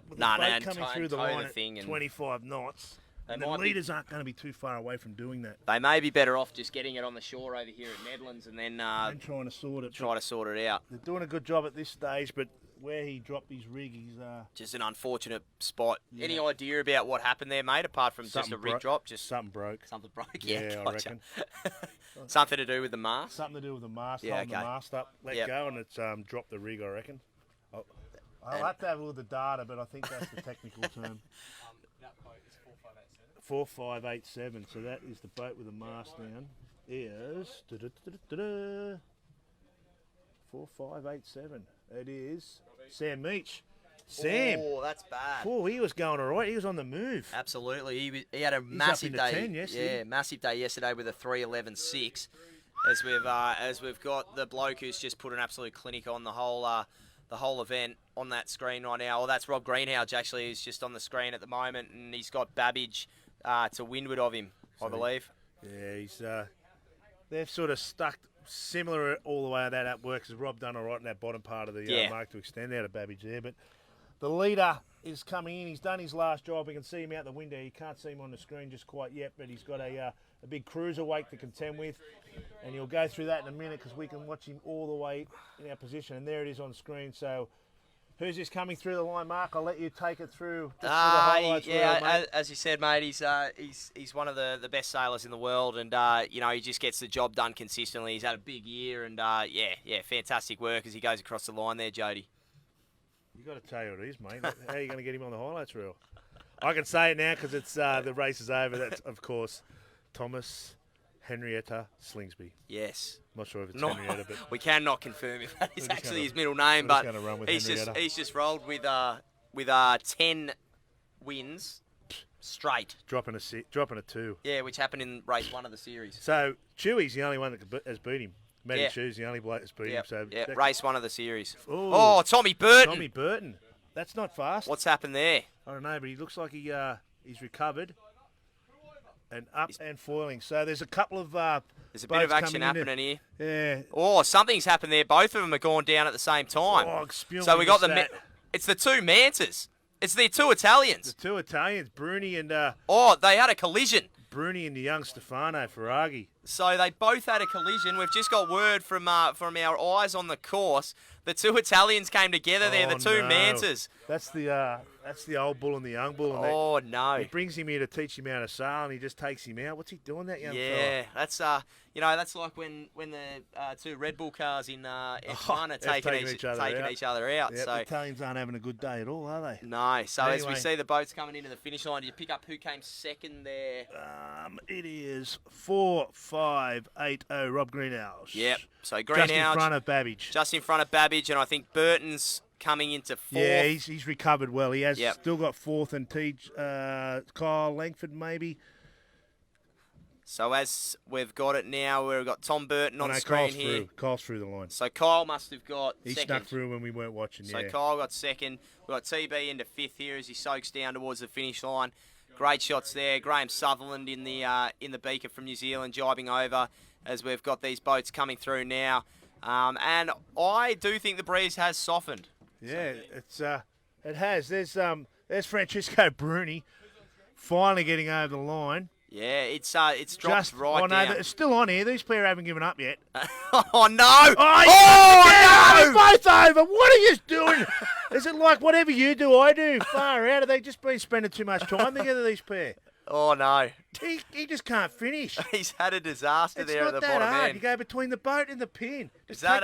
with the boat coming through the line at 25 knots, and the leaders aren't going to be too far away from doing that. They may be better off just getting it on the shore over here at Nedlands and then trying to sort it. Try to sort it out. They're doing a good job at this stage, but where he dropped his rig, he's just an unfortunate spot. Yeah. Any idea about what happened there, mate? Apart from just a rig drop, just something broke. Something broke. Yeah, gotcha. I reckon. Something to do with the mast. Something to do with the mast. Yeah, holding the mast up, let go, and it's dropped the rig. I reckon. I'll have to have a look at the data, but I think that's the technical term. That boat is 4587. 4587. So that is the boat with the mast down. Is 4587. It is Sam Meach. Sam. Oh, that's bad. Oh, he was going all right. He was on the move. Absolutely. He had a massive day. 10 yesterday. Yeah, massive day yesterday with a 3:11.6. As we've got the bloke who's just put an absolute clinic on the whole event on that screen right now. Well, that's Rob Greenhouse actually, who's just on the screen at the moment, and he's got Babbage to windward of him, I believe. Yeah, he's they've sort of stuck similar all the way that up works as Rob done all right in that bottom part of the mark to extend out of Babbage there, but the leader is coming in. He's done his last job. We can see him out the window. You can't see him on the screen just quite yet, but he's got a big cruiser wake to contend with, and he'll go through that in a minute because we can watch him all the way in our position, and there it is on screen. So Who's this coming through the line, Mark? I'll let you take it through. Just for the highlights reel, mate. As you said, mate, he's one of the best sailors in the world, and he just gets the job done consistently. He's had a big year, and fantastic work as he goes across the line there, Jody. You got to tell you what it is, mate. How are you going to get him on the highlights reel? I can say it now because it's the race is over. That's of course Thomas Henrietta Slingsby. Yes. I'm not sure if it's Henrietta, but we cannot confirm if that is actually his middle name. But he's Henrietta. just rolled with 10 wins straight. Dropping a 2. Yeah, which happened in race 1 of the series. So Chewy's the only one that has beat him. Matty Chew's the only bloke that's beat him. So race 1 of the series. Ooh, Oh, Tommy Burton. Tommy Burton. That's not fast. What's happened there? I don't know, but he looks like he's recovered and up and foiling. So there's a couple of There's a bit of action happening here. Yeah. Oh, something's happened there. Both of them are gone down at the same time. Oh, spewing so we got that. It's the two Mantas. It's the two Italians. The two Italians, Bruni and they had a collision. Bruni and the young Stefano Ferraghi. So they both had a collision. We've just got word from our eyes on the course. The two Italians came together there. The two Mantas. That's the old bull and the young bull. And no! He brings him here to teach him how to sail, and he just takes him out. What's he doing, that young fella? Yeah, that's like when the two Red Bull cars in F1 are taking each other out. Yep, So the Italians aren't having a good day at all, are they? No. So anyway, as we see the boats coming into the finish line, you pick up who came second there. It is 4-5-8-0 Rob Greenhouse. Yep. So Greenhouse just in front of Babbage. Just in front of Babbage, and I think Burton's coming into 4th. Yeah, he's recovered well. He has still got 4th and Kyle Langford maybe. So as we've got it now, we've got Tom Burton on the screen here. Kyle's through the line. So Kyle must have got he second. snuck through when we weren't watching. So Kyle got second. We've got TB into 5th here as he soaks down towards the finish line. Great shots there. Graham Sutherland in the beaker from New Zealand jibing over as we've got these boats coming through now. And I do think the breeze has softened. Yeah, it has. There's Francesco Bruni finally getting over the line. Yeah, it's dropped right down. It's still on here. These players haven't given up yet. Oh, no! Oh, no! Both over. What are you doing? Is it like whatever you do, I do? Far out. Have they just been spending too much time together, these pair? Oh, no. He just can't finish. He's had a disaster there at the bottom hard. end. You go between the boat and the pin. Is that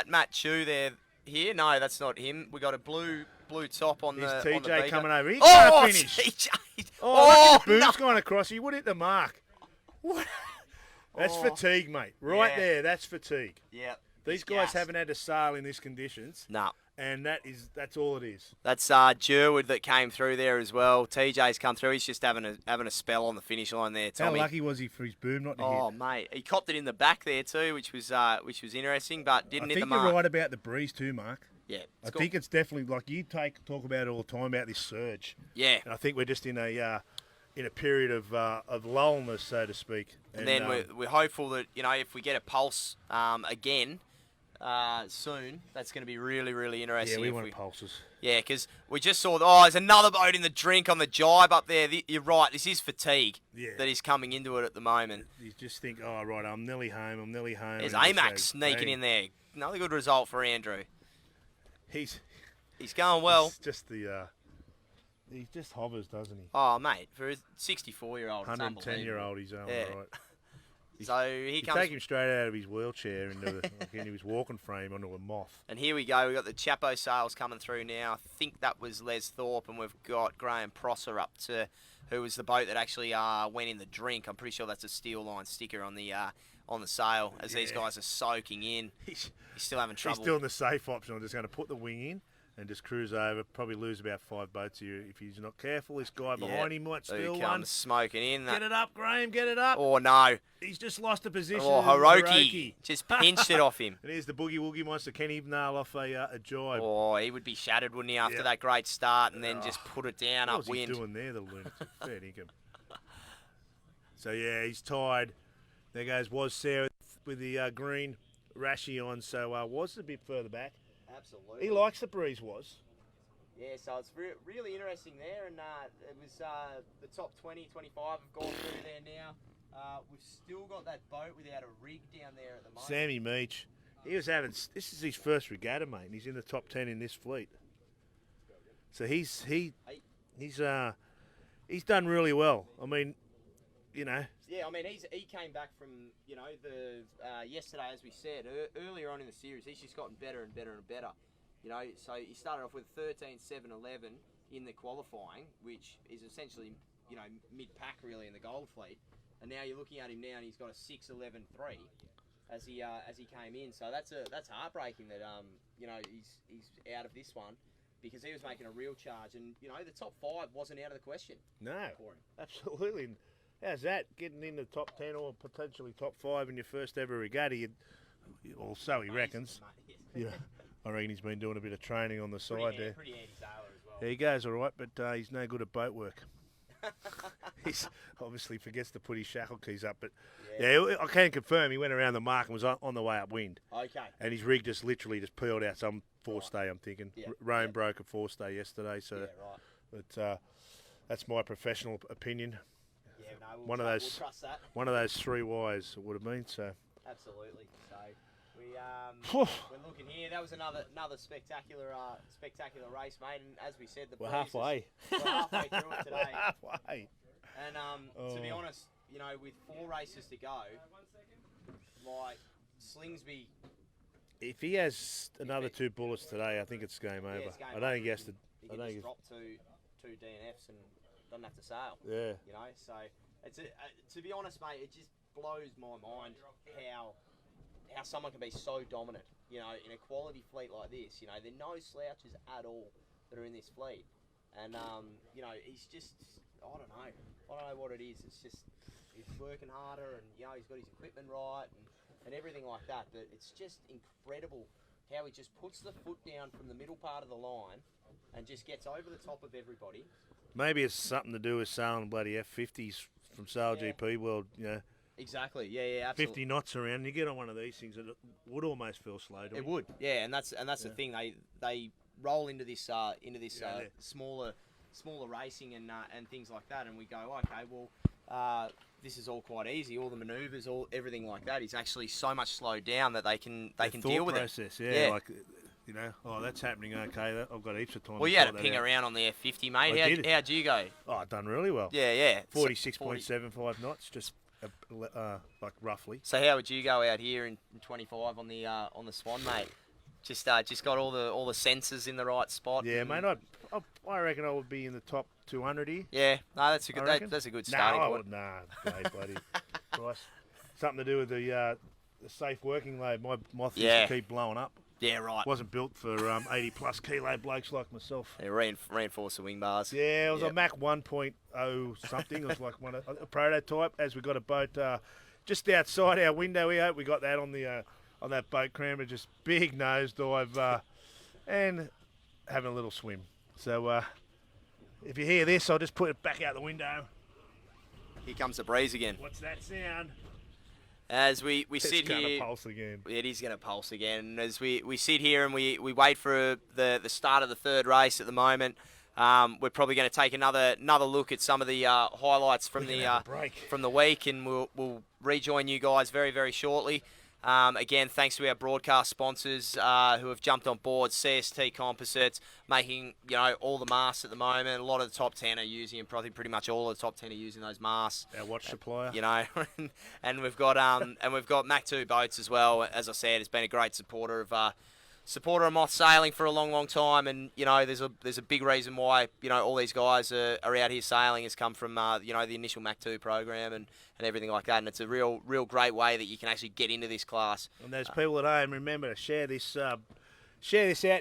Matt Chu there here? No, that's not him. We got a blue top on There's the TJ beaker. coming over. He can't finish. TJ. Look at the boom's gone across. He would hit the mark. What? That's fatigue, mate. Right there, that's fatigue. Yeah. These guys haven't had to sail in these conditions. No. And that's all it is. That's Jerwood that came through there as well. TJ's come through. He's just having a spell on the finish line there, Tommy. How lucky was he for his boom not to hit? Oh, mate. He copped it in the back there too, which was interesting, but didn't hit the mark. I think you're right about the breeze too, Mark. Yeah. I think it's definitely, like you talk about it all the time about this surge. Yeah. And I think we're just in a period of lullness, so to speak. And then we're hopeful that, if we get a pulse again soon, that's going to be really, really interesting. Yeah, we want pulses. Yeah, because we just saw, there's another boat in the drink on the jibe up there. You're right, this is fatigue that is coming into it at the moment. You just think, right, I'm nearly home. There's AMAX sneaking in there. Another good result for Andrew. He's going well. It's just he just hovers, doesn't he? Oh, mate, for a 64-year-old, 110-year-old, he's on right. So he comes. Take him straight out of his wheelchair into his walking frame onto a moth. And here we go. We've got the Chapo sales coming through now. I think that was Les Thorpe, and we've got Graham Prosser up to, who was the boat that actually went in the drink. I'm pretty sure that's a steel line sticker on the sail as these guys are soaking in. He's still having trouble. He's doing the safe option. I'm just going to put the wing in and just cruise over. Probably lose about 5 boats here if he's not careful. This guy behind him might steal one. Smoking in. Get it up, Graham. Get it up. Oh, no. He's just lost a position. Oh, Hiroki just pinched it off him. And here's the boogie woogie monster. Can he nail off a jibe? Oh, he would be shattered, wouldn't he, after that great start and then just put it down upwind. What was he doing there, the lunatic? Fair dinkum. So, yeah, he's tied. There goes Was Sarah with the green Rashi on. So, Was a bit further back. Absolutely. He likes the breeze, Was. Yeah, so it's really interesting there. And it was the top 20, 25 have gone through there now. We've still got that boat without a rig down there at the moment. Sammy Meach. He was having. This is his first regatta, mate, and he's in the top 10 in this fleet. So he's done really well. I mean, you know. Yeah, I mean, he came back from, you know, the yesterday, as we said, earlier on in the series, he's just gotten better and better and better. You know, so he started off with 13, 7, 11 in the qualifying, which is essentially, you know, mid-pack really in the gold fleet. And now you're looking at him now and he's got a 6, 11, 3 as he came in. So that's heartbreaking that, you know, he's out of this one because he was making a real charge. And, you know, the top 5 wasn't out of the question. No, for him. absolutely. How's that? Getting in the top 10 or potentially top 5 in your first ever regatta, or so he reckons. Yeah, I reckon he's been doing a bit of training on the side there. Pretty handy sailor as well. Yeah, he goes all right, but he's no good at boat work. He's obviously forgets to put his shackle keys up, but yeah, I can confirm he went around the mark and was on the way upwind. Okay. And his rig just literally just peeled out some forestay, I'm thinking. Yeah. Rome broke a forestay yesterday, so Yeah, right. but that's my professional opinion. Yeah, no, One of we'll those trust that. One of those 3 wires it would have been, so. Absolutely. So we're looking here. That was another spectacular race, mate. And as we said, We're halfway. We're halfway through it today. Halfway. And to be honest, you know, with 4 races to go, like Slingsby. If he has another 2 bullets today, I think it's game over. It's game I don't think he has to. He can just drop two DNFs and doesn't have to sail. Yeah. You know, so it's to be honest, mate, it just blows my mind how someone can be so dominant. You know, in a quality fleet like this. You know, there are no slouches at all that are in this fleet, and you know, he's just I don't know what it is. It's just he's working harder, and you know, he's got his equipment right and everything like that. But it's just incredible how he just puts the foot down from the middle part of the line and just gets over the top of everybody. Maybe it's something to do with sailing bloody F50s from Sail GP World, you know. Exactly. Yeah, absolutely. 50 knots around, and you get on one of these things, it would almost feel slow. It would. Yeah, and that's the thing. They roll into this smaller racing and things like that, and we go, okay, well, this is all quite easy. All the manoeuvres, everything like that is actually so much slowed down that they can deal with process, it. Yeah, like, you know, that's happening. Okay, I've got heaps of time. Well, you had to ping around on the F50, mate. How'd you go? Oh, I've done really well. Yeah. 46.75 knots, just like roughly. So how would you go out here in 25 on the Swan, mate? Just got all the sensors in the right spot. Yeah, mate. I reckon I would be in the top 200 here. Yeah, no, that's a good starting point. Bloody Christ. Something to do with the safe working load. My moth used to keep blowing up. Yeah, right. Wasn't built for 80 plus kilo blokes like myself. Yeah, reinforce the wing bars. Yeah, it was a Mach 1.0 something. It was like a prototype. As we got a boat just outside our window here, we got that on that boat crammer, just big nosedive and having a little swim. So if you hear this, I'll just put it back out the window. Here comes the breeze again. What's that sound? As we sit here, it's going to pulse again. It is going to pulse again. As we sit here and we wait for the start of the 3rd race at the moment, we're probably going to take another look at some of the highlights from the week, and we'll rejoin you guys very, very shortly. Again, thanks to our broadcast sponsors who have jumped on board. CST Composites, making all the masks at the moment. A lot of the top 10 are using them. Probably pretty much all of the top 10 are using those masks. Our watch supplier. And we've got Mac 2 Boats as well. As I said, it's been a great supporter of moth sailing for a long, long time, and there's a big reason why all these guys are out here sailing has come from the initial Mac 2 program and everything like that, and it's a real great way that you can actually get into this class. And those people at home, remember to share this out to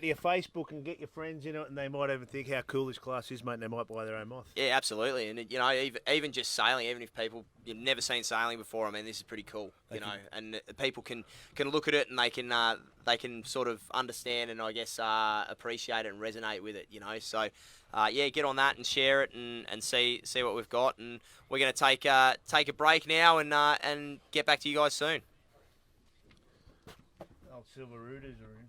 your Facebook and get your friends in it, and they might even think how cool this class is, mate, and they might buy their own moth. Yeah, absolutely, and even just sailing, even if people you've never seen sailing before, I mean, this is pretty cool, and people can look at it and they can sort of understand and I guess appreciate it and resonate with it, So get on that and share it and see what we've got, and we're going to take a break now and get back to you guys soon. Old Silver Rooters are in.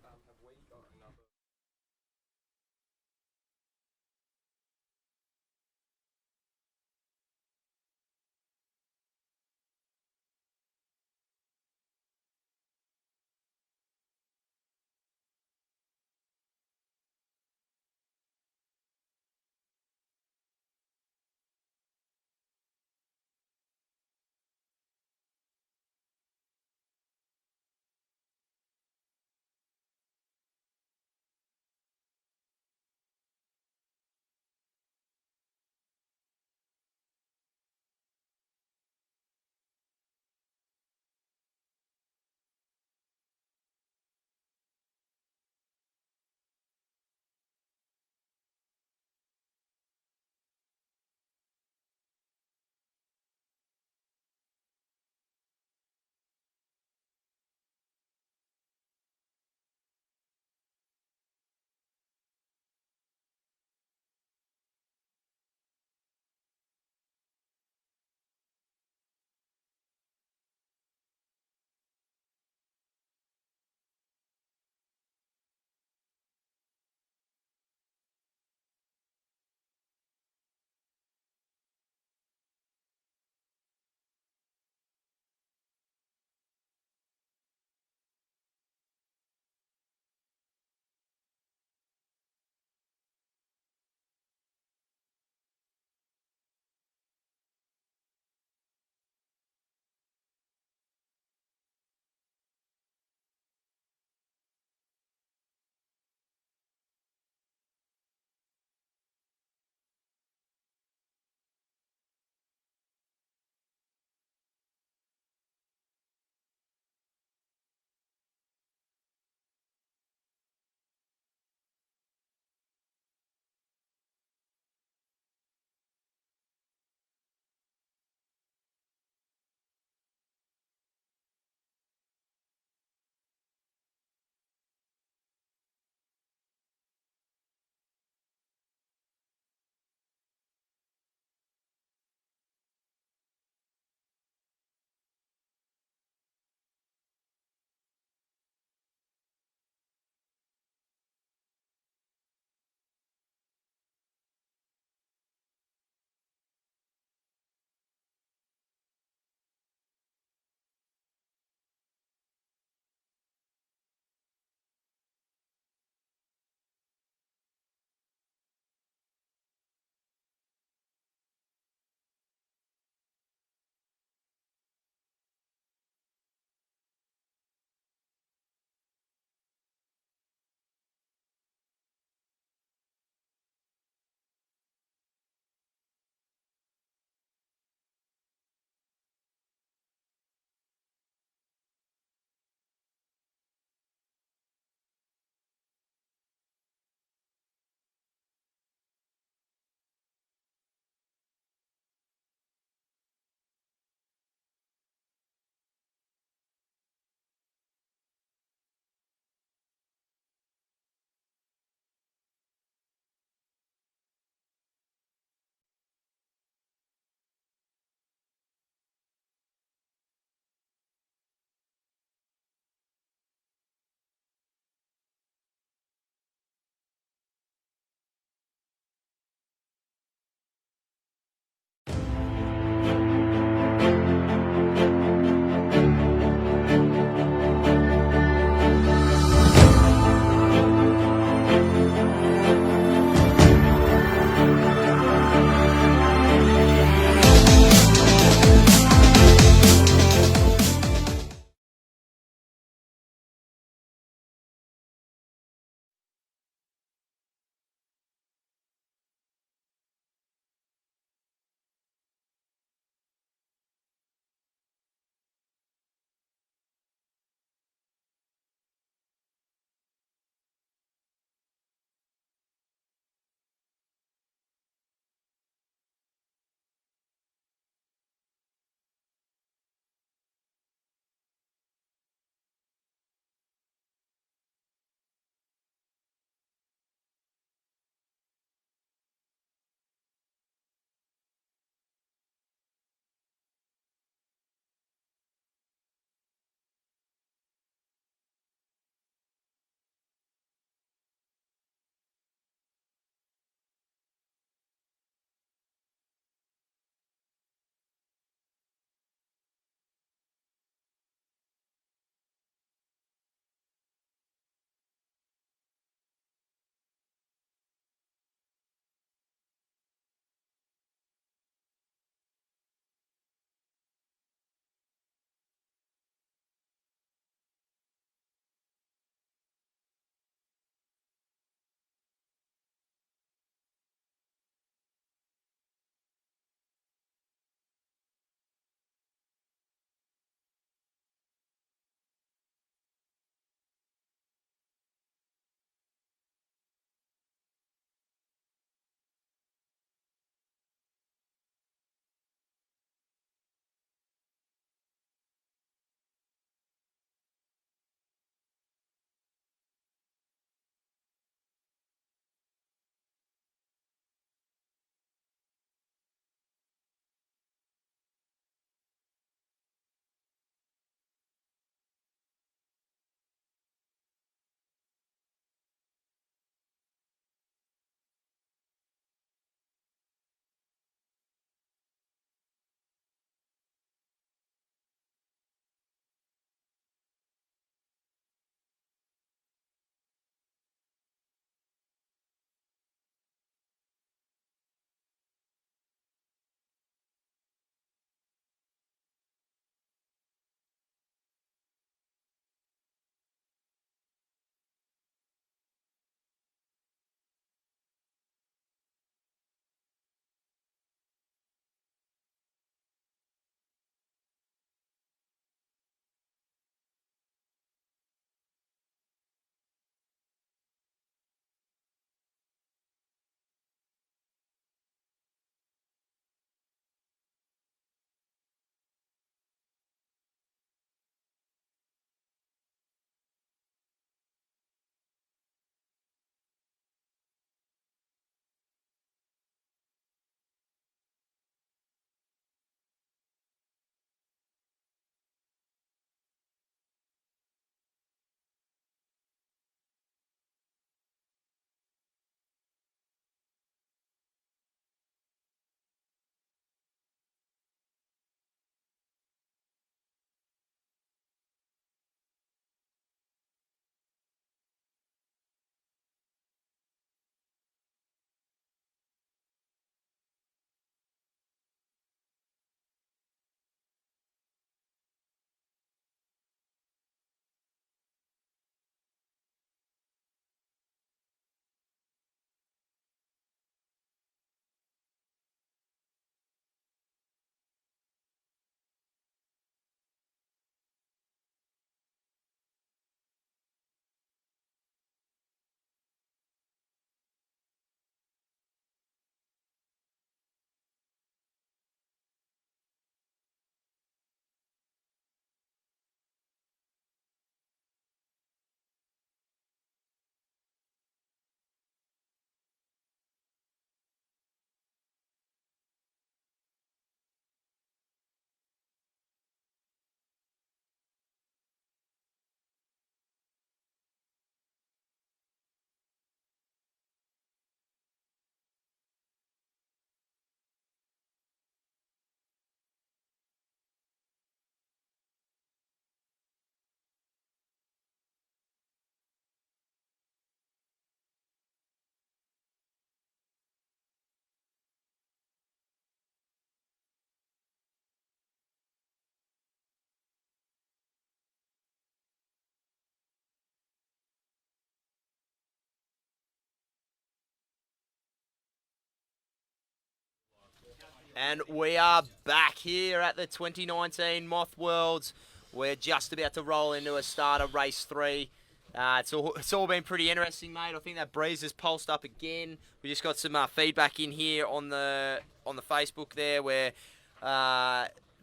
And we are back here at the 2019 Moth Worlds. We're just about to roll into a start of race 3. It's all been pretty interesting, mate. I think that breeze has pulsed up again. We just got some feedback in here on the Facebook there, where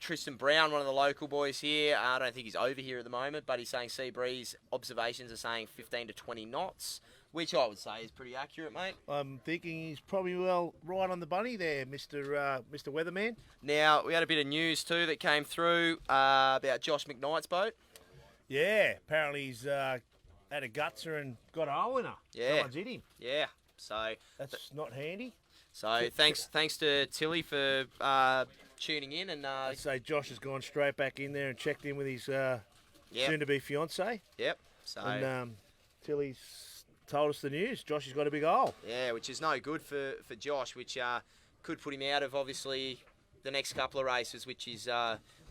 Tristan Brown, one of the local boys here, I don't think he's over here at the moment, but he's saying sea breeze observations are saying 15 to 20 knots, which I would say is pretty accurate, mate. I'm thinking he's probably right on the bunny there, Mr. Weatherman. Now, we had a bit of news too that came through about Josh McKnight's boat. Yeah, apparently he's had a gutser and got a hole in her. Yeah. Someone's hit him. Yeah, so That's not handy. So thanks to Tilly for tuning in, and I'd say Josh has gone straight back in there and checked in with his soon-to-be fiance. Yep. So And Tilly's told us the news. Josh has got a big hole. yeah, which is no good for Josh, which could put him out of obviously the next couple of races, which is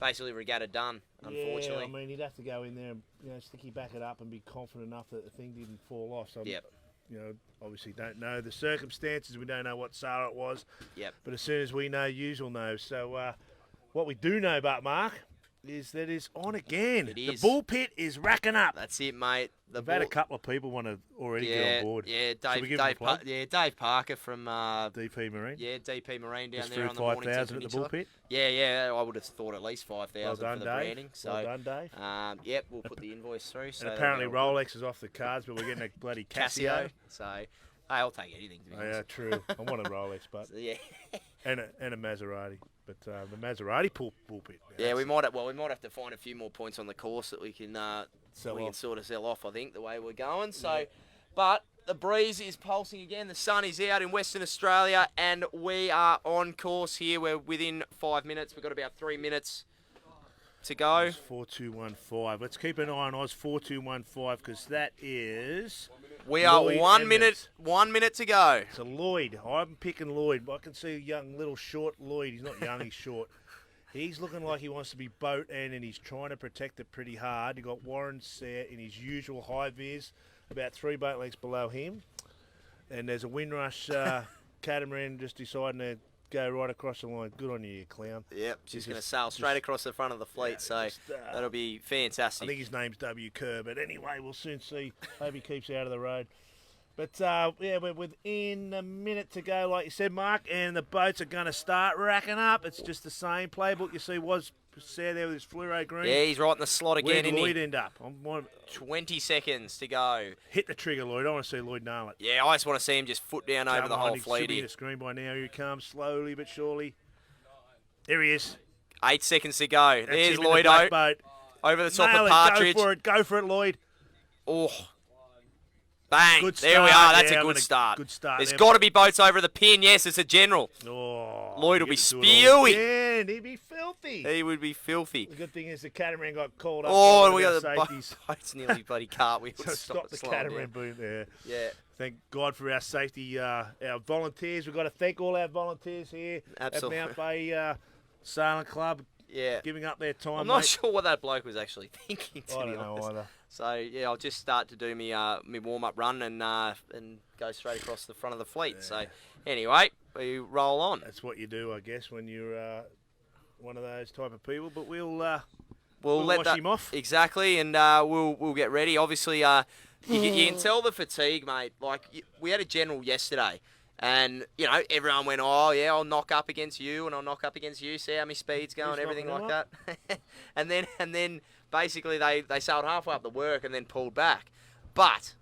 basically regatta done. Unfortunately. Yeah, I mean he'd have to go in there and sticky back it up and be confident enough that the thing didn't fall off. So Yep. Obviously don't know the circumstances. We don't know what sail it was. Yep. But as soon as we know, you'll know. So what we do know about Mark is that it's on again. It is. The bull pit is racking up. That's it, mate. We've had a couple of people want to already get on board. Yeah, Shall we give him a plug? Dave Parker from DP Marine. Yeah, DP Marine down Just there threw on the Mornington 5,000 at the bull Peninsula. pit. Yeah, I would have thought at least 5,000 Well done, for the Dave. branding. So, Well done, Dave. Yep, we'll put the invoice through. So And that'll apparently be all good. Rolex is off the cards, but we're getting a bloody Casio. So, hey, I'll take anything to be Oh, yeah, honest. true. I want a Rolex, but So, yeah, and a Maserati. But the Maserati bull pit. yeah, we might have to find a few more points on the course that we can Sell off. sort of sell off. I think the way we're going. So, but the breeze is pulsing again. The sun is out in Western Australia, and we are on course here. We're within 5 minutes. We've got about 3 minutes to go. Oz 4215. Let's keep an eye on Oz 4215 because that is. We are Lloyd 1 Emmons. minute. 1 minute to go. So Lloyd, I'm picking Lloyd. I can see young, little, short Lloyd. He's not young, he's short. He's looking like he wants to be boat end, and he's trying to protect it pretty hard. You got Warren Sayre in his usual high vis, about 3 boat lengths below him. And there's a Windrush catamaran just deciding to go right across the line. Good on you, you clown. Yep, she's going to sail straight across the front of the fleet, so that'll be fantastic. I think his name's W. Kerr, but anyway, we'll soon see. Hope he keeps out of the road. But, yeah, we're within a minute to go, like you said, Mark, and the boats are going to start racking up. It's just the same playbook. You see was Sayre there with his fluoro green. Yeah, he's right in the slot again, Where'd isn't Lloyd he? end up? 20 seconds to go. Hit the trigger, Lloyd. I want to see Lloyd nail it. Yeah, I just want to see him just foot down over Come the on, whole he should fleet be in here. the screen by now. Here he comes, slowly but surely. There he is. 8 seconds to go. That's There's him in the black Lloyd boat. over the top Nail of it. Partridge. Go for it, Lloyd. Oh, bang. Good There we start. are. That's Yeah, a I'm good gonna- start. good start There's there. got to be boats over the pin. Yes, it's a general. Oh, Lloyd will be he gets to do it all spewing. again. He'd be filthy. He would be filthy. The good thing is the catamaran got called up. Oh, by and we one got of the our safeties. boats nearly bloody cartwheeled. So stop the catamaran boom there. Yeah. Thank God for our safety, our volunteers. We've got to thank all our volunteers here Absolutely. at Mount Bay Sailing Club, Yeah. giving up their time. I'm not mate. sure what that bloke was actually thinking, to I be don't know honest. either. So yeah, I'll just start to do me warm-up run and go straight across the front of the fleet. So anyway, we roll on. That's what you do, I guess, when you're one of those type of people. But we'll We'll let wash that him off. exactly, and we'll get ready. Obviously, you can tell the fatigue, mate. Like we had a general yesterday, and everyone went, "Oh yeah, I'll knock up against you, and I'll knock up against you. See how my speed's going, Who's everything knocking like that." and then basically they sailed halfway up the work and then pulled back. But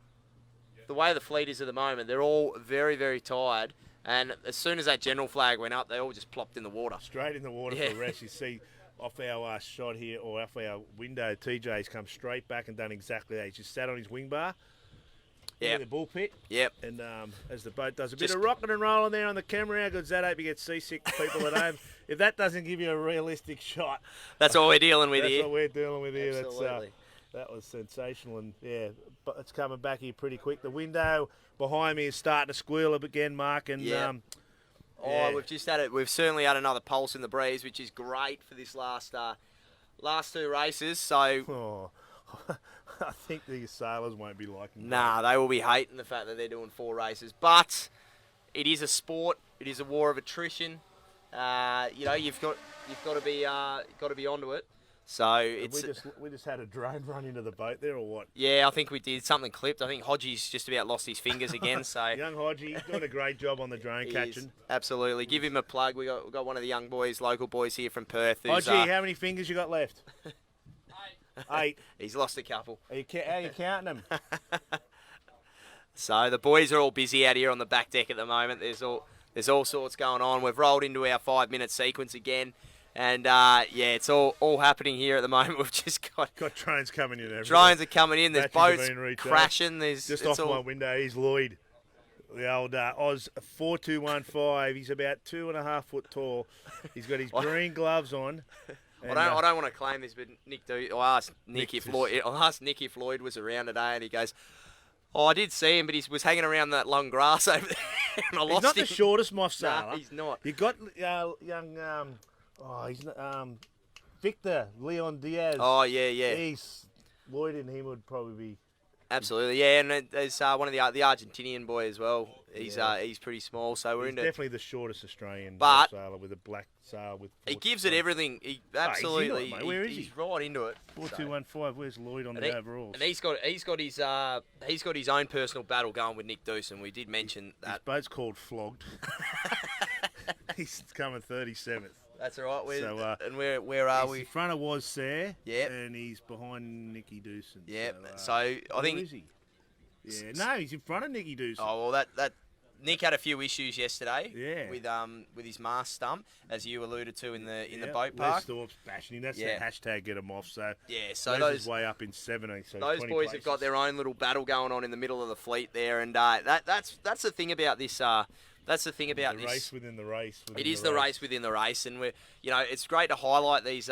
the way the fleet is at the moment, they're all very, very tired. And as soon as that general flag went up, they all just plopped in the water. Straight in the water Yeah. for a rest. You see off our shot here, or off our window, TJ's come straight back and done exactly that. He's just sat on his wing bar Yeah. in the bull pit. Yep. And as the boat does a bit Just- of rocking and rolling there on the camera, how good's that? Hope you get seasick, people at home. If that doesn't give you a realistic shot, That's what we're dealing with that's here. what we're dealing with here. Absolutely. That was sensational, and yeah, but it's coming back here pretty quick. The window behind me is starting to squeal up again, Mark, and Yeah. yeah. We've just had it. We've certainly had another pulse in the breeze, which is great for this last 2 races. So Oh, I think these sailors won't be liking nah, they will be hating the fact that they're doing 4 races. But it is a sport. It is a war of attrition. you've got to be onto it. So we just had a drone run into the boat there, or what? Yeah, I think we did. Something clipped. I think Hodgie's just about lost his fingers again. So young Hodgie, he's doing a great job on the drone catching. Absolutely. Give him a plug. We got one of the young boys, local boys here from Perth. Hodgie, how many fingers you got left? 8. He's lost a couple. How are you counting them? So the boys are all busy out here on the back deck at the moment. There's all sorts going on. We've rolled into our 5-minute sequence again. And, it's all happening here at the moment. We've just got drones coming in everywhere. Drones are coming in. There's Batteries boats crashing. Just off my window, he's Lloyd. The old Oz 4215. He's about 2.5 foot tall. He's got his green gloves on. I don't want to claim this, but I asked Nick if Lloyd was around today, and he goes, I did see him, but he was hanging around that long grass over there, and I lost him. He's not the shortest moth sailor. No, he's not. You got young... Victor Leon Diaz. Oh, yeah. Lloyd and him would probably be... Absolutely, yeah, and there's one of the Argentinian boy as well. He's pretty small, so he's definitely the shortest Australian sailor with a black sail with. He gives it everything. He absolutely. He's into it, mate. Where is he? He's right into it. 4215. Where's Lloyd on the overalls? And he's got his own personal battle going with Nick Doosan. We did mention that. His boat's called Flogged. He's coming 37th. That's all right. And where are we? In front of Was Sayre. Yep. And he's behind Nicky Doosan. Yep. So I think. Where is he? Yeah. No, he's in front of Nicky Doosan. Oh well, that Nick had a few issues yesterday. Yeah. With his mast stump, as you alluded to in the boat park. Les Thorpe's bashing him. That's the hashtag get him off. So so Les those is way up in 17. So those boys have got their own little battle going on in the middle of the fleet there, and that's the thing about this. That's the thing about the this race within the race. It is the race within the race, and it's great to highlight these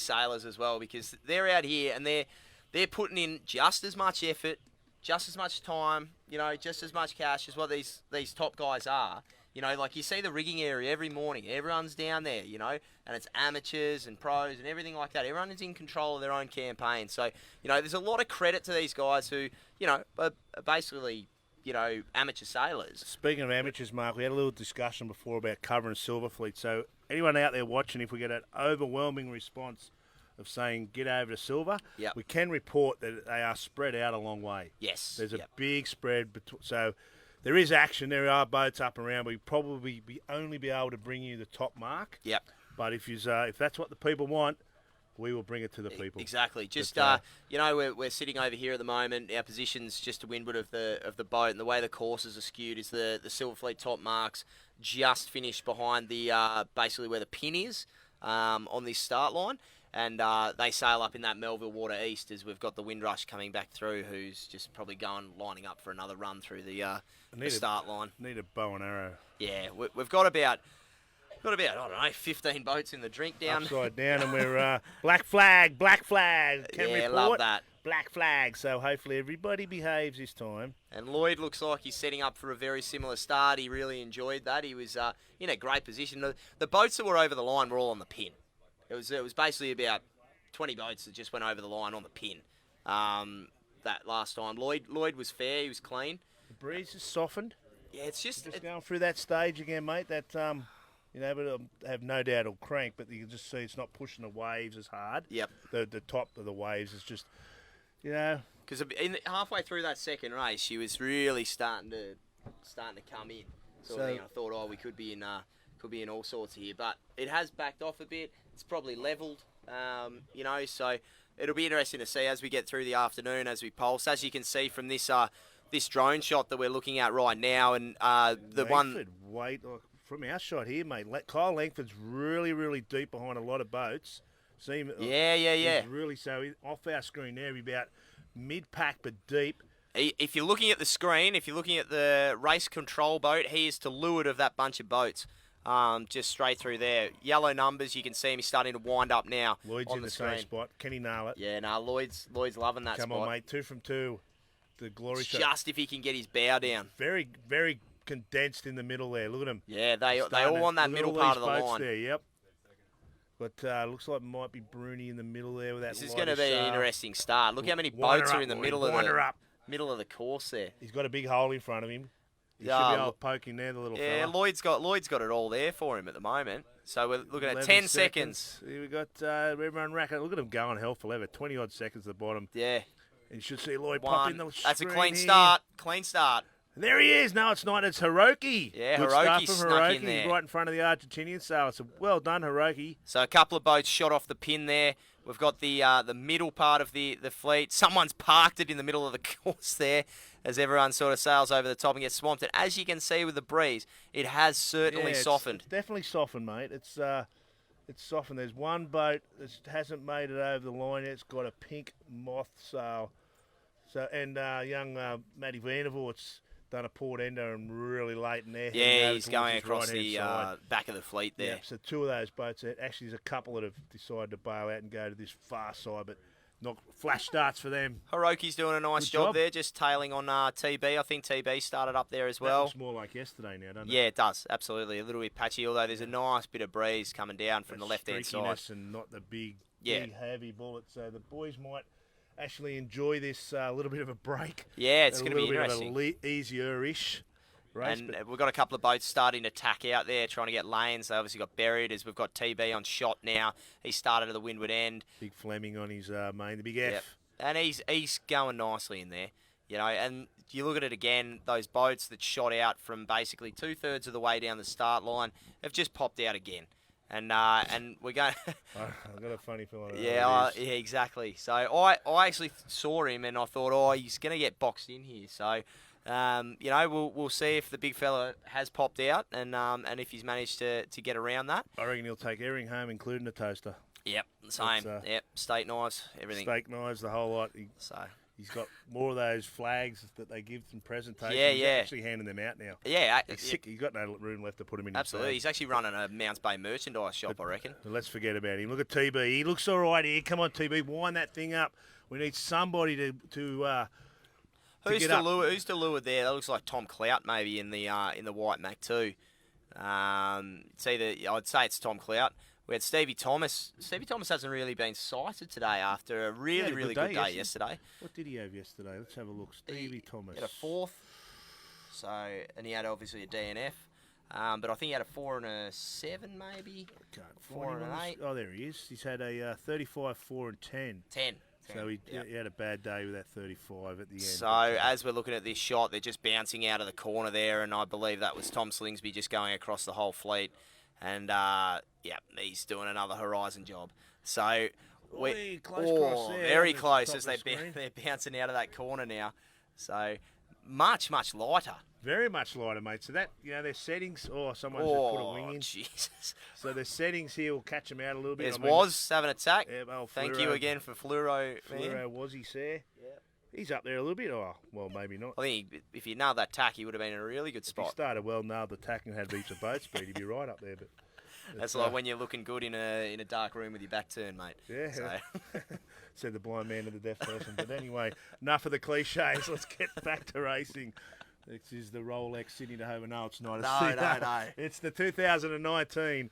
sailors as well, because they're out here and they're putting in just as much effort, just as much time, just as much cash as what these top guys are. Like you see the rigging area every morning, everyone's down there, and it's amateurs and pros and everything like that. Everyone is in control of their own campaign. So, there's a lot of credit to these guys who, are basically, amateur sailors. Speaking of amateurs, Mark, we had a little discussion before about covering silver fleet. So anyone out there watching, if we get an overwhelming response of saying get over to silver, we can report that they are spread out a long way. Yes. There's a big spread. So there is action. There are boats up and around. We probably only be able to bring you the top mark. Yep. But if that's what the people want, we will bring it to the people. Exactly. Just we're sitting over here at the moment. Our position's just to windward of the boat, and the way the courses are skewed is the Silver Fleet top marks just finished behind the basically where the pin is on this start line, and they sail up in that Melville water east as we've got the Windrush coming back through, who's just probably lining up for another run through the start line. Need a bow and arrow. Yeah, we've got about I don't know, 15 boats in the drink down. Upside down, and we're black flag. Can report, love that. Black flag. So hopefully everybody behaves this time. And Lloyd looks like he's setting up for a very similar start. He really enjoyed that. He was in a great position. The boats that were over the line were all on the pin. It was basically about 20 boats that just went over the line on the pin. That last time, Lloyd was fair. He was clean. The breeze has softened. Yeah, it's just going through that stage again, mate. That but I have no doubt it'll crank, but you can just see it's not pushing the waves as hard. Yep. The top of the waves is just, Because halfway through that second race, she was really starting to come in. So I thought, we could be in all sorts here, but it has backed off a bit. It's probably levelled, So it'll be interesting to see as we get through the afternoon, as we pulse. As you can see from this drone shot that we're looking at right now, and from our shot here, mate, Kyle Langford's really, really deep behind a lot of boats. See him? Yeah. He's really off our screen there. He's about mid-pack but deep. If you're looking at the screen, if you're looking at the race control boat, he is to leeward of that bunch of boats, just straight through there. Yellow numbers, you can see him. He's starting to wind up now. Lloyd's in the same spot. Can he nail it? Yeah, Lloyd's loving that spot. Come on, mate. 2 from 2. The glory shot. Just if he can get his bow down. Very, very condensed in the middle there. Look at him. Yeah, they all want that middle part of the line. There, yep. But looks like it might be Bruni in the middle there with that. This is going to be an interesting start. Look how many boats are in the middle of the course there. He's got a big hole in front of him. He should be able to poke him there, the little Yeah, fella. Lloyd's got it all there for him at the moment. So we're looking at 11 10 seconds. Here we got everyone racking. Look at him going hell for leather. 20-odd seconds at the bottom. Yeah. And you should see Lloyd pop in One. the That's a screen clean here. start. Clean start. And there he is. No, it's not. It's Hiroki. Yeah, Good Hiroki stuff from snuck Hiroki. in there. He's right in front of the Argentinian. So it's a well done, Hiroki. So a couple of boats shot off the pin there. We've got the middle part of the fleet. Someone's parked it in the middle of the course there as everyone sort of sails over the top and gets swamped. And as you can see with the breeze, it has certainly softened. It's definitely softened, mate. It's softened. There's one boat that hasn't made it over the line yet. It's got a pink moth sail. So and young Matty Vandervoort's done a port ender and really late in there. Yeah, he's going across the back of the fleet there. Yeah, so two of those boats. Actually, there's a couple that have decided to bail out and go to this far side, but not flash starts for them. Hiroki's doing a nice Good job job. there, just tailing on TB. I think TB started up there as That well. looks more like yesterday now, doesn't it? Yeah, it does. Absolutely. A little bit patchy, although there's a nice bit of breeze coming down from the left-hand side. Streakiness and not the big heavy bullet. So the boys might actually enjoy this little bit of a break. Yeah, it's going to be interesting. A little bit of a easier-ish race. And we've got a couple of boats starting to tack out there, trying to get lanes. They obviously got buried as we've got TB on shot now. He started at the windward end. Big Fleming on his main, the big F. Yep. And he's going nicely in there, you know. And you look at it again, those boats that shot out from basically 2/3 of the way down the start line have just popped out again. And we're going. I've got a funny feeling. Yeah, exactly. So I actually saw him and I thought, oh, he's going to get boxed in here. So, you know, we'll see if the big fella has popped out and if he's managed to get around that. I reckon he'll take everything home, including the toaster. Yep, same. Yep, steak knives, everything. Steak knives, the whole lot. He's got more of those flags that they give in presentations. Yeah, He's yeah. actually handing them out now. Yeah, He's sick. He's got no room left to put them in. Absolutely. He's actually running a Mounts Bay merchandise shop, I reckon. Let's forget about him. Look at TB. He looks all right here. Come on, TB. Wind that thing up. We need somebody to Who's get to up. lure? Who's to lure there? That looks like Tom Clout maybe in the white Mac 2. I'd say it's Tom Clout. We had Stevie Thomas. Stevie Thomas hasn't really been sighted today after a really good day yesterday. What did he have yesterday? Let's have a look. Stevie Thomas. He had a fourth. So, and he had obviously a DNF. But I think he had a 4 and a 7 maybe. Can't 4 find and him an on 8. Oh, there he is. He's had a 35, 4 and 10. 10. So he had a bad day with that 35 at the end. So as we're looking at this shot, they're just bouncing out of the corner there, and I believe that was Tom Slingsby just going across the whole fleet. And, he's doing another horizon job. So, close cross there very on the close top as of the they're screen. bouncing out of that corner now. So, much lighter. Very much lighter, mate. So that, their settings. Oh, someone's just put a wing in. Jesus. So the settings here will catch them out a little bit. There's Woz having a tack. Yeah, well, Thank you again for Fluoro. Fluoro Wazzy's there. He's up there a little bit. Oh, well, maybe not. I think if he nailed that tack, he would have been in a really good If he spot. started well, nailed the tack and had heaps of boat speed, he'd be right up there. But That's like when you're looking good in a dark room with your back turned, mate. Yeah. So. Said the blind man to the deaf person. But anyway, enough of the cliches. Let's get back to racing. This is the Rolex Sydney to Hobart. No, it's not. No. It's the 2019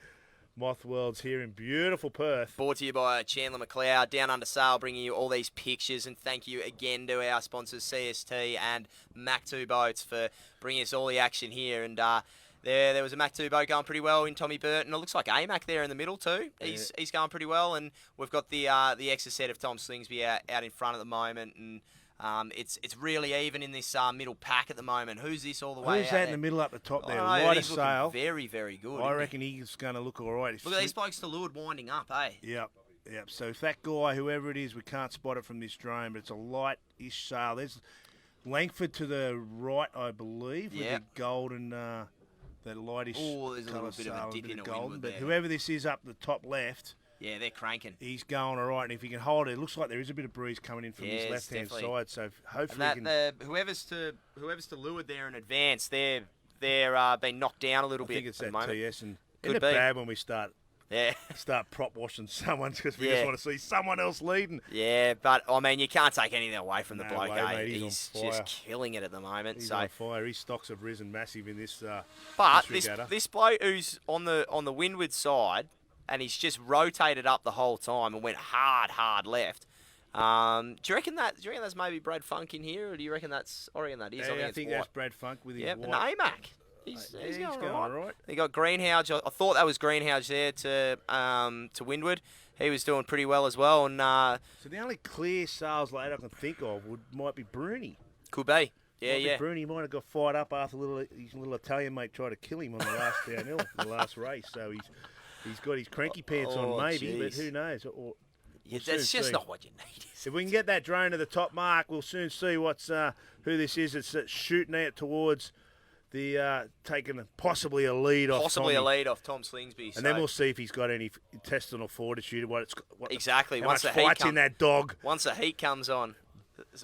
Moth Worlds here in beautiful Perth. Brought to you by Chandler Macleod, Down Under Sail, bringing you all these pictures. And thank you again to our sponsors, CST and Mac 2 Boats, for bringing us all the action here. And there was a Mac 2 boat going pretty well in Tommy Burton. It looks like AMAC there in the middle too. He's going pretty well. And we've got the extra set of Tom Slingsby out in front at the moment. And it's really even in this middle pack at the moment. Who's this all the way Who's out that in there? the middle up the top there? I know, Lighter he's looking sail. very, very good. I reckon he's going to look all right. Look at these blokes to leeward winding up, eh? Yep. So if that guy, whoever it is, we can't spot it from this drone, but it's a light-ish sail. There's Langford to the right, I believe, with the golden, that lightish Oh, there's a little colour bit of a sail, dip bit in of the golden. windward But there. whoever this is up the top left, Yeah, they're cranking. he's going all right. And if he can hold it, it looks like there is a bit of breeze coming in from Yeah, his it's left-hand definitely- side. So hopefully And he that can... whoever's to leeward there in advance, they're been knocked down a little I bit think it's at the that moment. TS. And Could isn't it be. bad when we start Yeah. prop washing someone because we Yeah. just want to see someone else leading? Yeah, but I mean, you can't take anything away from the No bloke. way, Eh? mate, he's on just fire. killing it at the moment. He's so, on fire. His stocks have risen massive in this. but this regatta. this bloke who's on the windward side, and he's just rotated up the whole time and went hard left. Do you reckon that's maybe Brad Funk in here, or do you reckon that's? I reckon that is. I think that's Brad Funk with his and white. AMAC. He's He's going going all all right. right. They got Greenhouse. I thought that was Greenhouse there to Windward. He was doing pretty well as well, and So the only clear sales late I can think of might be Bruni. could be. Yeah, Might be yeah. Bruni might have got fired up after his little Italian mate tried to kill him on the last downhill, the last race. So he's got his cranky pants Oh, on maybe, but jeez. who knows? Or Yeah, soon that's just see. not what you need. Is If we can get that drone to the top mark, we'll soon see who this is that's shooting out towards the taking possibly a lead off possibly a Tommy. lead off Tom Slingsby. And then we'll see if he's got any intestinal fortitude. Exactly. How Once much the heat fight's in that dog. Once the heat comes on,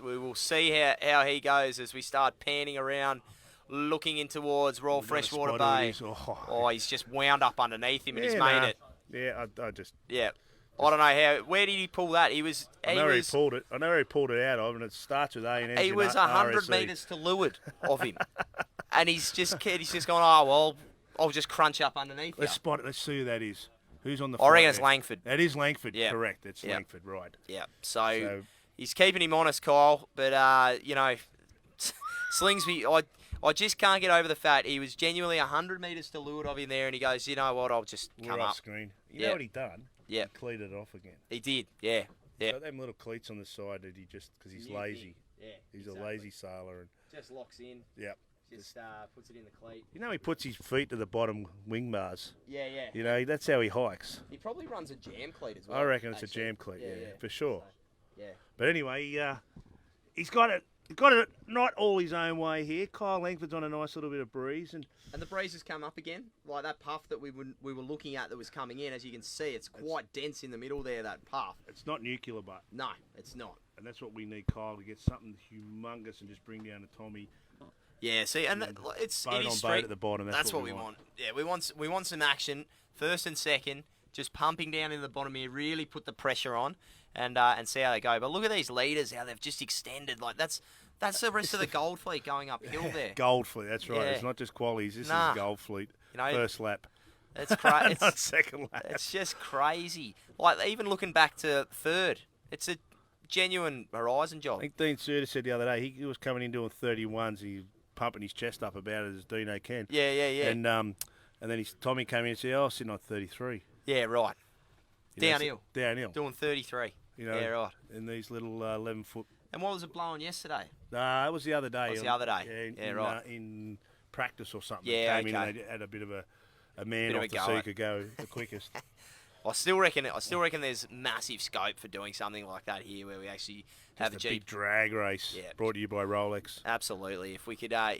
we will see how he goes as we start panning around, looking in towards Royal Freshwater spot who it Bay. is. Oh, he's just wound up underneath him and he's made it. Yeah, I just. Yeah. I don't know how. Where did he pull that? He was. I know he pulled it. I know where he pulled it out of, and it starts with A and He was 100 metres to leeward of him, and he's just going. Oh well, I'll just crunch up underneath. Let's spot it. Let's see who that is. Who's on the? I reckon flight it's there? Langford. That is Langford. Yeah. Correct. It's Yeah. Langford. Right. Yeah. So So he's keeping him honest, Kyle. But Slingsby, I just can't get over the fact he was genuinely 100 metres to leeward of him there, and he goes, you know what? I'll just we're come off up. screen. You Yeah. know what he done? Yeah. He cleated it off again. He did. Yeah. Yeah. Got them little cleats on the side that he just because he's lazy. Yeah. He's a lazy sailor, and Just locks in. yep. Just puts it in the cleat. You know he puts his feet to the bottom wing bars. Yeah, yeah. You know that's how he hikes. He probably runs a jam cleat as well. I reckon it's a actually. jam cleat. Yeah, yeah. for sure. So, yeah. But anyway, he's got it. Got it not all his own way here. Kyle Langford's on a nice little bit of breeze, and And the breeze has come up again, like that puff that we were looking at that was coming in. As you can see, it's quite dense in the middle there. That puff. it's not nuclear, but No, it's not. and that's what we need Kyle to get something humongous and just bring down to Tommy. Yeah, see, and it's Boat it is on street. boat at the bottom. That's what we want. Yeah, we want some action, first and second, just pumping down in the bottom here. Really put the pressure on, and see how they go. But look at these leaders, how they've just extended. Like that's the rest of the Gold Fleet going uphill there. Gold Fleet, that's right. Yeah. It's not just qualies. This Nah. is Gold Fleet. You know, First lap. It's crazy. Not second lap. It's just crazy. Like even looking back to third, it's a genuine horizon I job. think Dean Surter said the other day he was coming in doing 31s. He was pumping his chest up about it as Dino can. Yeah, yeah, yeah. And then Tommy came in and said, "Oh, I'm sitting on 33." Yeah, right. You know, Downhill. Downhill. Doing 33. You know, Yeah, right. in these little 11-foot. And what was it blowing yesterday? Nah, it was the other day. Oh, it was the other day. Yeah, right. In practice or something. Yeah, Came in okay. and they had a bit of a man Bit of off a the go sea at. could go the quickest. I still reckon there's massive scope for doing something like that here, where we actually have Just a a big drag race. Yeah. Brought to you by Rolex. Absolutely. If we could, a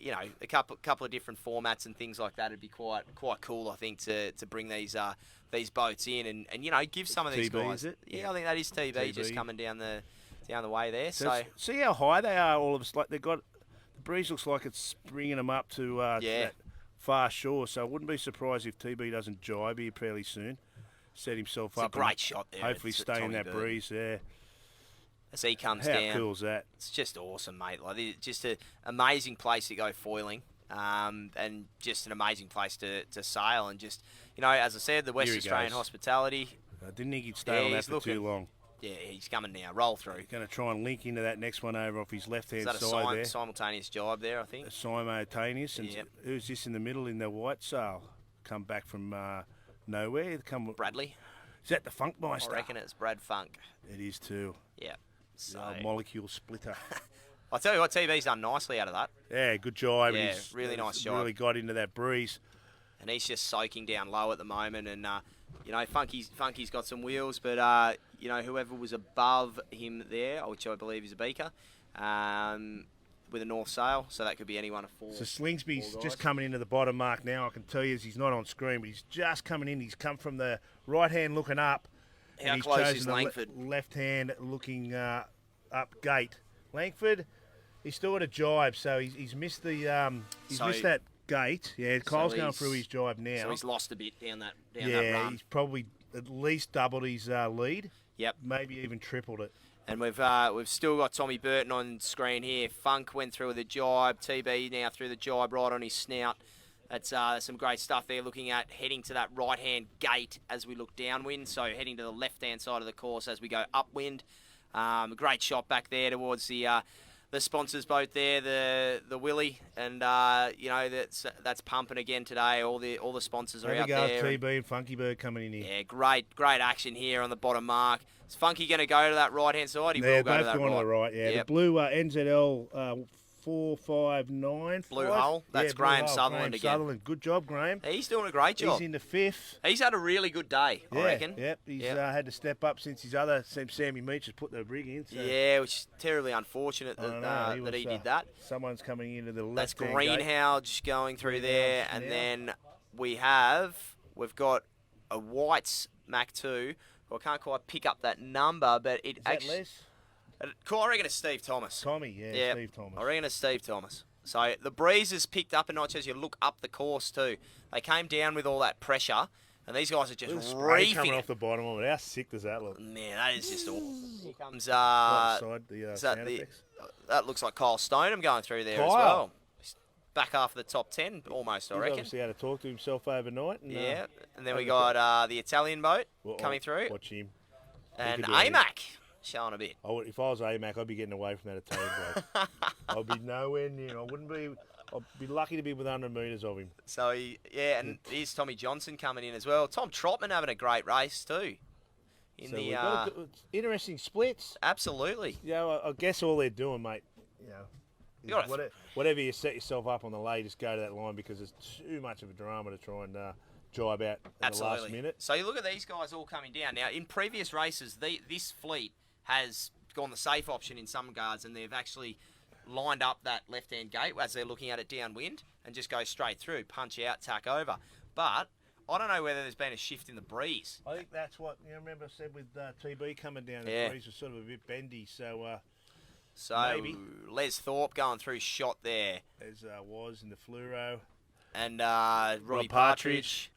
couple of different formats and things like that, it'd be quite cool. I think to bring these boats in and give some of these TB, guys. is it? Yeah, I think that is TB, just TB. coming down the way there. So That's- see how high they are. All of us, like they got the breeze looks like it's bringing them up to that far shore. So I wouldn't be surprised if TB doesn't jibe here fairly soon. Set himself it's a up. great and shot there. Hopefully It's stay in Tommy that Burton. breeze there. As he comes How down, cool is that? it's just awesome, mate. Like just an amazing place to go foiling, and just an amazing place to sail. And just as I said, the West Here he Australian goes. hospitality. I didn't think he'd stay on that he's for too looking- long. Yeah, he's coming now. Roll through. Going to try and link into that next one over off his left-hand Is that a side there. simultaneous jibe there? I think. Simultaneous. And Yep. who's this in the middle in the white sail? Come back from nowhere. Bradley. Is that the I Funkmeister? reckon it's Brad Funk. It is too. Yeah. The So old molecule splitter. I'll tell you what, TV's done nicely out of that, Yeah, good job. Yeah, He's really nice job. Really got into that breeze. and he's just soaking down low at the moment. And Funky's got some wheels, but whoever was above him there, which I believe is a beaker, with a north sail, so that could be any one of four. So Slingsby's four just guys. coming into the bottom mark now. I can tell you he's not on screen, but he's just coming in. He's come from the right hand looking up. How and he's close chosen is the Langford? left hand looking up gate. Langford, he's still at a jibe, so he's missed the missed that gate. Yeah, Kyle's going he's- through his jibe now. So he's lost a bit down that yeah, run. he's probably at least doubled his lead. Yep. Maybe even tripled it. And we've still got Tommy Burton on screen here. Funk went through with a jibe. TB now through the jibe right on his snout. That's some great stuff there. Looking at heading to that right-hand gate as we look downwind. So heading to the left-hand side of the course as we go upwind. Great shot back there towards the sponsors boat there, the Willie, and that's pumping again today. All the sponsors are out there. TB and Funky Bird coming in here. Yeah, great action here on the bottom mark. Is Funky going to go to that right-hand side? He will go to that both going to the right, yeah. Yep. The blue NZL 459. Blue hull. That's Graham Sutherland again. Sutherland. Good job, Graham. He's doing a great job. He's in the 5th. He's had a really good day, I reckon. Yep. He's had to step up since his other Sammy Meach has put the rig in. So. Yeah, which is terribly unfortunate that he did that. Someone's coming into the left. That's Greenhouse going through there, and then we've got a White's Mac 2. I can't quite pick up that number, but it actually. I reckon it's Steve Thomas. Steve Thomas. I reckon it's Steve Thomas. So the breeze has picked up a notch as you look up the course too. They came down with all that pressure, and these guys are just reefing coming off the bottom of it. How sick does that look? Man, that is just awful. Here comes that looks like Kyle Stoneham going through there as well. He's back half of the top 10 almost, I reckon. Obviously had to talk to himself overnight. And, and then we got the Italian boat coming through. Watch him. And AMAC showing a bit. If I was AMAC, I'd be getting away from that Italian bloke. I'd be nowhere near. I'd be lucky to be within 100 metres of him. So, and here's Tommy Johnson coming in as well. Tom Trotman having a great race too. We've got interesting splits. Absolutely. I guess all they're doing, mate, whatever you set yourself up on the lay, just go to that line because there's too much of a drama to try and jibe out at the last minute. So you look at these guys all coming down. Now, in previous races, this fleet has gone the safe option in some regards, and they've actually lined up that left-hand gate as they're looking at it downwind and just go straight through, punch out, tack over. But I don't know whether there's been a shift in the breeze. I think that's what, remember I said with TB coming down, the breeze was sort of a bit bendy, so maybe. Les Thorpe going through shot there. As was in the fluoro. And Robbie Partridge.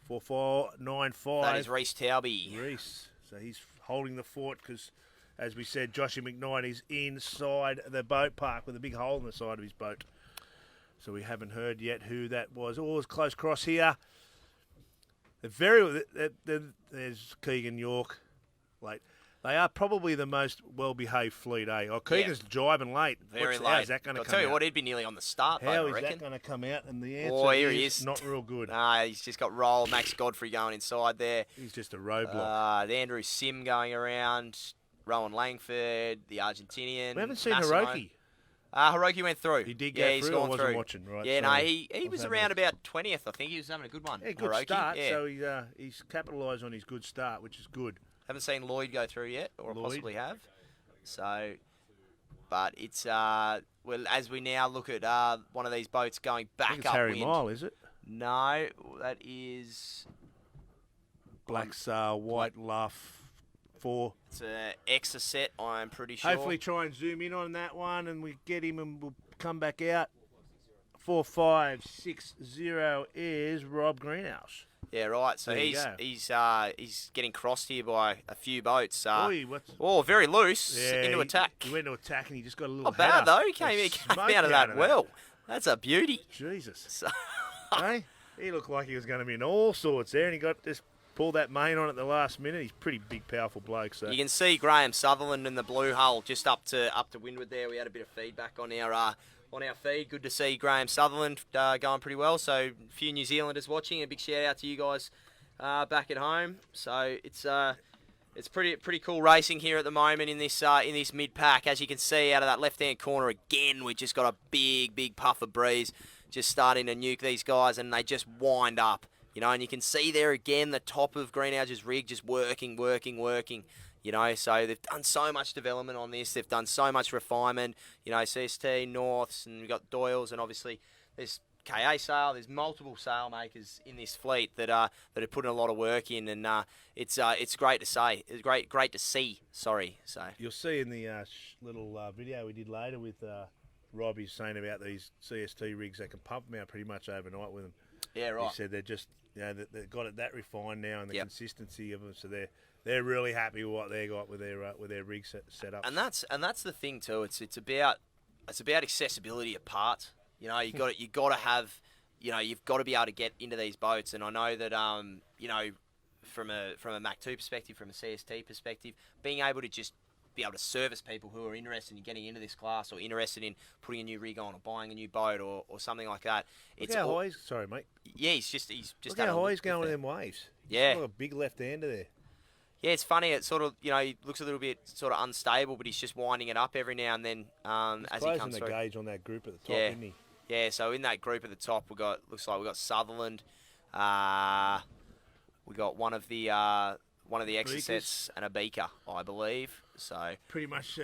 4495. That is Reece Taubey. Reece. So he's holding the fort because, as we said, Joshy McKnight is inside the boat park with a big hole in the side of his boat. So we haven't heard yet who that was. Oh, it's close cross here. There's Keegan York late. They are probably the most well-behaved fleet, eh? Oh, Keegan's jibing late. Very late. How's that going to come out? I'll tell you what, he'd be nearly on the start, How though, is I reckon. that going to come out? And the answer is not real good. He's just got roll. Max Godfrey going inside there. He's just a roadblock. The Andrew Sim going around. Rowan Langford, the Argentinian. We haven't seen Massimo. Hiroki. Hiroki went through. He did go through. He's gone I wasn't through. watching, right? Yeah, so no, he was around about 20th. I think he was having a good one. Yeah, good Hiroki. start. Yeah. So he's capitalised on his good start, which is good. Haven't seen Lloyd go through yet, or Lloyd. possibly have. So, but it's as we now look at one of these boats going back I think it's upwind. Harry Mile, is it? No, that is Black's White Luff 4. It's an extra set, I'm pretty sure. Hopefully try and zoom in on that one and we get him and we'll come back out. 4560 is Rob Greenhouse. Yeah, right. So he's getting crossed here by a few boats. Very loose into attack. He went to attack and he just got a little. Not bad though. He came out of that well. That's a beauty. Jesus. So hey, he looked like he was going to be in all sorts there, and he got just pulled that main on at the last minute. He's a pretty big, powerful bloke. So you can see Graham Sutherland in the blue hull just up to windward there. We had a bit of feedback on our feed. Good to see Graham Sutherland going pretty well. So a few New Zealanders watching. A big shout out to you guys back at home. So it's pretty cool racing here at the moment in this mid pack. As you can see out of that left hand corner again, we just got a big puff of breeze just starting to nuke these guys, and they just wind up. And you can see there again the top of Greenhouse's rig just working. So they've done so much development on this. They've done so much refinement. CST, Norths, and we've got Doyles, and obviously there's KA Sail. There's multiple sail makers in this fleet that are putting a lot of work in, and it's great to say. It's great to see. Sorry. So you'll see in the little video we did later with Rob, he's saying about these CST rigs. They can pump them out pretty much overnight with them. Yeah, right. He said they're just they've got it that refined now, and the consistency of them. So they're really happy with what they got with their rig set up. And that's the thing too. It's about accessibility of parts. You got to have, you've got to be able to get into these boats. And I know that from a Mac 2 perspective, from a CST perspective, being able to just be able to service people who are interested in getting into this class or interested in putting a new rig on or buying a new boat or something like that. Look how high sorry, mate. Yeah, he's just Look how high he's going with them waves. Yeah. He's got a big left-hander there. Yeah, it's funny. It sort of, he looks a little bit sort of unstable, but he's just winding it up every now and then as he comes through. The gauge on that group at the top, isn't he? Yeah, so in that group at the top, looks like we got Sutherland. We got one of the Exocets and a Beaker, I believe. So pretty much,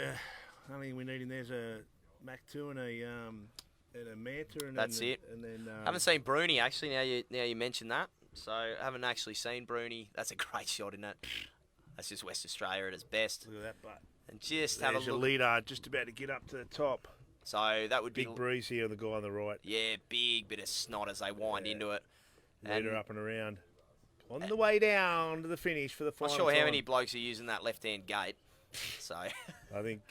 only thing we need in there's a Mac 2 and a Manta. And that's it. And then haven't seen Bruni actually. Now you mentioned that, so haven't actually seen Bruni. That's a great shot, isn't it? That's just West Australia at its best. Look at that butt. And just have a look. There's your leader just about to get up to the top. So that would be big breeze here on the guy on the right. Yeah, big bit of snot as they wind into it. Leader up and around. On the way down to the finish for the final. Not sure how many blokes are using that left-hand gate. So I think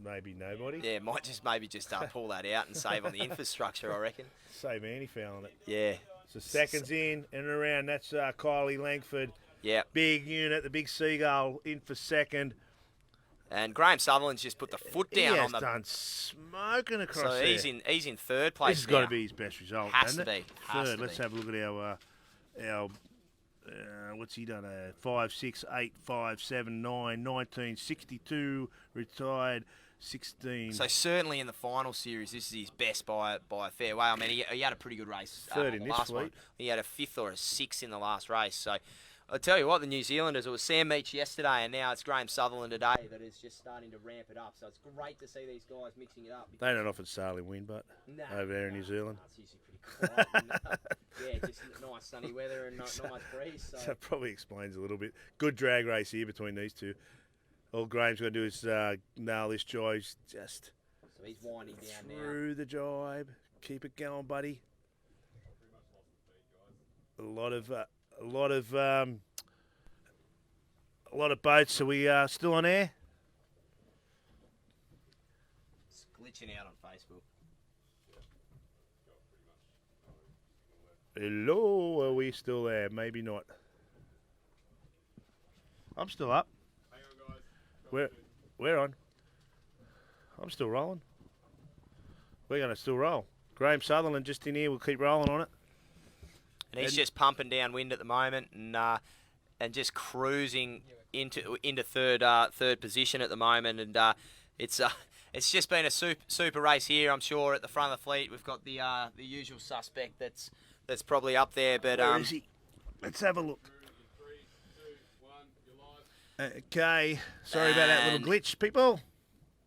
maybe nobody. Yeah, might just pull that out and save on the infrastructure, I reckon. Save anti-fouling it. Yeah. So seconds in and around. That's Kylie Langford. Yeah. Big unit, the big seagull in for second. And Graham Sutherland's just put the foot down on the. Done smoking across so there. he's in third place. This has got to be his best result. Has to be. Third. Let's have a look at our what's he done? 5, 6, 8, 5, 7, 9, 1962 retired. 16. So certainly in the final series, this is his best by a fair way. I mean, he had a pretty good race. Third in this last one. He had a 5th or a 6th in the last race. So I'll tell you what, the New Zealanders, it was Sam Meach yesterday, and now it's Graham Sutherland today that is just starting to ramp it up. So it's great to see these guys mixing it up. They don't often sailing wind, but over there in New Zealand. It's usually pretty quiet. Yeah, just nice sunny weather and nice breeze. So that probably explains a little bit. Good drag race here between these two. All Graham's got to do is nail this jibe. Just so he's winding down now. Through the jibe. Keep it going, buddy. A lot of boats. Are we still on air? It's glitching out on Facebook. Hello, are we still there? Maybe not. I'm still up. Hang on, guys. We're on. I'm still rolling. We're going to still roll. Graham Sutherland just in here. We'll keep rolling on it. And he's just pumping downwind at the moment and just cruising into third position at the moment. And it's just been a super race here. I'm sure at the front of the fleet we've got the usual suspect that's probably up there. But where is he? Let's have a look. 3, 2, 1, you're live. Okay, sorry about that little glitch, people.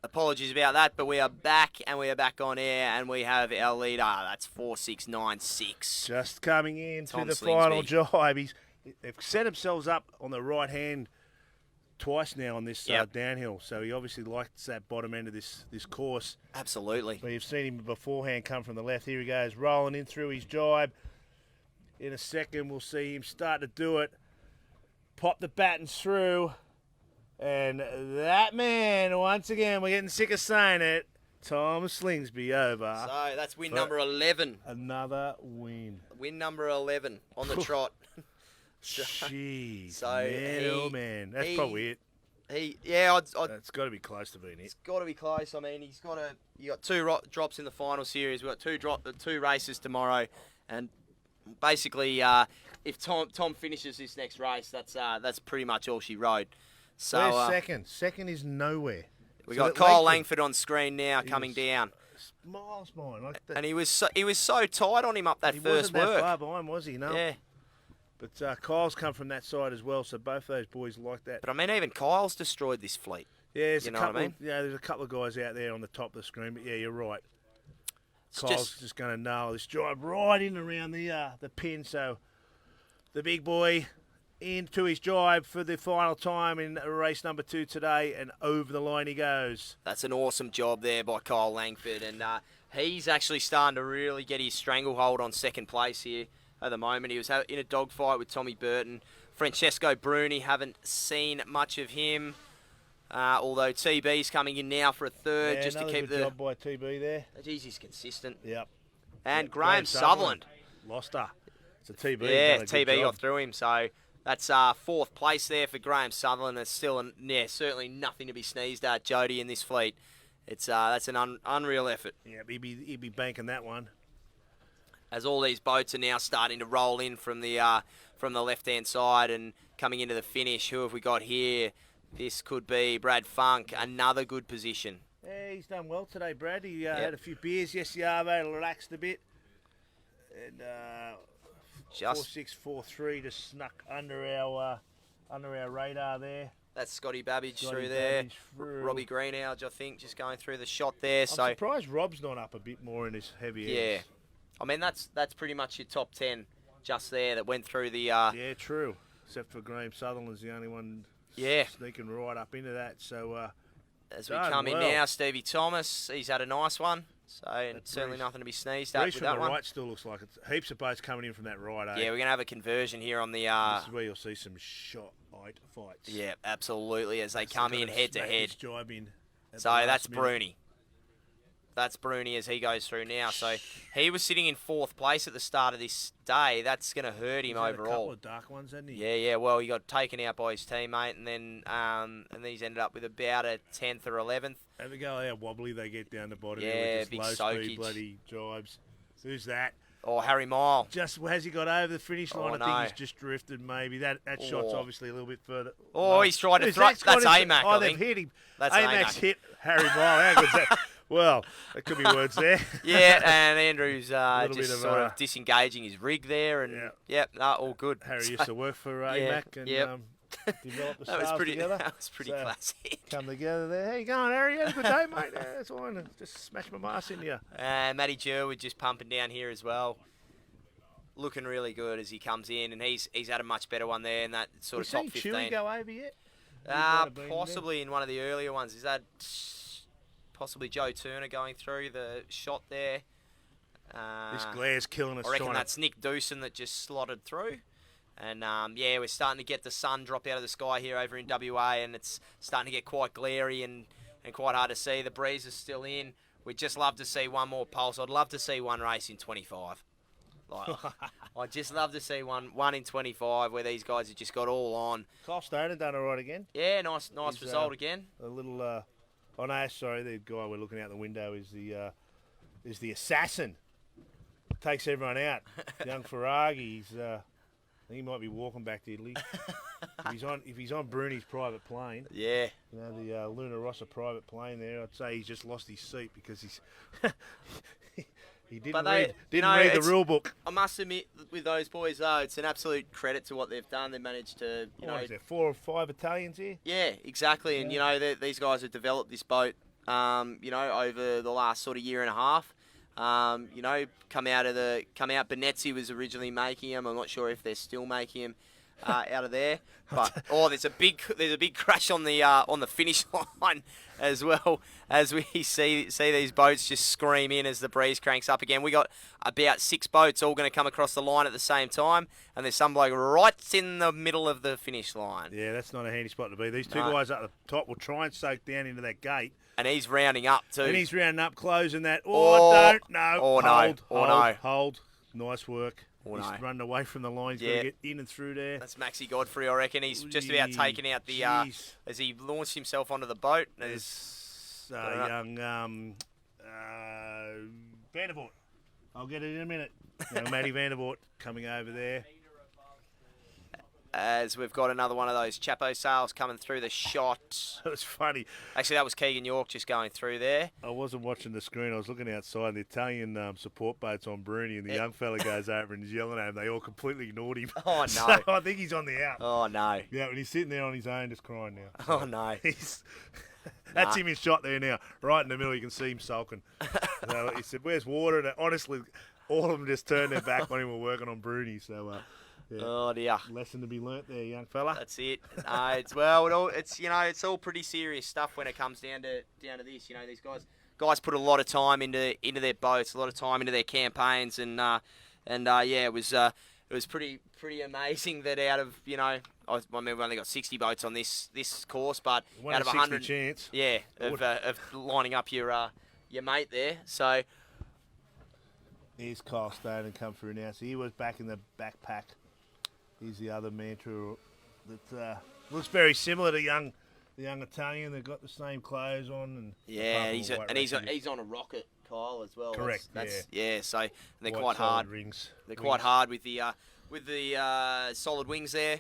Apologies about that, but we are back and we are back on air, and we have our leader. That's 4696. Just coming in Tom to the Slingsby. final jibe. They've set themselves up on the right hand twice now on this downhill, so he obviously likes that bottom end of this course. Absolutely. But you've seen him beforehand come from the left. Here he goes, rolling in through his jibe. In a second, we'll see him start to do it. Pop the battens through. And that man, once again, we're getting sick of saying it, Tom Slingsby over. So that's win number 11. Another win. Win number 11 on the trot. Jeez, so man, oh man, that's probably it. It's got to be close to being it. It's got to be close. I mean, you got 2 drops in the final series. We've got 2 races tomorrow, and basically, if Tom finishes this next race, that's pretty much all she rode. So where's second? Second is nowhere. We got Kyle Langford on screen now coming down. Miles behind, like that. And he was so tight on him up that first work. He wasn't that far work. behind, was he? No. Yeah. But Kyle's come from that side as well, so both those boys like that. But I mean, even Kyle's destroyed this fleet. Yeah, there's you know what I mean? There's a couple of guys out there on the top of the screen, but yeah, you're right. Kyle's just going to nail this drive right in around the pin, so the big boy into his drive for the final time in race number 2 today, and over the line he goes. That's an awesome job there by Kyle Langford, and he's actually starting to really get his stranglehold on second place here at the moment. He was in a dogfight with Tommy Burton. Francesco Bruni, haven't seen much of him, although TB's coming in now for a third just to keep the job by TB there. Geez, he's consistent. Yep. And Graham Sutherland lost her. It's a TB. Yeah, TB got through him, so That's fourth place there for Graham Sutherland. It's still, certainly nothing to be sneezed at, Jody, in this fleet. It's that's an unreal effort. Yeah, he'd be banking that one. As all these boats are now starting to roll in from the left-hand side and coming into the finish. Who have we got here? This could be Brad Funk, another good position. Yeah, he's done well today, Brad. He had a few beers yesterday, relaxed a bit. And 4.6, 4.3 just snuck under our radar there. That's Scotty Babbage through there. Robbie Greenhalgh, I think, just going through the shot there. I'm surprised Rob's not up a bit more in his heavy ends. Yeah. I mean, that's pretty much your top 10 just there that went through the... Yeah, true. Except for Graham Sutherland's the only one sneaking right up into that. So as we come in now, Stevie Thomas, he's had a nice one. So certainly nothing to be sneezed at with that one. From the right still looks like it's heaps of boats coming in from that right. Yeah, we're going to have a conversion here on the... this is where you'll see some shot fights. Yeah, absolutely, as they come in head to head. So that's Bruni. That's Bruni as he goes through now. So he was sitting in fourth place at the start of this day. That's going to hurt him overall. A couple of dark ones, hasn't he? Yeah. Well, he got taken out by his teammate, and then he's ended up with about a 10th or 11th. Have a go how wobbly they get down the bottom. Yeah, with big low soakage. speed bloody jibes. Who's that? Oh, Harry Mile. Just has he got over the finish line? Oh, I think he's just drifted. Maybe that shot's obviously a little bit further. Oh, he's tried to throw. That's AMAC. Oh, I they've think. hit him. That's AMAC's hit Harry Mile. How good's that? Well, there could be words there. Yeah, and Andrew's just sort of disengaging his rig there, and all good. Harry used to work for AMAC and developed the stars together. That was pretty classic. Come together there. How you going, Harry? Had a good day, mate. Yeah, that's fine. Just smashed my mask into you. Matty Jerwood just pumping down here as well. Looking really good as he comes in, and he's had a much better one there in that sort of top 15. Chewy go over yet? Possibly in one of the earlier ones. Is that possibly Joe Turner going through the shot there? This glare's killing us. I reckon that's Nick Doosan that just slotted through. And we're starting to get the sun drop out of the sky here over in WA, and it's starting to get quite glary and quite hard to see. The breeze is still in. We'd just love to see one more pulse. I'd love to see one race in 25. I'd just love to see one in 25 where these guys have just got all on. Kyle Stoner done all right again. Yeah, nice result again. A little. The guy we're looking out the window is the assassin. Takes everyone out. Young Faragi. I think he might be walking back to Italy. if he's on Bruni's private plane. Yeah. You know, the Luna Rossa private plane there. I'd say he's just lost his seat because he's. He didn't read the rule book. I must admit, with those boys, though, it's an absolute credit to what they've done. They've managed to, is there 4 or 5 Italians here? Yeah, exactly. Yeah. And, these guys have developed this boat, over the last sort of year and a half. Benezzi was originally making them. I'm not sure if they're still making them out of there. But there's a big crash on the finish line as well as we see these boats just scream in as the breeze cranks up again. We got about 6 boats all going to come across the line at the same time, and there's some bloke right in the middle of the finish line. Yeah, that's not a handy spot to be. These two guys up the top will try and soak down into that gate. And he's rounding up too. And he's rounding up, closing that. Don't. No. Hold. Nice work. He's running away from the line. He's got to get in and through there. That's Maxi Godfrey, I reckon. He's just about taking out the as he launched himself onto the boat. There's young Vandervoort. I'll get it in a minute. Young Matty Vandervoort coming over there. As we've got another one of those Chapo sails coming through the shot. It was funny. Actually, that was Keegan York just going through there. I wasn't watching the screen. I was looking outside, and the Italian support boat's on Bruni, and the young fella goes over and he's yelling at him. They all completely ignored him. Oh, no. So I think he's on the out. Oh, no. Yeah, and he's sitting there on his own just crying now. So oh, no. That's him in shot there now. Right in the middle, you can see him sulking. So he said, where's water? And honestly, all of them just turned their back when he were working on Bruni. So, yeah. Oh dear! Lesson to be learnt there, young fella. That's it. It's all pretty serious stuff when it comes down to this. These guys put a lot of time into their boats, a lot of time into their campaigns, and it was pretty amazing that out of I mean we've only got 60 boats on this course, but out of 100 chance, of lining up your mate there. So here's Kyle Stone and come through now. So he was back in the backpack. He's the other mantra that looks very similar to the young Italian. They've got the same clothes on. And Yeah, he's on a rocket, Kyle, as well. Correct. Yeah. So they're White quite solid hard. Rings. They're quite hard with the solid wings there.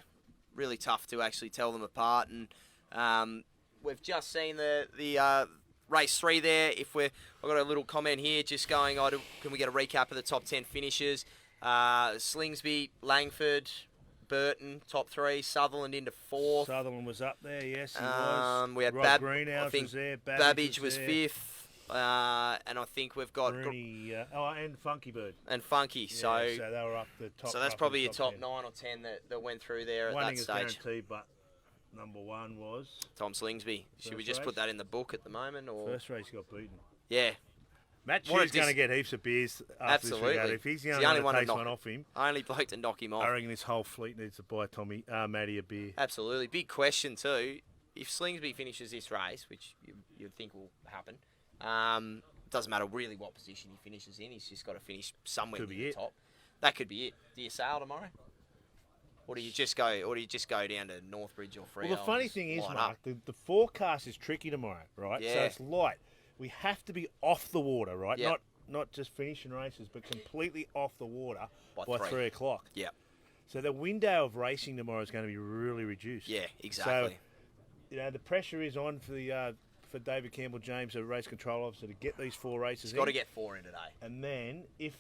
Really tough to actually tell them apart. And we've just seen the race 3 there. I've got a little comment here, just going, can we get a recap of the top 10 finishes? Slingsby, Langford, Burton, top 3. Sutherland into 4th. Sutherland was up there, yes, he was. We had Rob Greenhouse was there. Babbage was there. 5th. And I think we've got... Rooney, and Funky Bird. And Funky, Yeah, so they were up the top. So that's probably your top 10. 9 or 10 that went through there One at thing that is stage. guaranteed, but number 1 was... Tom Slingsby. Should we First just put race? that in the book at the moment? Or First race he got beaten. Yeah, Matt What a Chu's going to get heaps of beers after absolutely. this regard. If he's the He's only one that takes knock one off him, only bloke to knock him off. I reckon this whole fleet needs to buy Matty a beer. Absolutely. Big question too. If Slingsby finishes this race, which you'd think will happen, doesn't matter really what position he finishes in. He's just got to finish somewhere Could be near the it. top. That could be it. Do you sail tomorrow? Or do you just go down to Northbridge or Freo? Well, the funny thing is, Mark, the forecast is tricky tomorrow, right? So Yeah. it's light. We have to be off the water, right? Yep. Not just finishing races, but completely off the water By by 3. 3 o'clock. Yeah. So the window of racing tomorrow is going to be really reduced. Yeah, exactly. So, the pressure is on for David Campbell James, the race control officer, to get these 4 races He's got to get 4 in today. And then if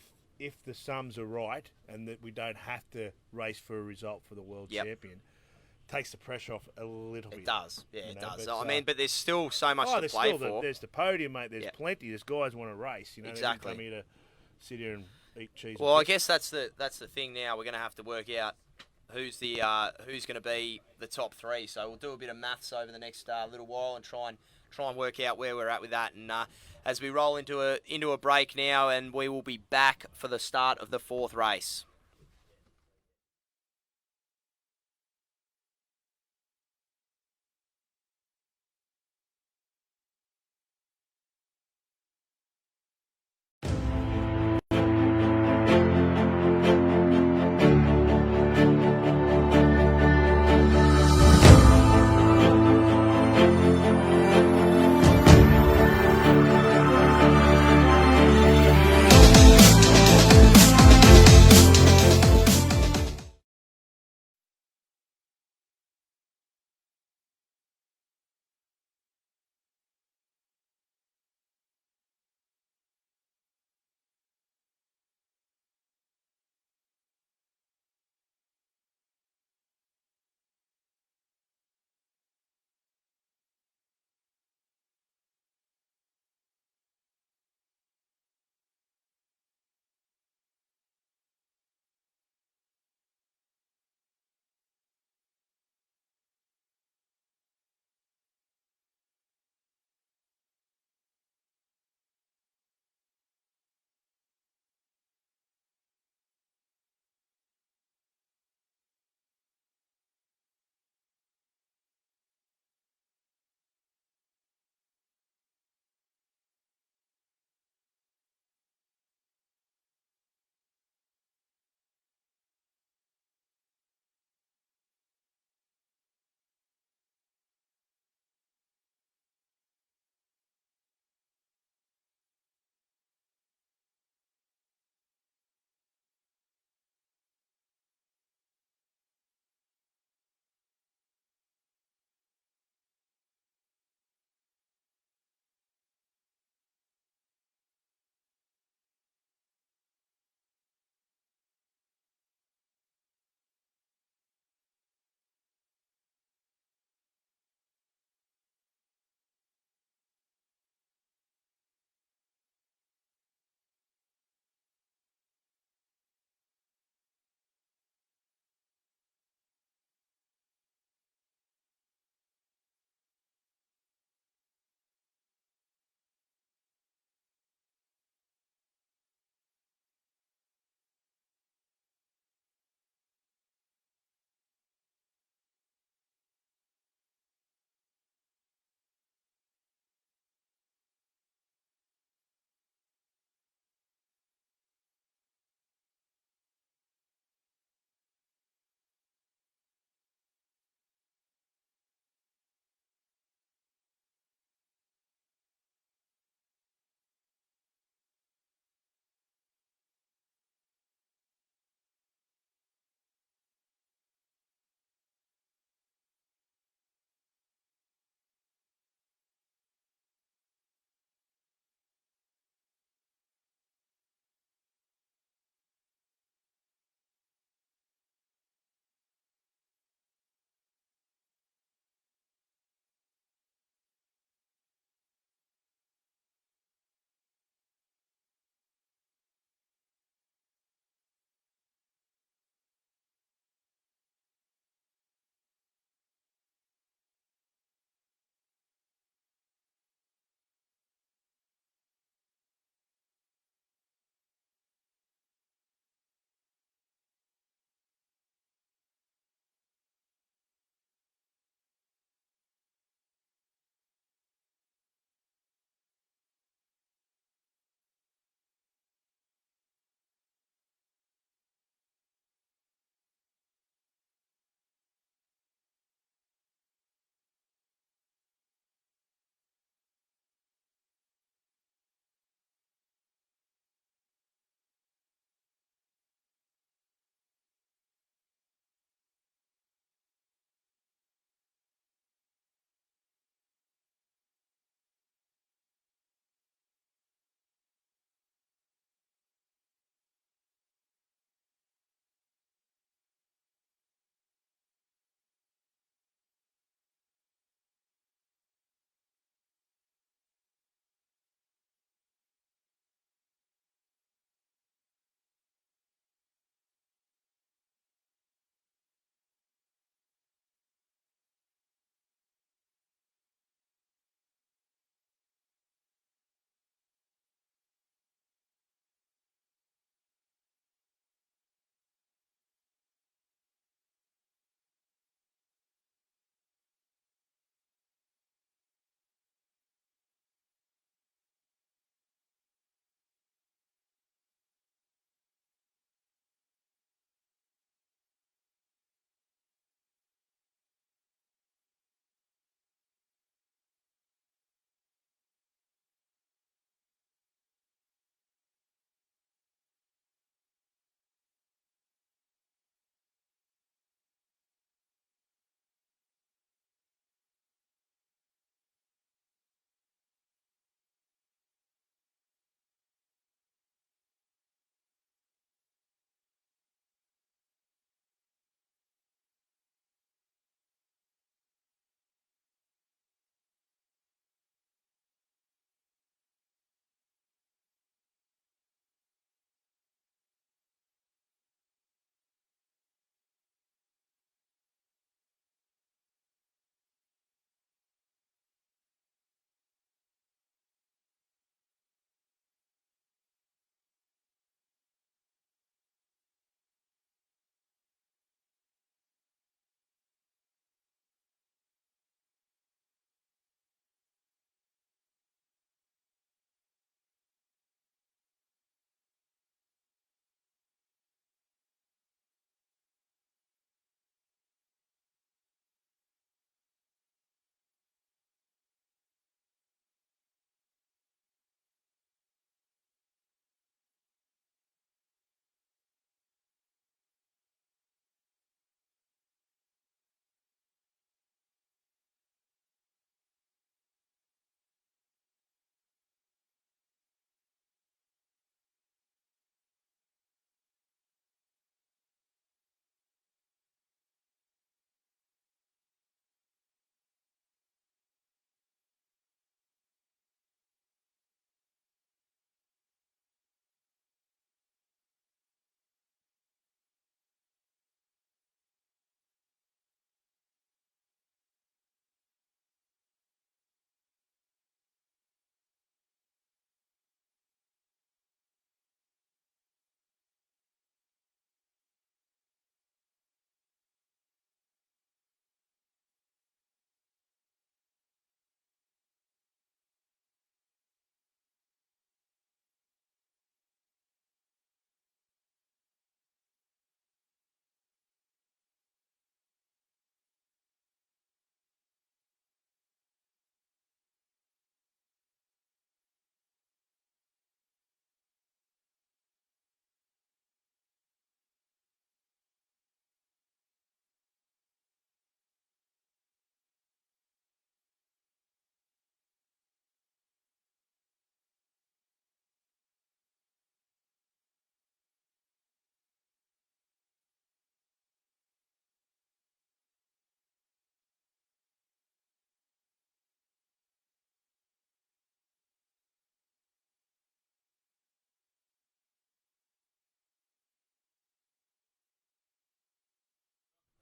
the sums are right and that we don't have to race for a result for the world Yep. champion, takes the pressure off a little bit. It does. Yeah, you it know, does. but, But there's still so much to there's play still for. there's the podium, mate. There's Yep. plenty. There's guys want to race. You know, Exactly. They didn't come here to sit here and eat cheese. Well, and I biscuits. guess that's the thing now. We're going to have to work out who's going to be the top 3. So we'll do a bit of maths over the next little while and try and work out where we're at with that. And as we roll into a break now, and we will be back for the start of the 4th race.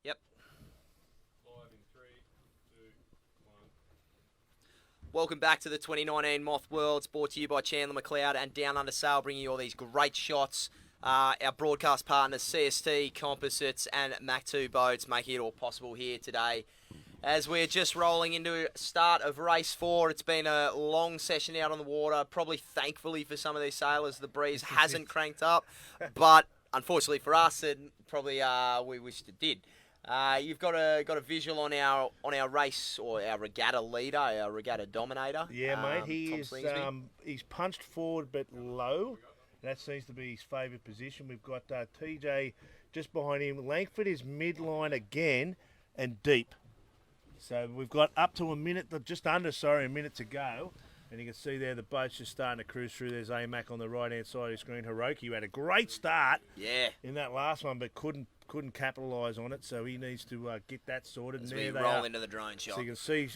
Yep. Welcome back to the 2019 Moth Worlds, brought to you by Chandler Macleod and Down Under Sail, bringing you all these great shots. Our broadcast partners, CST Composites and Mac2 Boats, making it all possible here today. As we're just rolling into start of race 4, it's been a long session out on the water. Probably thankfully for some of these sailors, the breeze hasn't cranked up, but unfortunately for us, it probably we wished it did. You've got a visual on our race, or our regatta leader, our regatta dominator. Yeah, mate. Tom Slingsby. He's punched forward but low. That seems to be his favourite position. We've got TJ just behind him. Langford is midline again and deep. So we've got up to a minute to go. And you can see there the boat's just starting to cruise through. There's AMAC on the right-hand side of the screen. Hiroki had a great start in that last one, but couldn't capitalise on it. So he needs to get that sorted. As we roll into the drone shot. So you can see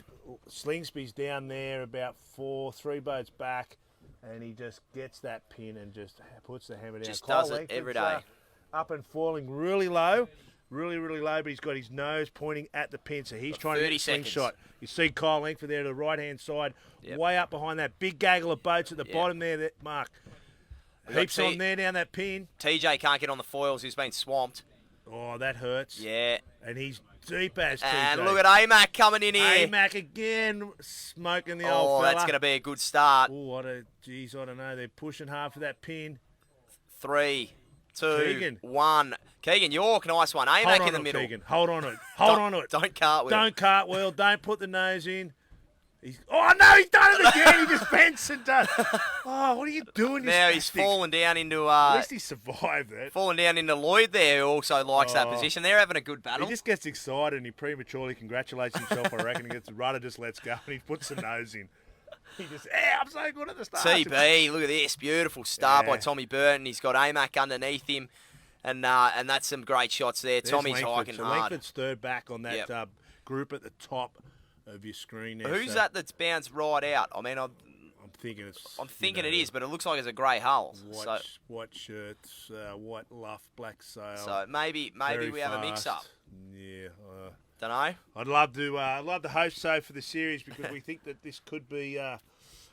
Slingsby's down there about 3 boats back, and he just gets that pin and just puts the hammer down. Just does it every day. Up and falling really low. Really, really low, but he's got his nose pointing at the pin, so he's trying to get a slingshot. You see Kyle Langford there to the right-hand side, way up behind that big gaggle of boats at the bottom there, Mark. Heaps on there down that pin. TJ can't get on the foils. He's been swamped. Oh, that hurts. Yeah. And he's deep as TJ. And look at AMAC coming in here. AMAC again, smoking the old fella. Oh, that's going to be a good start. Oh, I don't know. They're pushing hard for that pin. 3, 2, Keegan. 1. Keegan York, nice one. AMAC in the middle. Keegan. Hold on to it. Hold on to it. Don't cartwheel. Don't cartwheel. Don't put the nose in. Oh, no, he's done it again. He just bends and does. Oh, what are you doing? Now he's fallen down into... At least he survived that. Fallen down into Lloyd there, who also likes that position. They're having a good battle. He just gets excited and he prematurely congratulates himself, I reckon. He gets the rudder, just lets go, and he puts the nose in. He just, I'm so good at the start. TB, look at this. Beautiful start by Tommy Burton. He's got AMAC underneath him. And that's some great shots there. There's Tommy's Langford. hiking so hard. Langford's third back on that group at the top of your screen there. Who's that that's bounced right out? I mean, I'm thinking it is, but it looks like it's a grey hull. White shirts, white luff, black sail. So maybe we have a mix-up. Yeah. Don't know. I'd love to host so for the series, because we think that this could be.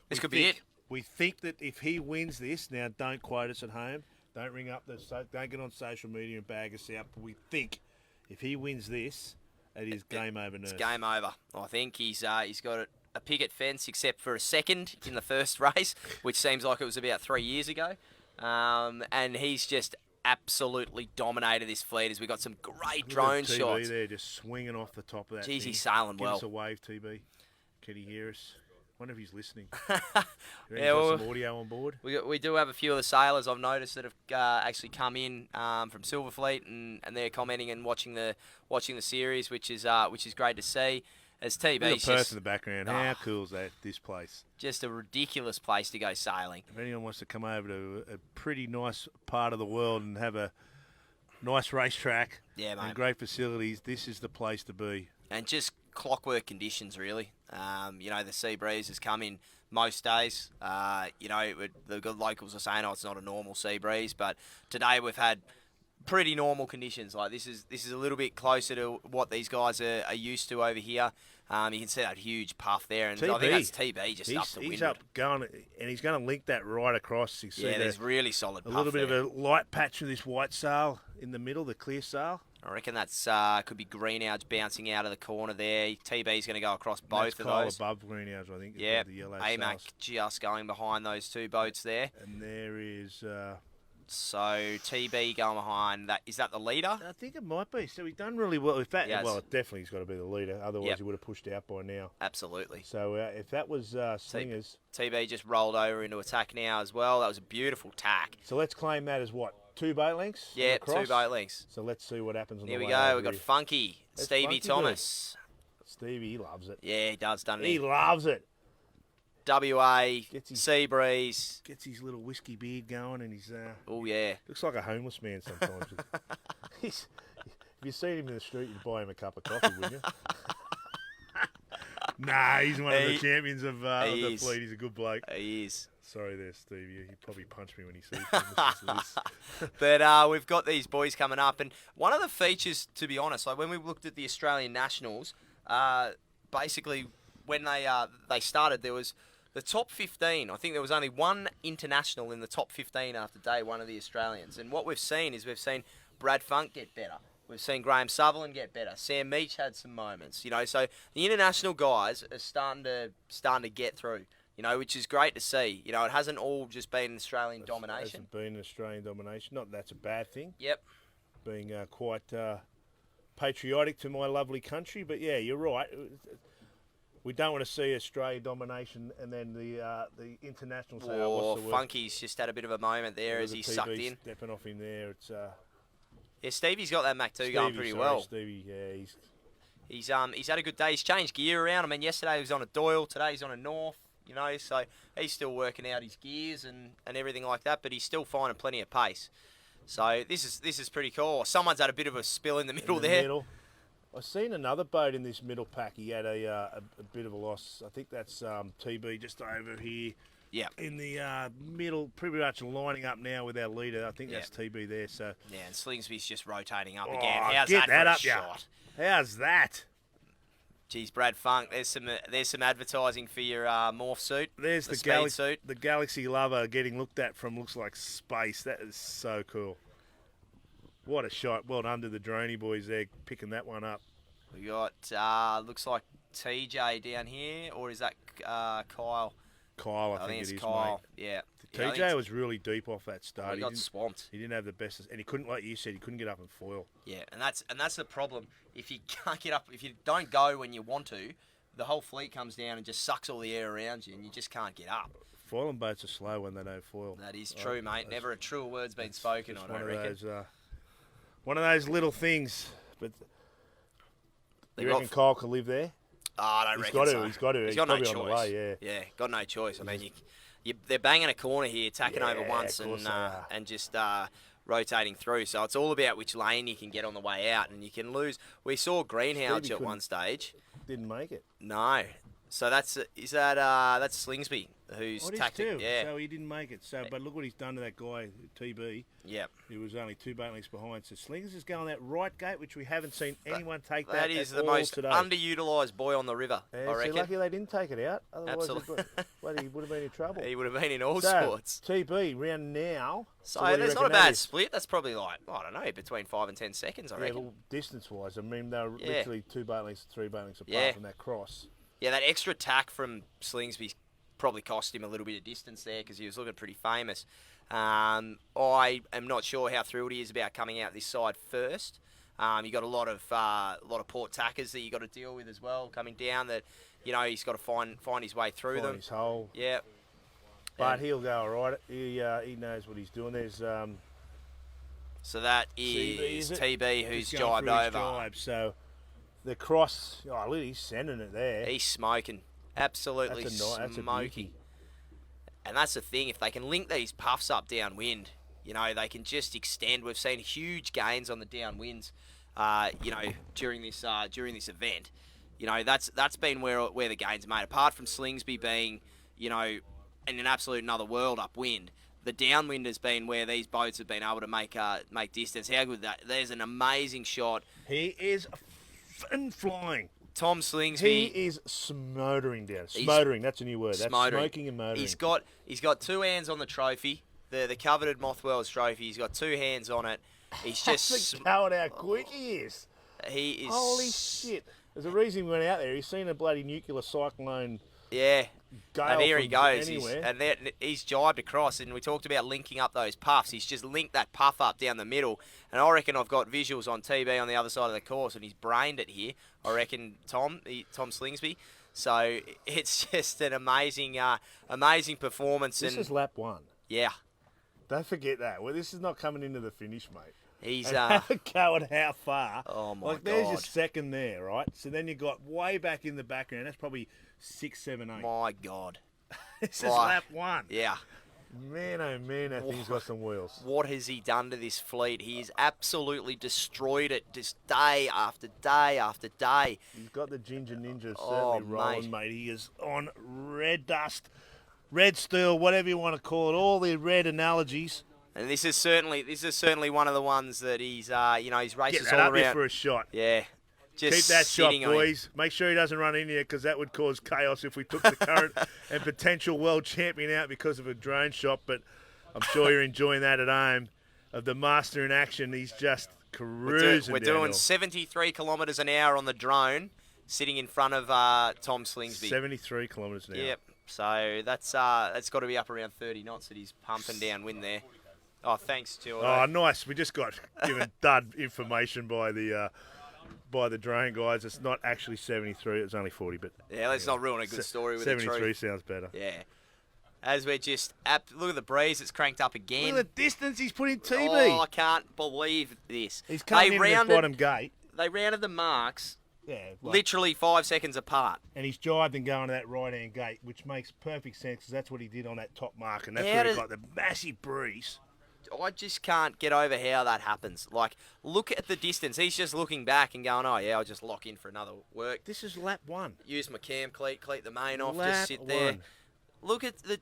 This could be it. We think that if he wins this, now don't quote us at home. Don't ring up don't get on social media and bag us out. But we think if he wins this, it is game over. It's game over. I think he's got a picket fence, except for a second in the first race, which seems like it was about 3 years ago. And he's just absolutely dominated this fleet as we got some great drone shots. There, just swinging off the top of that. Jeez, he's sailing well. Give us a wave, TB. Can he hear us? Wonder if he's listening. Well, some audio on board. We do have a few of the sailors I've noticed that have actually come in from Silverfleet, and they're commenting and watching the series, which is great to see. As TB's Perth in the background. How cool is that? This place. Just a ridiculous place to go sailing. If anyone wants to come over to a pretty nice part of the world and have a nice racetrack, mate, and great facilities, this is the place to be. And just clockwork conditions, really. The sea breeze has come in most days. The good locals are saying, it's not a normal sea breeze, but today we've had pretty normal conditions. Like this is a little bit closer to what these guys are used to over here. You can see that huge puff there, and I think that's TB just up the windward. He's up going, and he's going to link that right across. You see there's really solid puff a little bit there. of a light patch of this white sail in the middle, the clear sail. I reckon that's could be green alge bouncing out of the corner there. TB's going to go across both of those. Above green alge, I think. Yeah, the yellow AMAC sails. just going behind those two boats there. And there is... So TB going behind that. Is that the leader? I think it might be. So he's done really well. Definitely he's got to be the leader. Otherwise he would have pushed out by now. Absolutely. So if that was Slingers... TB just rolled over into attack now as well. That was a beautiful tack. So let's claim that as what? 2 boat lengths? Yeah, 2 boat lengths. So let's see what happens on Here the we way go. We've got Funky. That's Stevie Funky Thomas. Stevie, he loves it. Yeah, he does, doesn't he? He loves it. WA, sea breeze. Gets his little whiskey beard going, and he's... oh, yeah. Looks like a homeless man sometimes. If you seen him in the street, you'd buy him a cup of coffee, wouldn't you? Nah, he's one of the champions of the fleet. He's a good bloke. He is. Sorry there, Steve. He'd probably punch me when he sees me. Listens to this. But we've got these boys coming up, and one of the features, to be honest, like when we looked at the Australian nationals, basically when they started, there was the top 15. I think there was only one international in the top 15 after day one of the Australians. And what we've seen is Brad Funk get better. We've seen Graham Sutherland get better. Sam Meach had some moments, so the international guys are starting to get through, which is great to see. It hasn't all just been Australian domination. It hasn't been Australian domination. Not that that's a bad thing. Yep. Being quite patriotic to my lovely country, but yeah, you're right. We don't want to see Australia domination and then the international say, what's the word? Funky's just had a bit of a moment there as he sucked in. Stepping off him there. It's yeah, Stevie's got that Mac 2 going pretty well. Stevie, yeah, he's had a good day. He's changed gear around. I mean, yesterday he was on a Doyle, today he's on a North. So he's still working out his gears and everything like that, but he's still finding plenty of pace. So this is pretty cool. Someone's had a bit of a spill in the middle there. I've seen another boat in this middle pack. He had a bit of a loss. I think that's TB just over here. Yeah. In the middle, pretty much lining up now with our leader. I think that's TB there. So. Yeah, and Slingsby's just rotating up again. How's get that up, for a shot? How's that? Geez, Brad Funk, there's some advertising for your morph suit. There's the speed suit. The Galaxy Lover getting looked at from looks like space. That is so cool. What a shot. Well done to the Droney boys there, picking that one up. We got, looks like TJ down here, or is that Kyle? Kyle, I think it's it is, Kyle. mate. Yeah. TJ was really deep off that start. He got swamped. He didn't have the best, and he couldn't, like you said, he couldn't get up and foil. Yeah, and that's the problem. If you can't get up, if you don't go when you want to, the whole fleet comes down and just sucks all the air around you, and you just can't get up. Foiling boats are slow when they don't foil. That is true, mate. Never a truer word's been spoken, I don't reckon. One of those little things, but you reckon Kyle could live there? Oh, I don't reckon so. He's got to. He's got no probably choice. On the way, yeah, got no choice. I mean, they're banging a corner here, tacking over once and just rotating through. So it's all about which lane you can get on the way out, and you can lose. We saw Greenhouse at one stage. Didn't make it. No. So that's Slingsby who's tacked it. Yeah. So he didn't make it. So, but look what he's done to that guy TB. Yep. He was only 2 boat lengths behind. So Slings is going that right gate, which we haven't seen anyone take that. That is the most underutilised boy on the river. Yeah, I reckon. Lucky they didn't take it out. Otherwise, absolutely. He would have been in trouble. He would have been in all sports. TB round now. So there's not a bad split. That's probably like, I don't know, between 5 and 10 seconds, I reckon. Yeah, well, distance-wise, I mean, they were literally 2 boat lengths, 3 boat lengths apart from that cross. Yeah, that extra tack from Slingsby probably cost him a little bit of distance there because he was looking pretty famous. I am not sure how thrilled he is about coming out this side first. You got a lot of port tackers that you got to deal with as well coming down. That he's got to find his way through them. His hole. Yeah. But he'll go all right. He knows what he's doing. There's so that is TB who's jibed over. So the cross, he's sending it there. He's smoking. Absolutely smoking. And that's the thing, if they can link these puffs up downwind, they can just extend. We've seen huge gains on the downwinds, during this event. That's been where the gains are made. Apart from Slingsby being, in an absolute another world upwind, the downwind has been where these boats have been able to make distance. How good that? There's an amazing shot. He is flying. Tom Slingsby. He is smoldering down. Smoldering, that's a new word. That's smoking and motoring. He's got 2 hands on the trophy, the coveted Moth Worlds trophy. He's got 2 hands on it. He's just how quick he is. He is. Holy shit! There's a reason he went out there. He's seen a bloody nuclear cyclone. Yeah. And here he goes. He's jibed across, and we talked about linking up those puffs. He's just linked that puff up down the middle, and I reckon I've got visuals on TV on the other side of the course, and he's brained it here. I reckon Tom Slingsby. So it's just an amazing performance. This is lap 1. Yeah. Don't forget that. Well, this is not coming into the finish, mate. He's going how far? Oh my God! There's your second there, right? So then you got way back in the background. That's probably 6, 7, 8. My God! This is lap 1. Yeah. Man, oh man, that thing's got some wheels. What has he done to this fleet? He's absolutely destroyed it, just day after day after day. He's got the Ginger Ninja certainly rolling, mate. He is on red dust. red steel, whatever you want to call it, all the red analogies. And this is certainly one of the ones that he's his races Get that all up there around. for a shot. Yeah. Just Keep that shot, sitting on him. boys. Make sure he doesn't run in here because that would cause chaos if we took the current and potential world champion out because of a drone shot. But I'm sure you're enjoying that at home of the master in action. He's just cruising. We're downhill. doing 73 kilometres an hour on the drone, sitting in front of Tom Slingsby. 73 kilometres an hour. Yep. So that's got to be up around 30 knots that he's pumping downwind there. Oh, thanks, Stuart. Oh, nice. We just got given dud information by the drone guys. It's not actually 73. It's only 40. But yeah, let's not ruin a good story with 73 the truth. sounds better. Yeah. As we're just look at the breeze. It's cranked up again. Look at the distance he's put in TB. Oh, I can't believe this. He's coming in this bottom gate. They rounded the marks. Yeah, literally 5 seconds apart. And he's jived and going to that right-hand gate, which makes perfect sense because that's what he did on that top mark, and that's where he got the massive breeze. I just can't get over how that happens. Like, look at the distance. He's just looking back and going, oh, yeah, I'll just lock in for another work. This is lap 1. Use my cam cleat the main off, lap just sit there. 1. Look at the...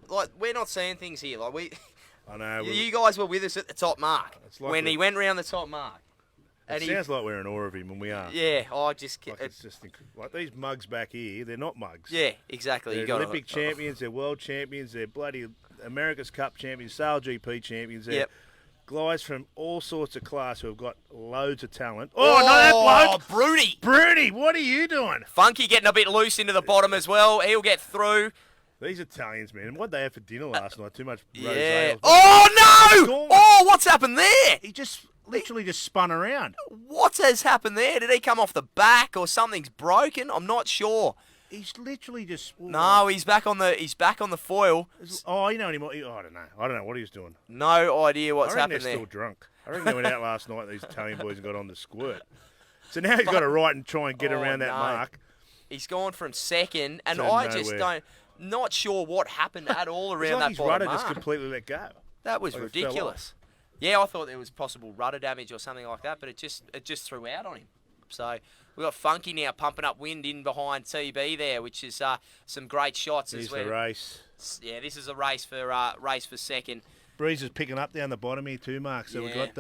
Like, we're not seeing things here. Like, I know. You guys were with us at the top mark like when he went round the top mark. It sounds like we're in awe of him, and we are. Yeah, I just... Like it's just like these mugs back here, they're not mugs. Yeah, exactly. They're Olympic champions, they're world champions, they're bloody America's Cup champions, Sail GP champions. They're guys from all sorts of class who have got loads of talent. Oh, not that bloke! Broody! Broody, what are you doing? Funky getting a bit loose into the bottom as well. He'll get through. These Italians, man. What'd they have for dinner last night? Too much rosé. Yeah. Oh, no! Oh, what's happened there? He literally just spun around. What has happened there? Did he come off the back or something's broken? I'm not sure. He's literally just... No, he's back on the foil. Oh, you know anymore? I don't know. I don't know what he was doing. No idea what's happened they're there. Still drunk. I reckon they went out last night, these Italian boys, and got on the squirt. So now he's got to right and try and get around that mark. He's gone from second, and To I nowhere. just don't... Not sure what happened at all around that his bottom rudder mark. just completely let go. That was Like it fell ridiculous. Yeah, I thought there was possible rudder damage or something like that, but it just threw out on him. So we've got Funky now pumping up wind in behind TB there, which is some great shots. Here's the race. Yeah, this is a race for second. Breeze is picking up down the bottom here too, Mark. So we've got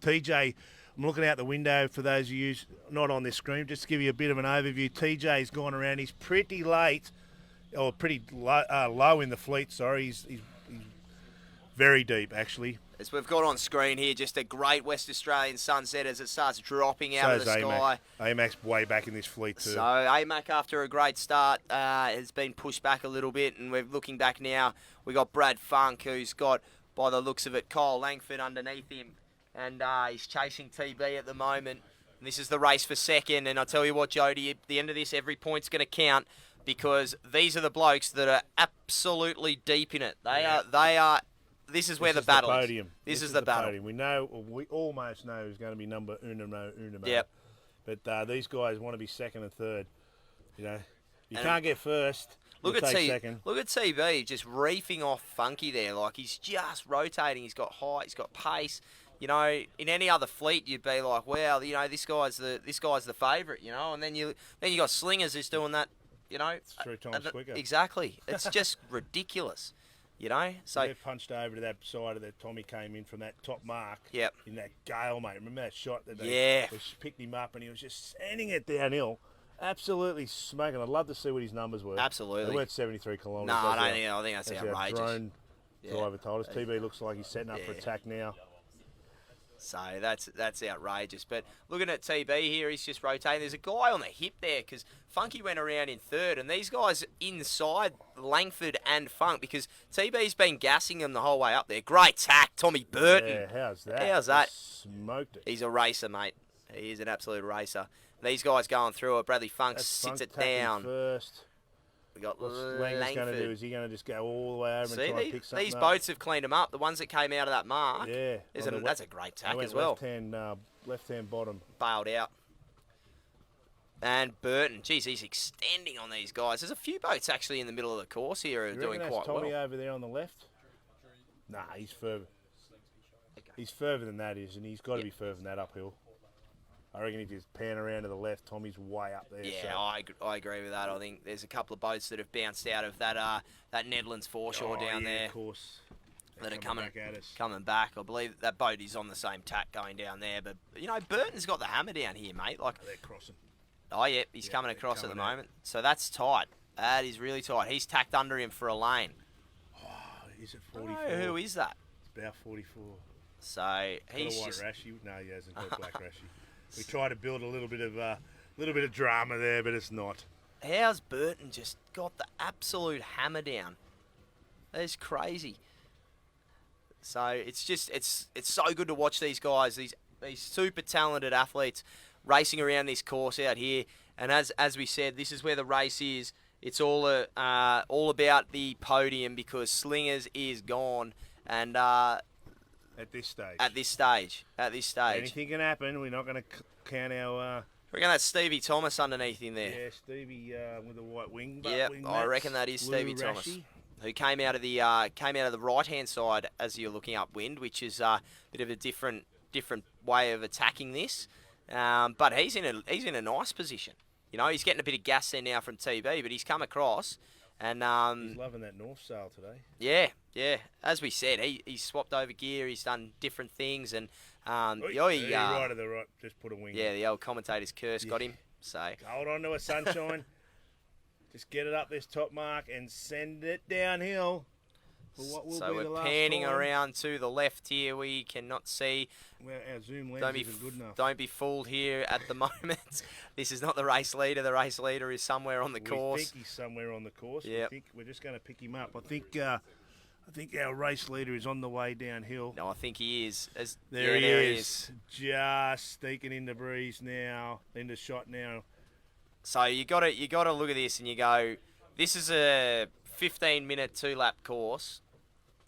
TJ. I'm looking out the window for those of you not on this screen, just to give you a bit of an overview. TJ's gone around. He's pretty late, or pretty low in the fleet, sorry. He's very deep, actually. As we've got on screen here, just a great West Australian sunset as it starts dropping out of the sky. AMAC's way back in this fleet too. So AMAC, after a great start, has been pushed back a little bit, and we're looking back now. We got Brad Funk, who's got, by the looks of it, Kyle Langford underneath him, and he's chasing TB at the moment. And this is the race for second, and I tell you what, Jody, at the end of this, every point's going to count, because these are the blokes that are absolutely deep in it. They are. This is where the battle is. This is the battle. Podium. We almost know who's going to be number uno. Yep. But these guys want to be second and third. You know, you can't get first. Look at second. Look at TB just reefing off Funky there. Like, he's just rotating. He's got height. He's got pace. You know, in any other fleet, you'd be like, well, you know, this guy's the favourite. You know, and then you got Slingers who's doing that. You know, it's 3 times quicker. Exactly. It's just ridiculous. You know, so they punched over to that side of that. Tommy came in from that top mark. Yep. In that gale, mate. Remember that shot that they picked him up and he was just sending it downhill, absolutely smoking. I'd love to see what his numbers were. Absolutely. They weren't 73 kilometres. No, I think that's outrageous. Our drone driver told us. TB looks like he's setting up for attack now. So that's outrageous. But looking at TB here, he's just rotating. There's a guy on the hip there because Funky went around in third, and these guys inside Langford and Funk, because TB's been gassing them the whole way up there. Great tack, Tommy Burton. Yeah, how's that? How's that? Smoked it. He's a racer, mate. He is an absolute racer. These guys going through it. Bradley Funk sits it down. First. We got What's Langford going to do? Is he going to just go all the way over and try and pick something these up? boats have cleaned them up. The ones that came out of that mark. Yeah. That's a great tack as well. Left-hand bottom. Bailed out. And Burton, geez, he's extending on these guys. There's a few boats actually in the middle of the course here who are doing quite well. Tommy over there on the left? Nah, he's further. He's further than that, and he's got to be further than that uphill. I reckon if you just pan around to the left, Tommy's way up there. Yeah, so. I agree with that. I think there's a couple of boats that have bounced out of that Netherlands foreshore down there. Of course. That are back at us. coming back. I believe that boat is on the same tack going down there. But, Burton's got the hammer down here, mate. Like, They're crossing. oh, yeah, he's coming across at the moment. So that's tight. That is really tight. He's tacked under him for a lane. Oh, is it I 44? don't know, who is that? It's about 44. So he's got a white just... rashy. No, he hasn't got a black rashy. We try to build a little bit of drama there, but it's not. How's Burton just got the absolute hammer down? That is crazy. So it's so good to watch these guys, these super talented athletes racing around this course out here. And as we said, this is where the race is. It's all about the podium because Slingers is gone. And At this stage. Anything can happen. We're not going to count our... reckon that's Stevie Thomas underneath him there. Yeah, Stevie with the white wing. Yeah, I reckon that is Stevie Thomas, who came out of the right hand side as you're looking upwind, which is a bit of a different way of attacking this. But he's in a nice position. He's getting a bit of gas there now from TB, but he's come across. And he's loving that north sail today. Yeah. As we said, he's swapped over gear. He's done different things, and right to the right. Just put a wing. Yeah, the old commentator's curse got him. So hold on to a sunshine. Just get it up this top mark and send it downhill. For what will so be the we're last panning time. around to the left here. We cannot see. Well, our zoom lenses are good enough. Don't be fooled here at the moment. This is not the race leader. The race leader is somewhere on the course. We think he's somewhere on the course. Yep. I think we're just going to pick him up. I think our race leader is on the way downhill. No, I think he is. There he is. Just sneaking in the breeze now. In the shot now. So you got to look at this and you go, this is a 15-minute 2-lap course,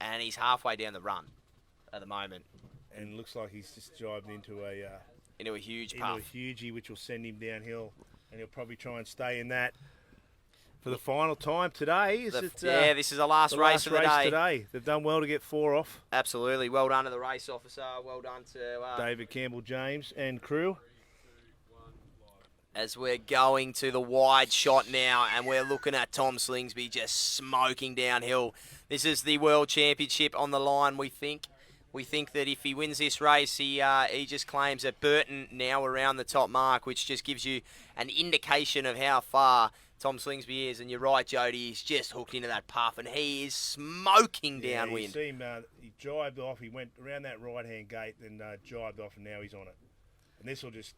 and he's halfway down the run at the moment. And looks like he's just jived into a huge into puff. a hugie, which will send him downhill, and he'll probably try and stay in that for the final time today. This is the last race of the day. Today. They've done well to get 4 off. Absolutely. Well done to the race officer. Well done to David Campbell James and crew. As we're going to the wide shot now, and we're looking at Tom Slingsby just smoking downhill. This is the World Championship on the line, we think. We think that if he wins this race, he just claims that Burton now around the top mark, which just gives you an indication of how far Tom Slingsby is. And you're right, Jody, he's just hooked into that puff, and he is smoking downwind. You see him, he jived off, he went around that right-hand gate, then jived off, and now he's on it. And this will just...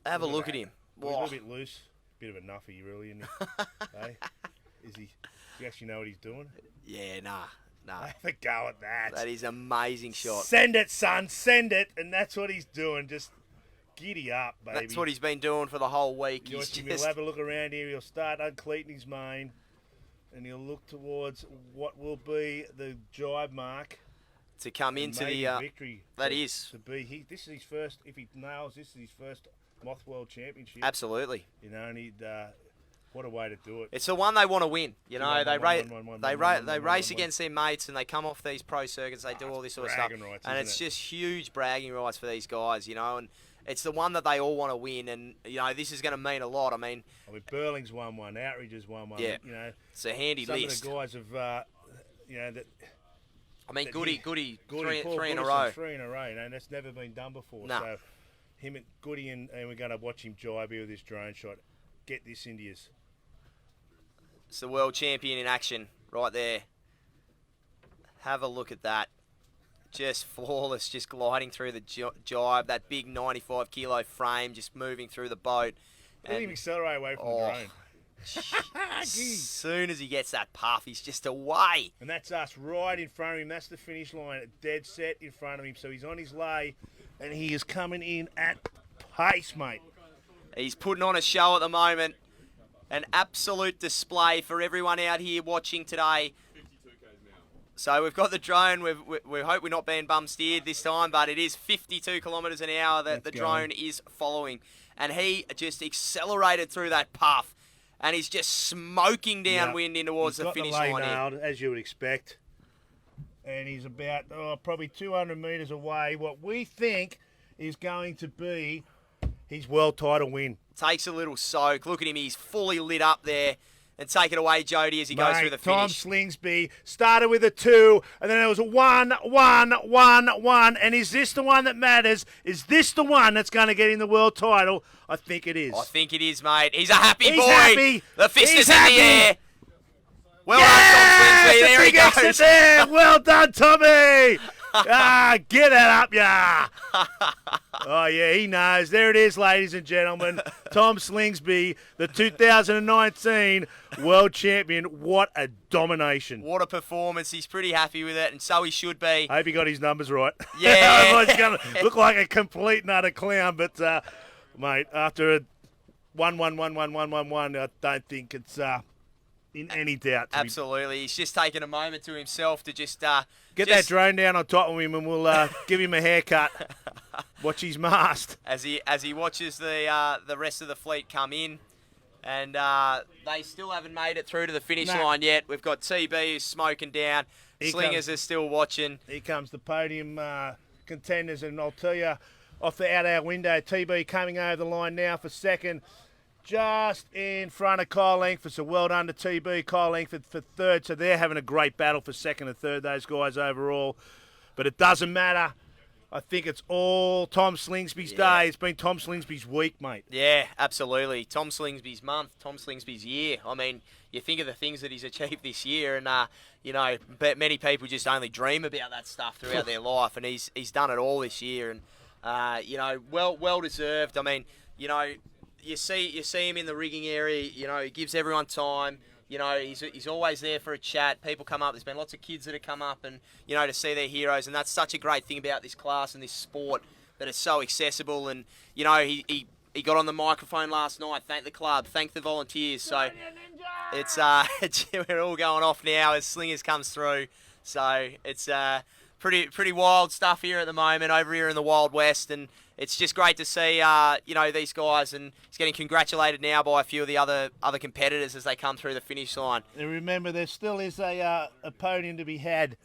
Have a look at him. He's a little bit loose. Bit of a nuffy, really, isn't he? Hey? Does he actually know what he's doing? Yeah, nah. Have a go at that. That is an amazing shot. Send it, son. Send it. And that's what he's doing. Just giddy up, baby. That's what he's been doing for the whole week. He'll have a look around here. He'll start uncleating his mane. And he'll look towards what will be the jibe mark. To come into the victory. That is. To be this is his first. If he nails this, is his first Moth World Championship. Absolutely. And he'd what a way to do it. It's the one they want to win. They race against their mates and they come off these pro circuits. They do all this sort of stuff, and it's just huge bragging rights for these guys, And it's the one that they all want to win, and this is going to mean a lot. I mean, Burling's won one, Outridge has won one. Yeah, it's a handy list. Some of the guys have, that. I mean, Goody, three in a row. 3 in a row, and that's never been done before. No. So him and Goody, and we're going to watch him jibe here with this drone shot. Get this India's. It's the world champion in action right there. Have a look at that. Just flawless, just gliding through the jibe. That big 95-kilo frame just moving through the boat. Let him accelerate away from the drone. As soon as he gets that puff, he's just away. And that's us right in front of him. That's the finish line, dead set in front of him. So he's on his lay, and he is coming in at pace, mate. He's putting on a show at the moment. An absolute display for everyone out here watching today. So we've got the drone. We hope we're not being bum steered this time, but it is 52 kilometres an hour that the drone is following. And he just accelerated through that puff. And he's just smoking downwind in towards the finish line. He's got the lay nailed, as you would expect. And he's about probably 200 metres away. What we think is going to be his world title win. Takes a little soak. Look at him. He's fully lit up there. And take it away, Jody, as he goes through the Tom finish. Slingsby started with a 2, and then there was a 1, 1, 1, 1. And is this the one that matters? Is this the one that's going to get him the world title? I think it is. I think it is, mate. He's a happy He's boy. happy. The fist He's is in happy. the air. Well Yes! done, Tom Slingsby. There he The big exit goes. there. Well done, Tommy. Get that up, yeah. Oh, yeah, he knows. There it is, ladies and gentlemen. Tom Slingsby, the 2019 world champion. What a domination. What a performance. He's pretty happy with it, and so he should be. I hope he got his numbers right. Yeah. Otherwise he's going to look like a complete and utter clown. But, mate, after a 1, 1, 1, 1, 1, 1, 1, I don't think it's in any doubt. Absolutely. He's just taken a moment to himself to just... Get that drone down on top of him and we'll give him a haircut. Watch his mast. As he watches the rest of the fleet come in. And they still haven't made it through to the finish line yet. We've got TB who's smoking down. Slingers are still watching. Here comes the podium contenders, and I'll tell you, off out our window, TB coming over the line now for second, just in front of Kyle Langford. So well done to TB, Kyle Langford for third. So they're having a great battle for second and third, those guys overall. But it doesn't matter. I think it's all Tom Slingsby's day. It's been Tom Slingsby's week, mate. Yeah, absolutely. Tom Slingsby's month, Tom Slingsby's year. I mean, you think of the things that he's achieved this year, and you know, but many people just only dream about that stuff throughout their life, and he's done it all this year, and you know, well deserved. I mean, you know, you see him in the rigging area. You know, he gives everyone time. You know, he's always there for a chat. People come up. There's been lots of kids that have come up and, you know, to see their heroes. And that's such a great thing about this class and this sport, that it's so accessible. And, you know, he got on the microphone last night, thanked the club, thanked the volunteers. So it's we're all going off now as Slingers comes through. So it's pretty wild stuff here at the moment over here in the Wild West. And it's just great to see, you know, these guys, and he's getting congratulated now by a few of the other competitors as they come through the finish line. And remember, there still is a podium to be had.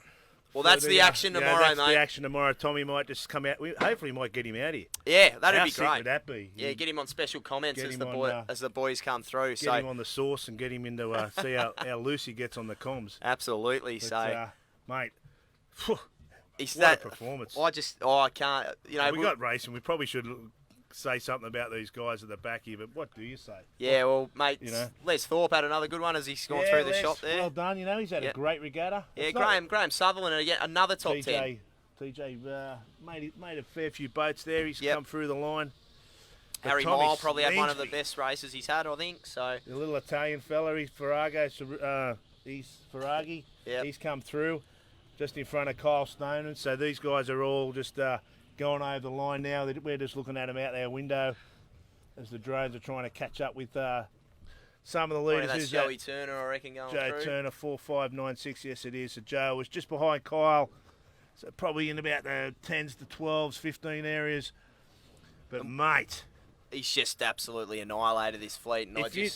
Well, that's the action tomorrow, that's mate. the action tomorrow. Tommy might just come out. Hopefully, he might get him out here. Yeah, that'd How be sick great. would that be? Yeah, get him on special comments Get as him the boys come through. Get So him on the sauce and get him into see how loose he gets on the comms. absolutely. But, So mate, it's what that a performance. I can't. You know, we got racing. We probably should say something about these guys at the back here, but what do you say? Yeah, well, mate, You know. Les Thorpe had another good one as he's gone through the Les, shot there. Well done. You know, he's had Yep. a great regatta. Yeah, It's not- Graham Sutherland again, another top 10. TJ made a fair few boats there. He's Yep. come through the line. But Harry Tommy Mile probably had one of the Slingsby, best races he's had, I think. So the little Italian fella, he's Faragi. Yep. He's come through just in front of Kyle Stoneman. So these guys are all just going over the line now. We're just looking at them out our window as the drones are trying to catch up with some of the leaders. that's Who's Joey that? Turner, I reckon, going Joe through. Turner, 4596. Yes, it is. So Joe was just behind Kyle. So probably in about the 10s to 12s, 15 areas. But, mate, He's just absolutely annihilated this fleet, and If you-